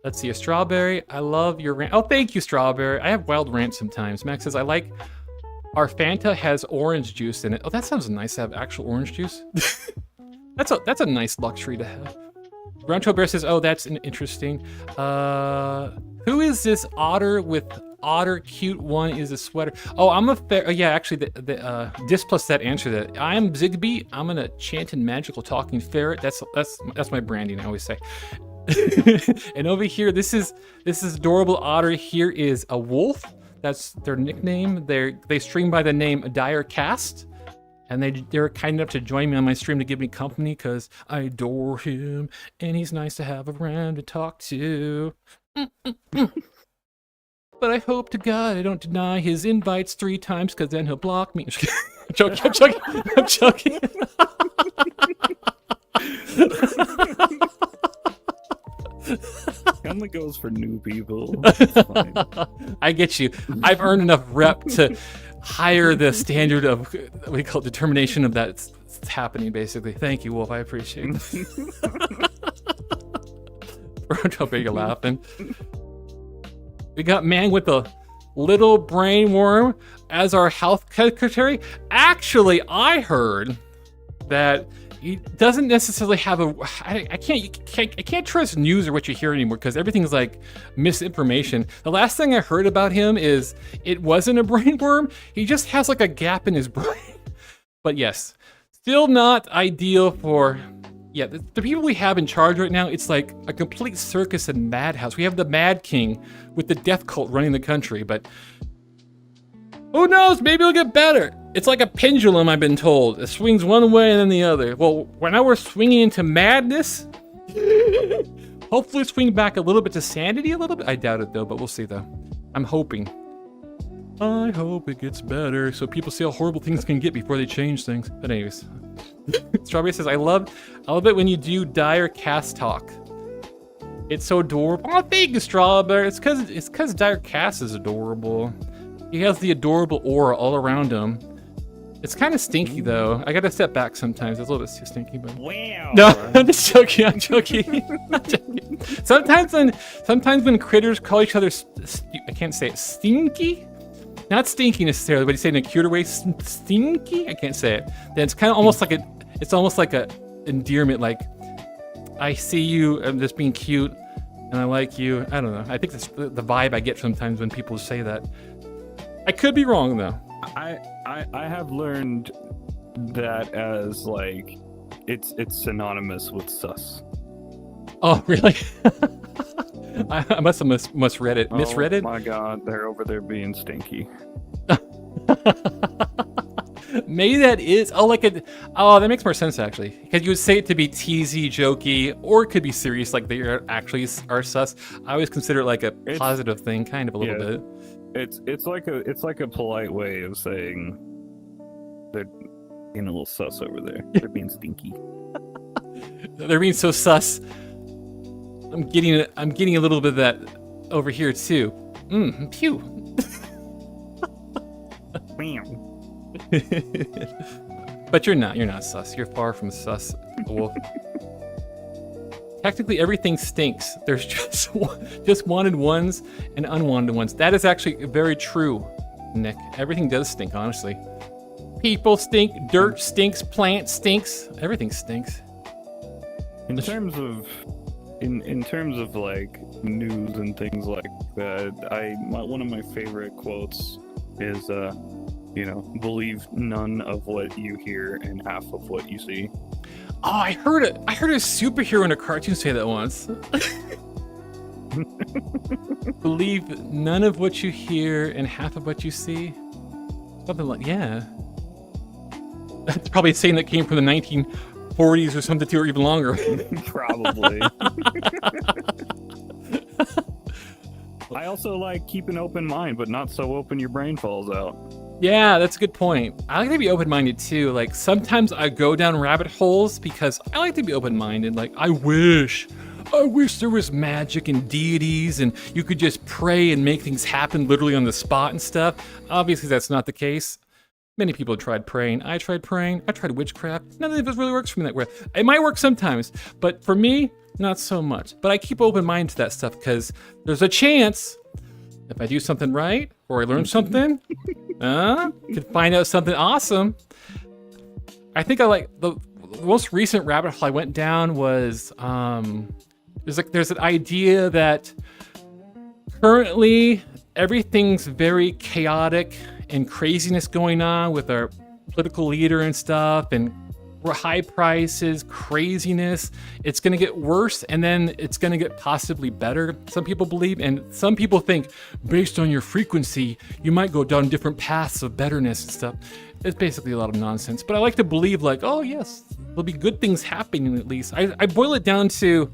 Let's see, a strawberry. I love your rant. Oh, thank you, strawberry. I have wild rants sometimes. Max says, I like our Fanta has orange juice in it. Oh, that sounds nice to have actual orange juice. That's a nice luxury to have. Groucho Bear says, oh, that's interesting. Who is this otter with otter cute one is a sweater? Oh, I'm a yeah, actually the Dis plus that answer that. I am Ziggbee. I'm an enchanted magical talking ferret. That's my branding, I always say. And over here, this is adorable otter. Here is a wolf. That's their nickname. They stream by the name Dire Cast. And they're kind enough to join me on my stream to give me company because I adore him and he's nice to have around to talk to. But I hope to God I don't deny his invites 3 times because then he'll block me. I'm joking. I'm joking. Only goes for new people. I get you. I've earned enough rep to higher the standard of what we call determination of that's happening, basically. Thank you, Wolf. I appreciate it. How big you're laughing. We got man with a little brain worm as our health secretary. Actually, I heard that he doesn't necessarily have I can't trust news or what you hear anymore because everything's like misinformation. The last thing I heard about him is it wasn't a brain worm. He just has like a gap in his brain. But yes, still not ideal for, yeah, the people we have in charge right now, it's like a complete circus and madhouse. We have the Mad King with the death cult running the country, but who knows? Maybe it'll get better. It's like a pendulum, I've been told. It swings one way and then the other. Well, when we're swinging into madness, hopefully swing back a little bit to sanity a little bit. I doubt it though, but we'll see though. I'm hoping. I hope it gets better so people see how horrible things can get before they change things. But anyways, Strawberry says, I love it when you do Dire Cast talk. It's so adorable. Oh, thank you, Strawberry. It's cause Dire Cast is adorable. He has the adorable aura all around him. It's kind of stinky though. I gotta step back sometimes. It's a little bit too stinky, but wow. No, I'm just joking. I'm joking. I'm joking. Sometimes when critters call each other, I can't say it, stinky. Not stinky necessarily, but you say it in a cuter way, stinky. I can't say it. Then it's kind of almost like a endearment. Like I see you, I'm just being cute, and I like you. I don't know. I think that's the vibe I get sometimes when people say that. I could be wrong though. I have learned that as like it's synonymous with sus. Oh really? I must have misread it. Misread it? Oh my God, they're over there being stinky. Maybe that is that makes more sense actually. Because you would say it to be teasy, jokey, or it could be serious, like they actually are sus. I always consider it like a positive thing, kind of a little bit. It's like a polite way of saying they're being a little sus over there. They're being stinky. They're being so sus. I'm getting a little bit of that over here too. Pew. But you're not sus. You're far from sus, Wolf. Technically, everything stinks. There's just wanted ones and unwanted ones. That is actually very true, Nick. Everything does stink, honestly. People stink, dirt stinks, plant stinks, everything stinks. In terms of like news and things like that, one of my favorite quotes is believe none of what you hear and half of what you see. Oh, I heard a superhero in a cartoon say that once. Believe none of what you hear and half of what you see. Something like, yeah. That's probably a saying that came from the 40s or something too, or even longer. Probably. I also like keep an open mind, but not so open your brain falls out. Yeah, that's a good point. I like to be open-minded too. Like sometimes I go down rabbit holes because I like to be open-minded. Like I wish there was magic and deities and you could just pray and make things happen literally on the spot and stuff. Obviously that's not the case. Many people have tried praying. I tried praying. I tried witchcraft. None of it really works for me that way. It might work sometimes, but for me, not so much. But I keep open mind to that stuff because there's a chance if I do something right or I learn something, could find out something awesome. I think I like the most recent rabbit hole I went down was there's an idea that currently everything's very chaotic and craziness going on with our political leader and stuff, and high prices, craziness. It's going to get worse, and then it's going to get possibly better, some people believe. And some people think, based on your frequency, you might go down different paths of betterness and stuff. It's basically a lot of nonsense. But I like to believe, like, oh, yes, there'll be good things happening at least. I boil it down to...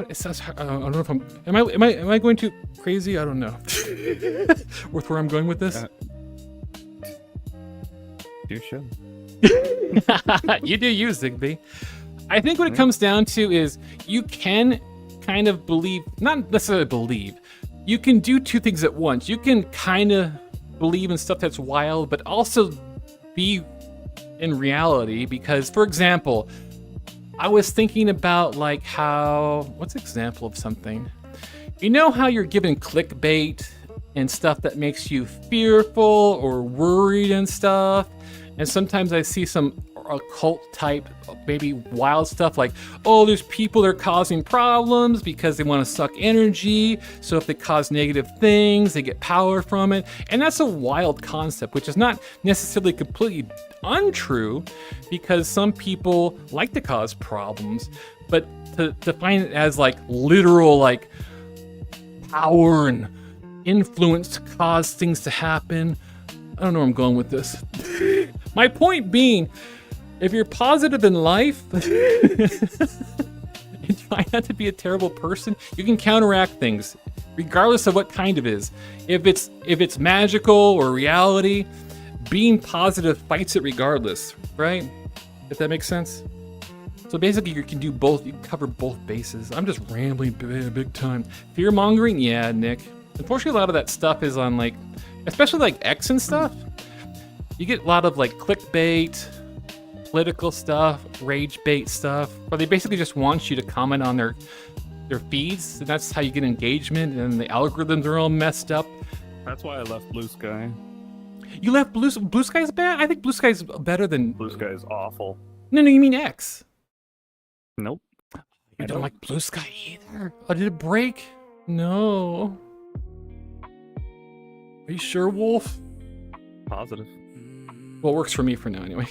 it says, I don't know if am I going too crazy? I don't know. With where I'm going with this? You should. You do use Ziggbee. I think what it comes down to is you can kind of believe, not necessarily believe, you can do two things at once. You can kind of believe in stuff that's wild, but also be in reality. Because, for example, I was thinking about like what's an example of something? You know how you're given clickbait and stuff that makes you fearful or worried and stuff? And sometimes I see some occult type, maybe wild stuff like, oh, there's people that are causing problems because they want to suck energy. So if they cause negative things, they get power from it. And that's a wild concept, which is not necessarily completely untrue, because some people like to cause problems, but to find it as like literal, like power and influence to cause things to happen, I don't know where I'm going with this. My point being, if you're positive in life and try not to be a terrible person, you can counteract things, regardless of what kind of is. If it's magical or reality, being positive fights it regardless, right? If that makes sense. So basically you can do both, you can cover both bases. I'm just rambling big time. Fear mongering? Yeah, Nick. Unfortunately, a lot of that stuff is on like, especially like X and stuff. You get a lot of like clickbait, political stuff, rage bait stuff, where they basically just want you to comment on their feeds, and that's how you get engagement, and the algorithms are all messed up. That's why I left Blue Sky. You left Blue Sky's bad? I think Blue Sky's better than... Blue Sky is awful. No, you mean X. Nope. You don't like Blue Sky either? Oh, did it break? No. Are you sure, Wolf? Positive. Well, it works for me for now, anyway.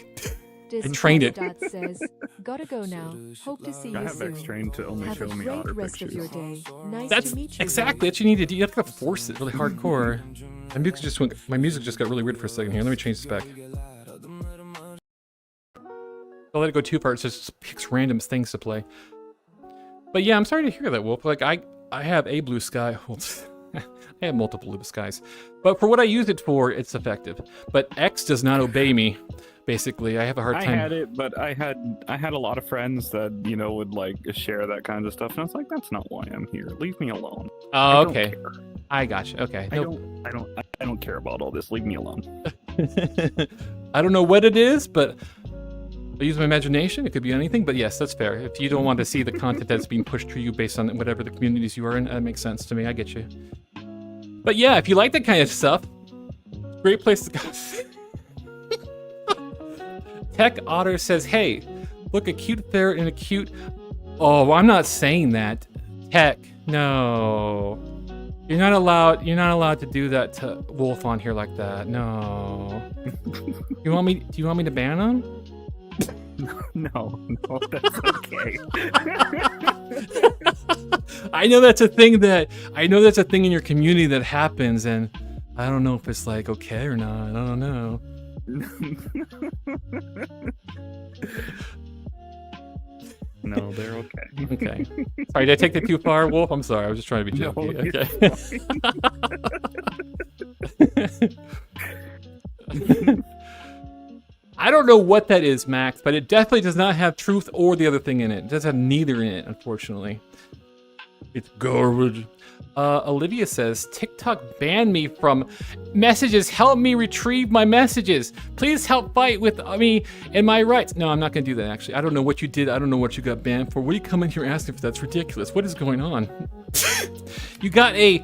I trained it. Says, gotta go now. Hope to see you I have soon. X trained to only show me otter rest pictures. Of your day. Nice That's to meet you. exactly what you need to do. You have to force it really hardcore. My music just got really weird for a second here. Let me change this back. I'll let it go too far. It just picks random things to play. But yeah, I'm sorry to hear that, Wolf. Like I have a Blue Sky. I have multiple Blue Skies, but for what I use it for, it's effective. But X does not obey me. Basically, I have a hard time. I had it, but I had a lot of friends that would like share that kind of stuff, and I was like, that's not why I'm here. Leave me alone. Oh, okay. I gotcha. Okay. I don't care about all this. Leave me alone. I don't know what it is, but I use my imagination. It could be anything, but yes, that's fair. If you don't want to see the content that's being pushed to you based on whatever the communities you are in, that makes sense to me. I get you. But yeah, if you like that kind of stuff, great place to go. Tech Otter says, hey, look, a cute ferret and a cute... Oh, I'm not saying that. Tech, no. You're not allowed to do that to Wolf on here like that. No. Do you want me to ban him? No, that's okay. I know that's a thing in your community that happens, and I don't know if it's like okay or not. I don't know. No, they're okay. Okay. Sorry, did I take that too far, Wolf? I'm sorry. I was just trying to be No, joking. Okay. I don't know what that is, Max, but it definitely does not have truth or the other thing in it. It does have neither in it, unfortunately. It's garbage. Olivia says, TikTok banned me from messages. Help me retrieve my messages. Please help fight with me and my rights. No, I'm not going to do that, actually. I don't know what you did. I don't know what you got banned for. What are you coming here asking for? That's ridiculous. What is going on? You got a,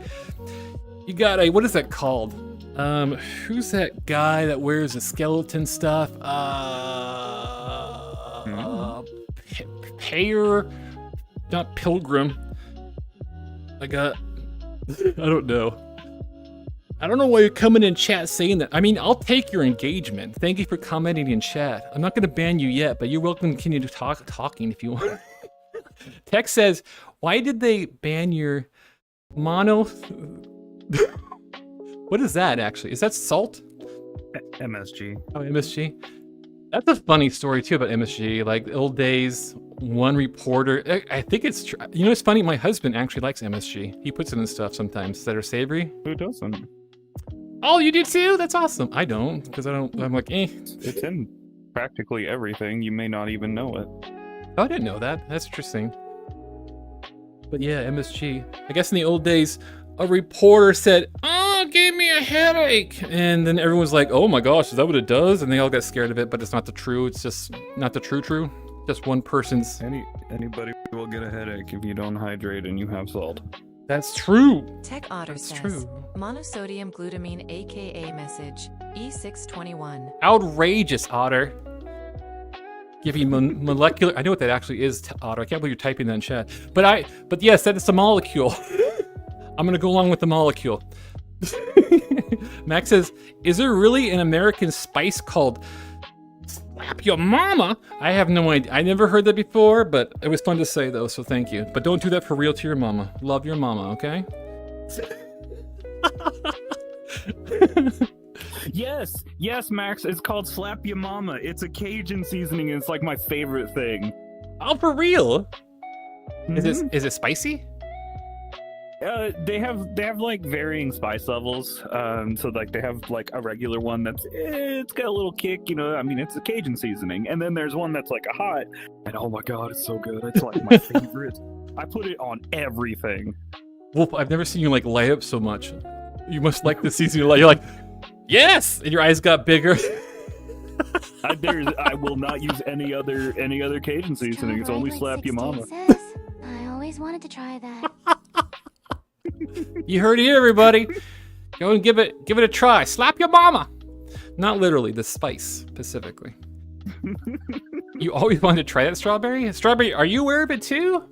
what is that called? Who's that guy that wears the skeleton stuff? Payer, not pilgrim. I don't know. I don't know why you're coming in chat saying that. I mean, I'll take your engagement. Thank you for commenting in chat. I'm not going to ban you yet, but you're welcome to continue to talking if you want. Tech says, why did they ban your mono? What is that, actually? Is that salt? MSG. Oh, MSG. That's a funny story, too, about MSG. Like, the old days, one reporter... I think it's true. You know, it's funny. My husband actually likes MSG. He puts it in stuff sometimes that are savory. Who doesn't? Oh, you do, too? That's awesome. I don't, because I'm like, eh. It's in practically everything. You may not even know it. Oh, I didn't know that. That's interesting. But yeah, MSG. I guess in the old days, a reporter said, oh, it gave me a headache. And then everyone's like, oh my gosh, is that what it does? And they all got scared of it, but it's not the true. It's just not the true. Just one person's. Anybody will get a headache if you don't hydrate and you have salt. That's true. Tech Otter That's says, true. monosodium glutamine aka message, E621. Outrageous, Otter. Giving molecular. I know what that actually is, Otter. I can't believe you're typing that in chat. But yes, that is a molecule. I'm gonna go along with the molecule. Max says, is there really an American spice called slap your mama? I have no idea. I never heard that before, but it was fun to say though, so thank you. But don't do that for real to your mama. Love your mama, okay? Yes, Max, it's called Slap Your Mama. It's a Cajun seasoning and it's like my favorite thing. Oh, for real? Mm-hmm. Is it spicy? They have like varying spice levels. So like they have like a regular one that's it's got a little kick, you know. I mean, it's a Cajun seasoning, and then there's one that's like a hot. And oh my god, it's so good. It's like my favorite. I put it on everything. Wolf, I've never seen you like light up so much. You must like the seasoning. You're like, yes, and your eyes got bigger. I will not use any other Cajun seasoning. It's only Slap Your Mama. I always wanted to try that. You heard it here, everybody. Go and give it a try. Slap your mama. Not literally, the spice specifically. You always wanted to try that strawberry? Strawberry, are you aware of it too?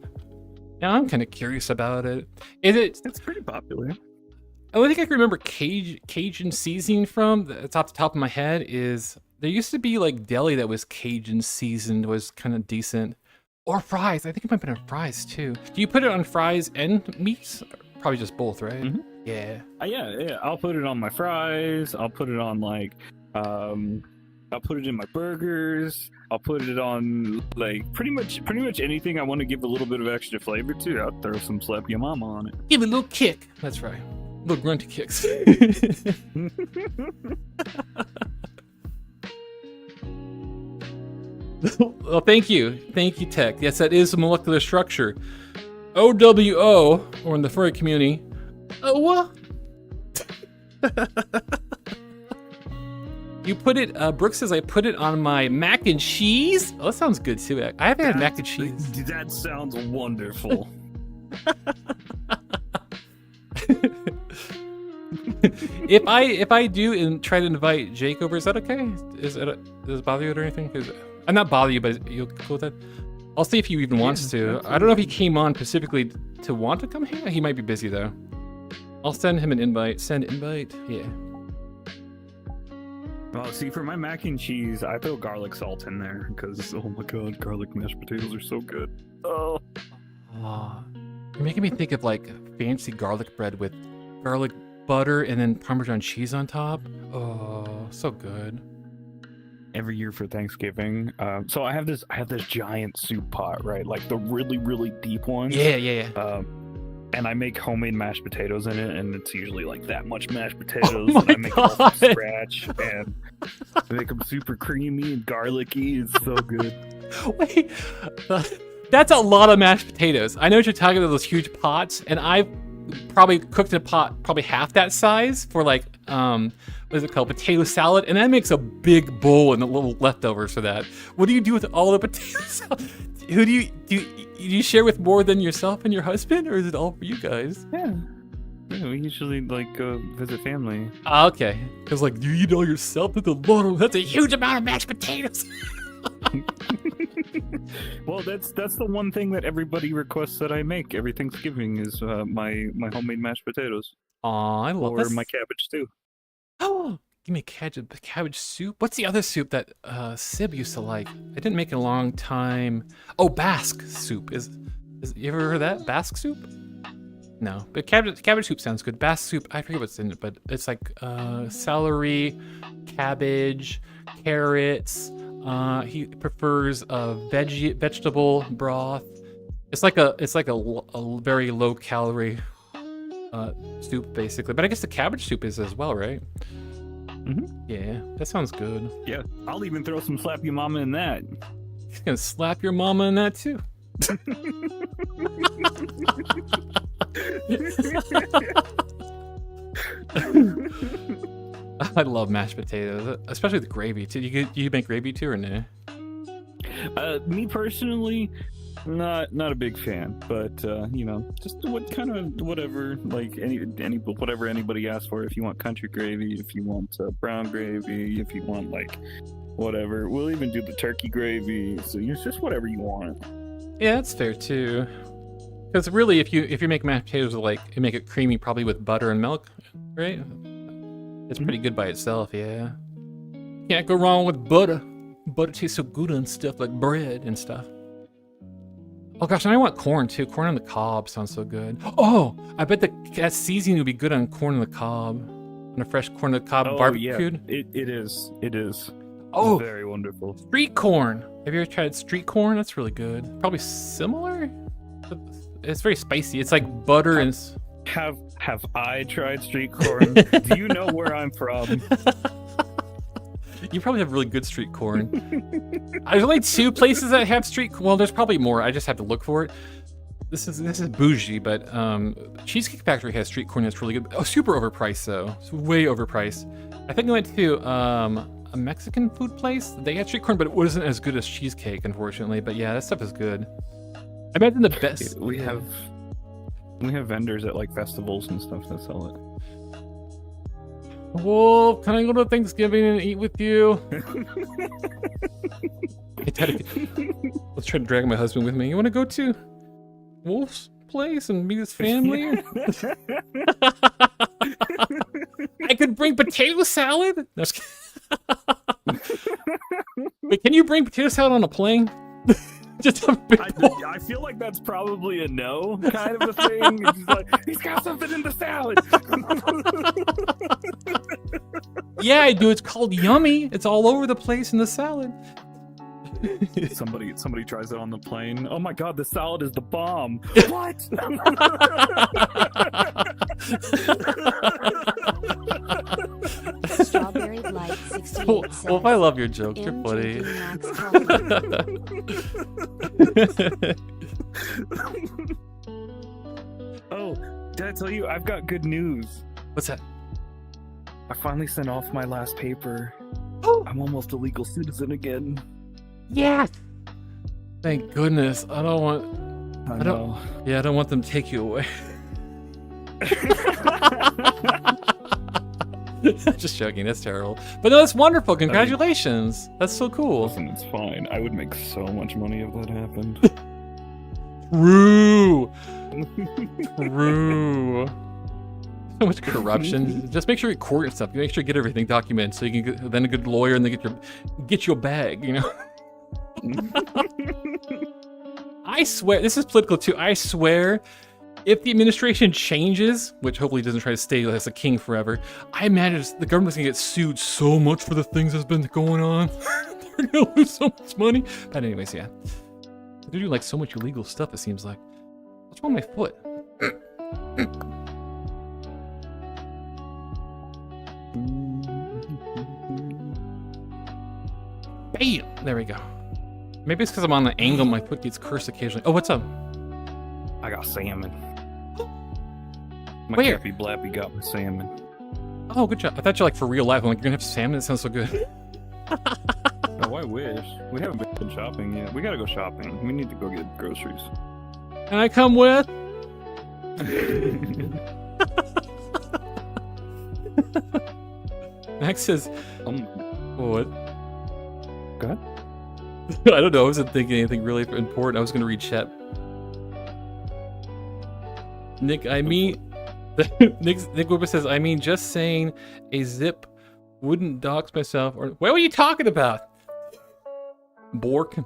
Now I'm kind of curious about it. It's pretty popular. The only thing I can remember Cajun seasoning from, that's off the top of my head, is there used to be like deli that was Cajun seasoned, was kind of decent. Or fries. I think it might have been on fries too. Do you put it on fries and meats? Probably just both, right? Mm-hmm. Yeah. Yeah. I'll put it on my fries. I'll put it on like, I'll put it in my burgers. I'll put it on like pretty much anything I want to give a little bit of extra flavor to. I'll throw some Slap Your Mama on it. Give it a little kick. That's right. Little grunty kicks. Well, thank you, Tech. Yes, that is a molecular structure. OWO, or in the furry community, OWA. You put it, Brooke says I put it on my mac and cheese. Oh, that sounds good too. I haven't had mac and cheese. That sounds wonderful. If I do and try to invite Jake over, is that okay? Does it bother you or anything? I'm not bother you, but you'll cool with that. I'll see if he even wants to. Absolutely. I don't know if he came on specifically to want to come here. He might be busy though. I'll send him an invite. Send invite. Yeah. Well, see, for my mac and cheese, I throw garlic salt in there because oh my god, garlic mashed potatoes are so good. Oh. You're making me think of like fancy garlic bread with garlic butter and then Parmesan cheese on top. Oh, so good. every year for Thanksgiving. So I have this giant soup pot, right? Like the really, really deep one. Yeah. And I make homemade mashed potatoes in it, and it's usually like that much mashed potatoes. Oh and I make it all from scratch, and I make them super creamy and garlicky. It's so good. Wait, that's a lot of mashed potatoes. I know what you're talking about, those huge pots, and I've probably cooked in a pot probably half that size for like what is it called, potato salad, and that makes a big bowl and a little leftovers for that. What do you do with all the potato salad? Who do you share with more than yourself and your husband, or is it all for you guys? Yeah, we usually like go visit family. Okay, because like you eat all yourself. That's a huge amount of mashed potatoes. Well, that's the one thing that everybody requests that I make every Thanksgiving is my homemade mashed potatoes. Aw, I love or my cabbage stew. Oh, give me cabbage soup. What's the other soup that Sib used to like? I didn't make it in a long time. Oh, Basque soup. Is you ever heard of that? Basque soup? No, but cabbage soup sounds good. Basque soup, I forget what's in it, but it's like celery, cabbage, carrots. He prefers vegetable broth. It's like a very low calorie soup basically. But I guess the cabbage soup is as well, right? Mm-hmm. Yeah, that sounds good. Yeah, I'll even throw some slap your mama in that. He's gonna slap your mama in that too. I love mashed potatoes, especially the gravy too. You make gravy too, or no? Me personally, not a big fan, but you know, just whatever, like whatever anybody asks for. If you want country gravy, if you want brown gravy, if you want like whatever, we'll even do the turkey gravy. So it's just whatever you want. Yeah, that's fair too. Because really, if you make mashed potatoes, like you make it creamy, probably with butter and milk, right? It's pretty good by itself, yeah. Can't go wrong with butter. Butter tastes so good on stuff like bread and stuff. Oh gosh, and I want corn too. Corn on the cob sounds so good. Oh, I bet that seasoning would be good on corn on the cob. On a fresh corn on the cob barbecued. Yeah. It is. Oh, it's very wonderful. Street corn. Have you ever tried street corn? That's really good. Probably similar. It's very spicy. It's like butter and... Have I tried street corn? Do you know where I'm from? You probably have really good street corn. There's only 2 places that have street corn. Well, there's probably more. I just have to look for it. This is bougie, but Cheesecake Factory has street corn that's really good. Oh, super overpriced though. It's way overpriced. I think I went to a Mexican food place. They had street corn, but it wasn't as good as cheesecake, unfortunately. But yeah, that stuff is good. I imagine the best. We have vendors at like festivals and stuff that sell it. Wolf, can I go to Thanksgiving and eat with you? Let's try to drag my husband with me. You want to go to Wolf's place and meet his family? I could bring potato salad? No, wait, can you bring potato salad on a plane? Just a big I feel like that's probably a no kind of a thing. It's just like, he's got something in the salad. Yeah, I do. It's called yummy. It's all over the place in the salad. Somebody tries it on the plane. Oh my god, the salad is the bomb. What? Strawberry Blight 68 Well, I love your jokes. You're funny. Oh, did I tell you? I've got good news. What's that? I finally sent off my last paper. I'm almost a legal citizen again. Yes. Thank goodness. I don't want them to take you away. Just joking. That's terrible. But no, that's wonderful. Congratulations. That's so cool. Listen, it's fine. I would make so much money if that happened. True. So much corruption. Just make sure you court and stuff. You make sure you get everything documented so you can get then a good lawyer and they get your bag, you know. I swear, this is political too. I swear if the administration changes, which hopefully doesn't try to stay as a king forever, I imagine the government's gonna get sued so much for the things that's been going on. They're gonna lose so much money. But anyways, yeah. They do like so much illegal stuff, it seems like. What's wrong with my foot? Bam! There we go. Maybe it's because I'm on an angle, my foot gets cursed occasionally. Oh, what's up? I got salmon. My Where? Cappy Blappy got my salmon. Oh, good job. I thought you like for real life. I'm like, you're gonna have salmon? That sounds so good. Oh, I wish. We haven't been shopping yet. We gotta go shopping. We need to go get groceries. Can I come with? Max says, what? Go ahead. I don't know. I wasn't thinking anything really important. I was going to read chat. Nick, I mean... Nick Weber says, I mean, just saying a zip wouldn't dox myself. Or what were you talking about? Bork?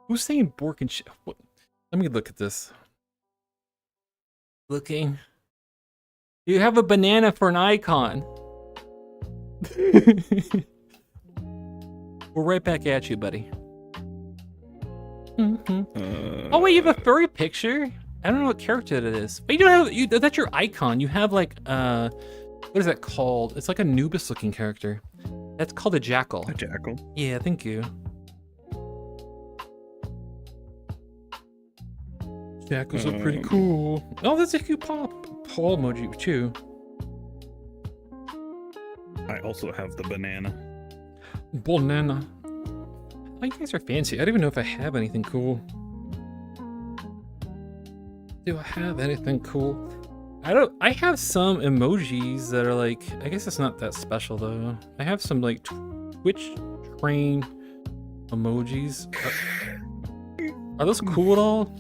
Who's saying Bork and shit? Let me look at this. Looking. You have a banana for an icon. We're right back at you, buddy. Oh wait, you have a furry picture? I don't know what character that is. But you don't have that's your icon. You have like what is that called? It's like a Anubis looking character. That's called a jackal. A jackal? Yeah, thank you. Jackals are pretty cool. Oh, that's a cute paw emoji too. I also have the banana. Banana. Oh, you guys are fancy. I don't even know if I have anything cool. Do I have anything cool? I have some emojis that are like, I guess it's not that special though. I have some like Twitch train emojis. Are those cool at all?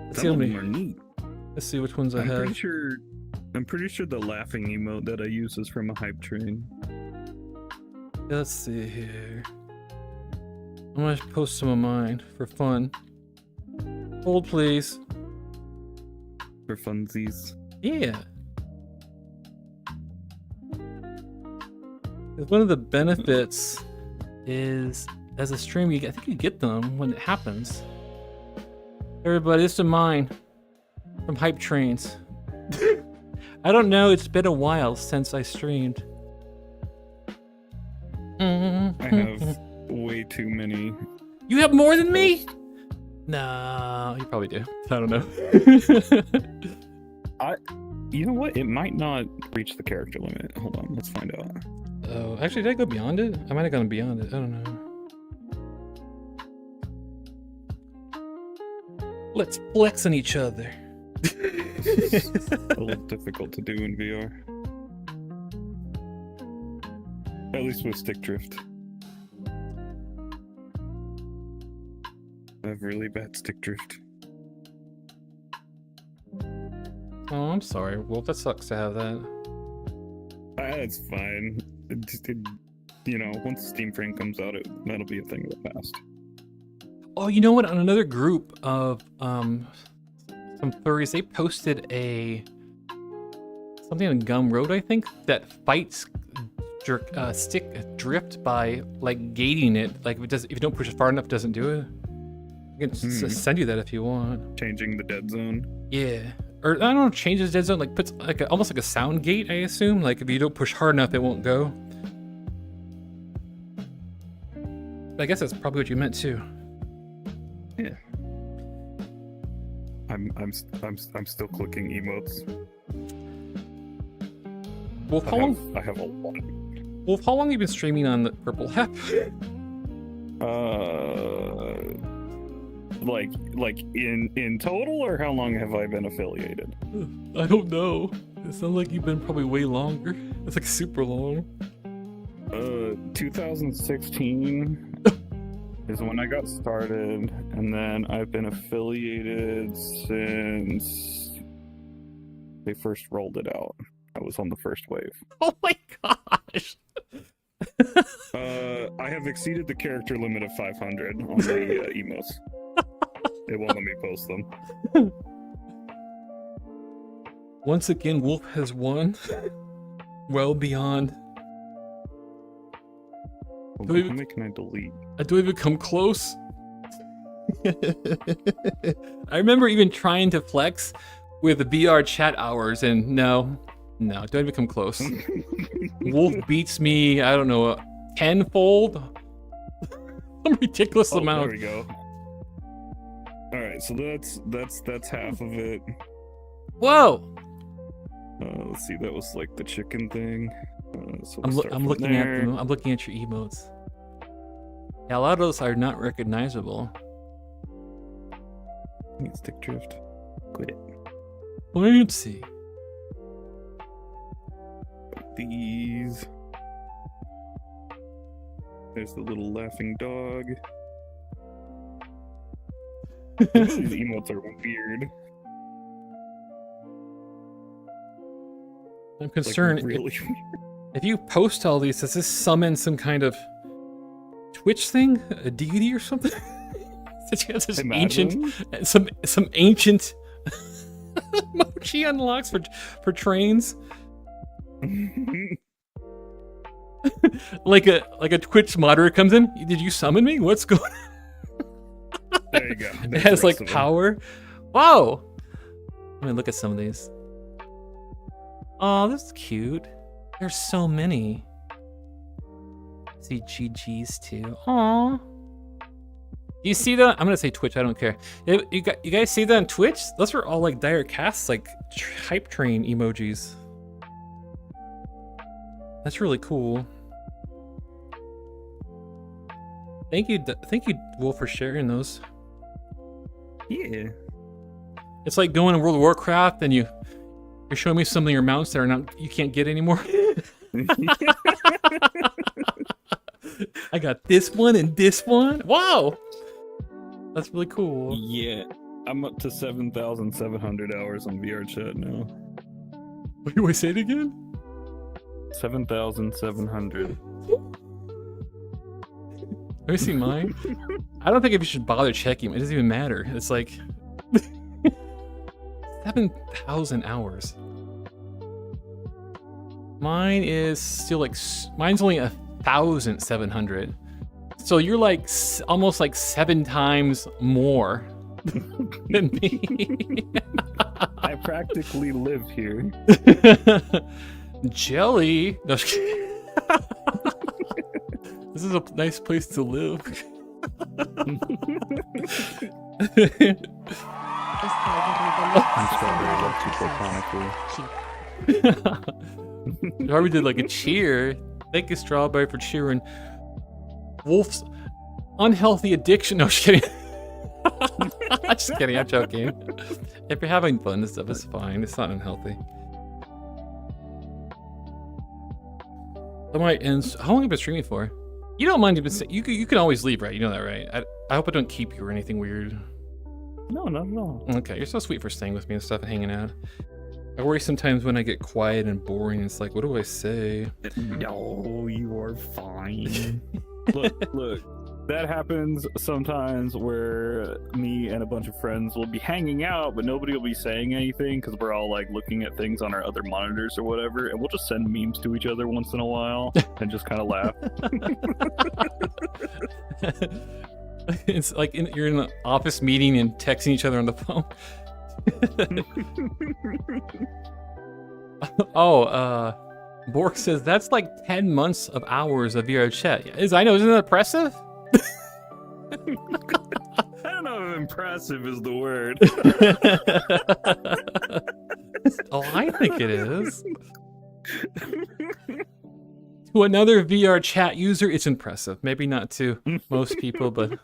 Let's see how many. Are neat. Let's see which ones I have. I'm pretty sure the laughing emote that I use is from a hype train. Let's see here. I'm gonna post some of mine for fun. Hold, please. For funsies. Yeah. One of the benefits is, as a streamer, I think you get them when it happens. Everybody, this is mine from hype trains. I don't know. It's been a while since I streamed. I have way too many. You have more than me? No, you probably do. I don't know. You know what? It might not reach the character limit. Hold on, let's find out. Oh, actually, did I go beyond it? I might have gone beyond it. I don't know. Let's flex on each other. It's a little difficult to do in VR. At least with stick drift. I have really bad stick drift. Oh, I'm sorry. Well, that sucks to have that. It's fine. You know, once Steam Frame comes out, that'll be a thing of the past. Oh, you know what? On another group of some furries, they posted something on Gumroad, I think, that fights stick drift by like gating it. Like if you don't push it far enough, it doesn't do it. I can send you that if you want. Changing the dead zone. Yeah, or I don't know, changes dead zone, like puts like almost like a sound gate. I assume, like if you don't push hard enough, it won't go. I guess that's probably what you meant too. Yeah. I'm still clicking emotes. Wolf, how long? I have a lot. Wolf, how long have you been streaming on the Purple App? Like in total, or how long have I been affiliated? I don't know. It sounds like you've been probably way longer. It's like super long. 2016 is when I got started, and then I've been affiliated since they first rolled it out. I was on the first wave. Oh my gosh! I have exceeded the character limit of 500 on the emotes. It won't let me post them. Once again, Wolf has won. Well beyond. How many can I delete? I don't even come close. I remember even trying to flex with the VR chat hours, and no, don't even come close. Wolf beats me, I don't know, tenfold? Some ridiculous amount. There we go. Alright, so that's half of it. Whoa! Let's see, that was like the chicken thing. So I'm looking at them. I'm looking at your emotes. Yeah, a lot of those are not recognizable. I think it's stick drift. Quit it. Let's see. These. There's the little laughing dog. These emotes are weird. I'm concerned. Like, really if you post all these, does this summon some kind of Twitch thing? A deity or something? That you have this ancient, some ancient mochi unlocks for trains. like a Twitch moderator comes in. Did you summon me? What's going on? There you go. It has like power. Whoa! Let me look at some of these. Oh, this is cute. There's so many. See GG's too. Aww. Do you see that? I'm gonna say Twitch. I don't care. You guys see that on Twitch? Those are all like dire casts, like hype train emojis. That's really cool. Thank you, Wolf, for sharing those. Yeah. It's like going to World of Warcraft and you're showing me some of your mounts that are not you can't get anymore. I got this one and this one. Wow, that's really cool. Yeah, I'm up to 7,700 hours on VR chat now. Wait, wait, say it again. 7,700. Let me see mine. I don't think if you should bother checking. It doesn't even matter. It's like 7,000 hours. Mine is still like mine's only 1,700. So you're like almost like 7 times more than me. I practically live here. Jelly. No, just kidding. This is a nice place to live. Harvey did like a cheer. Thank you, Strawberry, for cheering. Wolf's unhealthy addiction. No, just kidding. Just kidding. I'm joking. If you're having fun, this stuff is fine. It's not unhealthy. That might end. How long have you been streaming for? You don't mind if you can always leave, right? You know that, right? I hope I don't keep you or anything weird. No, not at all. Okay, you're so sweet for staying with me and stuff and hanging out. I worry sometimes when I get quiet and boring. It's like, what do I say? No, you are fine. Look. That happens sometimes where me and a bunch of friends will be hanging out, but nobody will be saying anything because we're all like looking at things on our other monitors or whatever, and we'll just send memes to each other once in a while and just kind of laugh. It's like you're in an office meeting and texting each other on the phone. Bork says that's like 10 months of hours of VR chat. I know, isn't that impressive? I don't know if impressive is the word. Oh, I think it is. To another VR chat user, it's impressive. Maybe not to most people, but...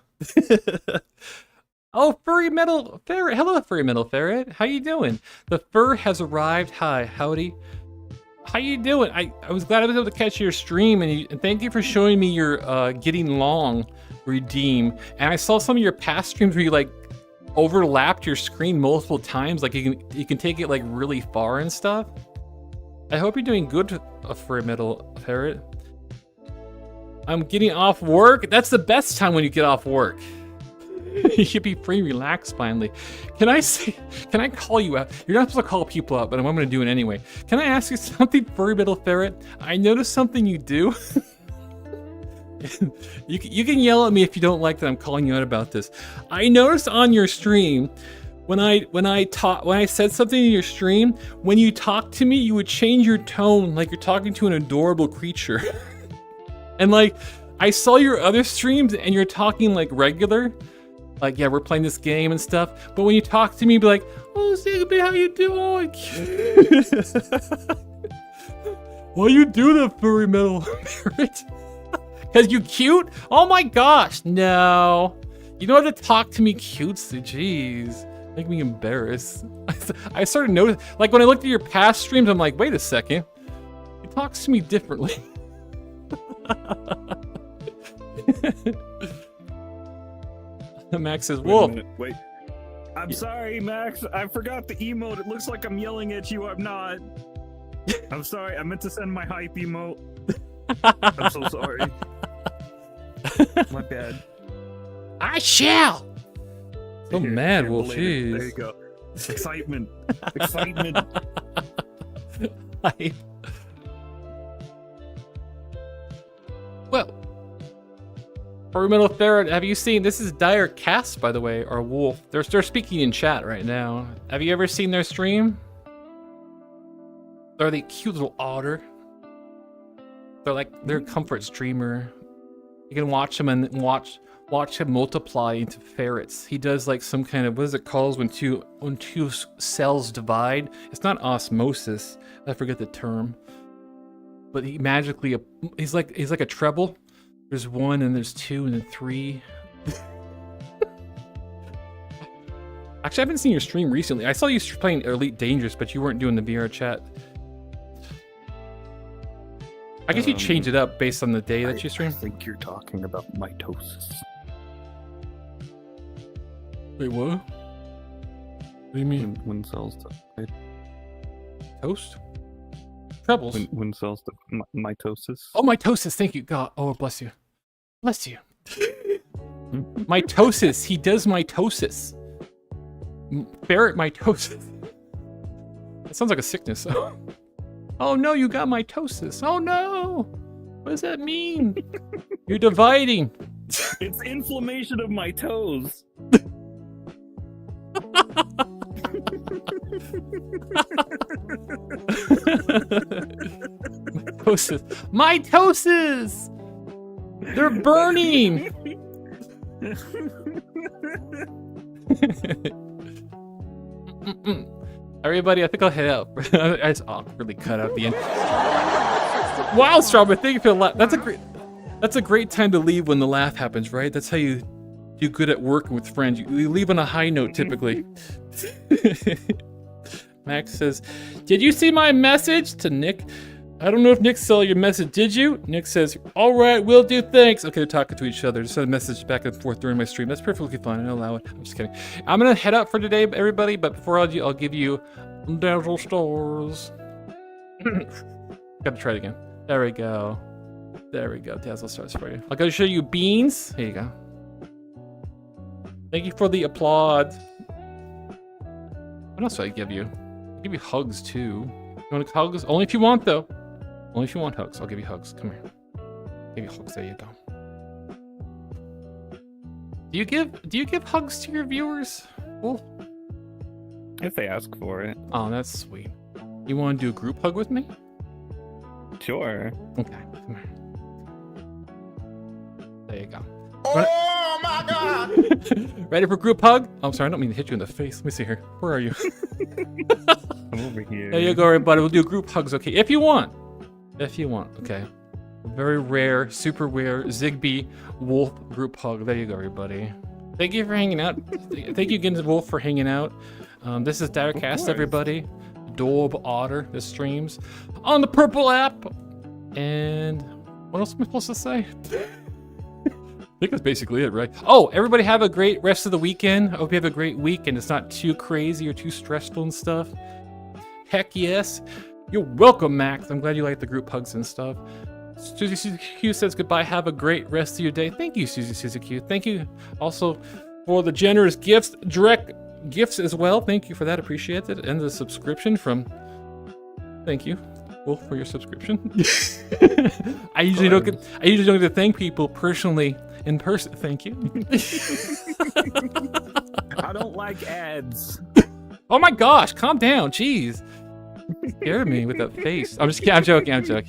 Oh, Furry Metal Ferret. Hello, Furry Metal Ferret. How you doing? The fur has arrived. Hi, howdy. How you doing? I was glad I was able to catch your stream, and thank you for showing me your Getting Long redeem. And I saw some of your past streams where you like overlapped your screen multiple times. Like you can take it like really far and stuff. I hope you're doing good, Furry Metal Ferret. I'm getting off work. That's the best time when you get off work. You should be free, relaxed finally. Can I call you out? You're not supposed to call people out, but I'm gonna do it anyway. Can I ask you something, furry little ferret? I noticed something you do. You can yell at me if you don't like that I'm calling you out about this. I noticed on your stream, when I said something in your stream, when you talk to me, you would change your tone like you're talking to an adorable creature. And like, I saw your other streams and you're talking like regular. Like, yeah, we're playing this game and stuff. But when you talk to me, be like, oh, Ziggbee, how you doing? Why you do that, furry metal ferret? Because you cute? Oh my gosh, no. You don't have to talk to me cutesy, jeez. Make me embarrassed. I started noticing, like when I looked at your past streams, I'm like, wait a second. He talks to me differently. Max says, Wolf. Wait. I'm sorry, Max. I forgot the emote. It looks like I'm yelling at you. I'm not. I'm sorry. I meant to send my hype emote. I'm so sorry. My bad. I shall. So mad, Wolf. Jeez. There you go. Excitement. Excitement. Hype. Well, furry metal ferret, have you seen? This is Dire Cast, by the way, or Wolf. They're speaking in chat right now. Have you ever seen their stream? They're the cute little otter. They're a comfort streamer. You can watch them and watch him multiply into ferrets. He does like some kind of, what is it called when two cells divide? It's not osmosis. I forget the term. But he magically, he's like a treble. There's 1 and there's 2 and then 3. Actually, I haven't seen your stream recently. I saw you playing Elite Dangerous, but you weren't doing the VR chat. I guess you change it up based on the day that you stream. I think you're talking about mitosis. Wait, what? What do you mean? When cells divide. Toast? Trebles. When cells mitosis. Oh, mitosis. Thank you, God. Oh, bless you. Bless you. Mitosis. He does mitosis. Ferret mitosis. That sounds like a sickness. Oh no, you got mitosis. Oh no. What does that mean? You're dividing. It's inflammation of my toes. Mitosis. They're burning. Everybody, I think I'll head out. I just awkwardly cut out the end. Wow, Strawberry, thank you for the laugh. That's a great time to leave when the laugh happens, right? That's how you do good at working with friends. You leave on a high note, typically. Max says, did you see my message to Nick? I don't know if Nick saw your message. Did you? Nick says, all right, will do, thanks. Okay, they're talking to each other. Just send a message back and forth during my stream. That's perfectly fine. I'll allow it. I'm just kidding. I'm going to head out for today, everybody, but before I'll give you Dazzle Stars. Gotta try it again. There we go. There we go. Dazzle Stars for you. I'll go show you beans. Here you go. Thank you for the applaud. What else do I give you? I'll give you hugs, too. You want hugs? Only if you want, though. Only if you want hugs. I'll give you hugs. Come here. Give you hugs. There you go. Do you give hugs to your viewers? Well, if they ask for it. Oh, that's sweet. You want to do a group hug with me? Sure. Okay. Come here. There you go. Oh my God! Ready for group hug? Oh, I'm sorry. I don't mean to hit you in the face. Let me see here. Where are you? I'm over here. There you go, everybody. We'll do group hugs, okay? If you want. If you want, okay. Very rare, super rare Ziggbee wolf group hug. There you go, everybody. Thank you for hanging out. Thank you again, Wolf, for hanging out. This is Direcast, everybody. Dorb Otter, this streams on the Purple app. And what else am I supposed to say? I think that's basically it, right? Oh, everybody have a great rest of the weekend. I hope you have a great week and it's not too crazy or too stressful and stuff. Heck yes. You're welcome, Max. I'm glad you like the group hugs and stuff. Susie Q says goodbye. Have a great rest of your day. Thank you, Susie Q. Thank you also for the generous gifts, direct gifts as well. Thank you for that. Appreciate it. And the subscription from. Thank you, Wolf, for your subscription. I usually don't get to thank people personally in person. Thank you. I don't like ads. Oh my gosh, calm down. Jeez. You scared me with that face. I'm joking. I'm just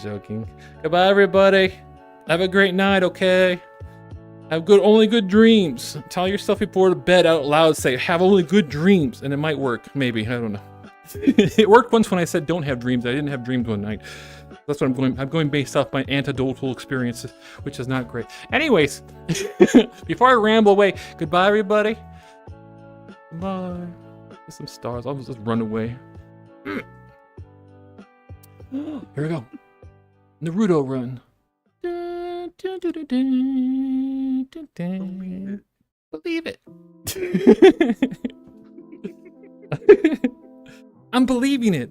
joking. Goodbye, everybody. Have a great night, okay? Have only good dreams. Tell yourself before the bed out loud, say, have only good dreams. And it might work, maybe. I don't know. It worked once when I said don't have dreams. I didn't have dreams one night. That's what I'm going based off my anecdotal experiences, which is not great. Anyways, before I ramble away, goodbye, everybody. Goodbye. Get some stars. I'll just run away. Here we go. Naruto run. Believe it. I'm believing it.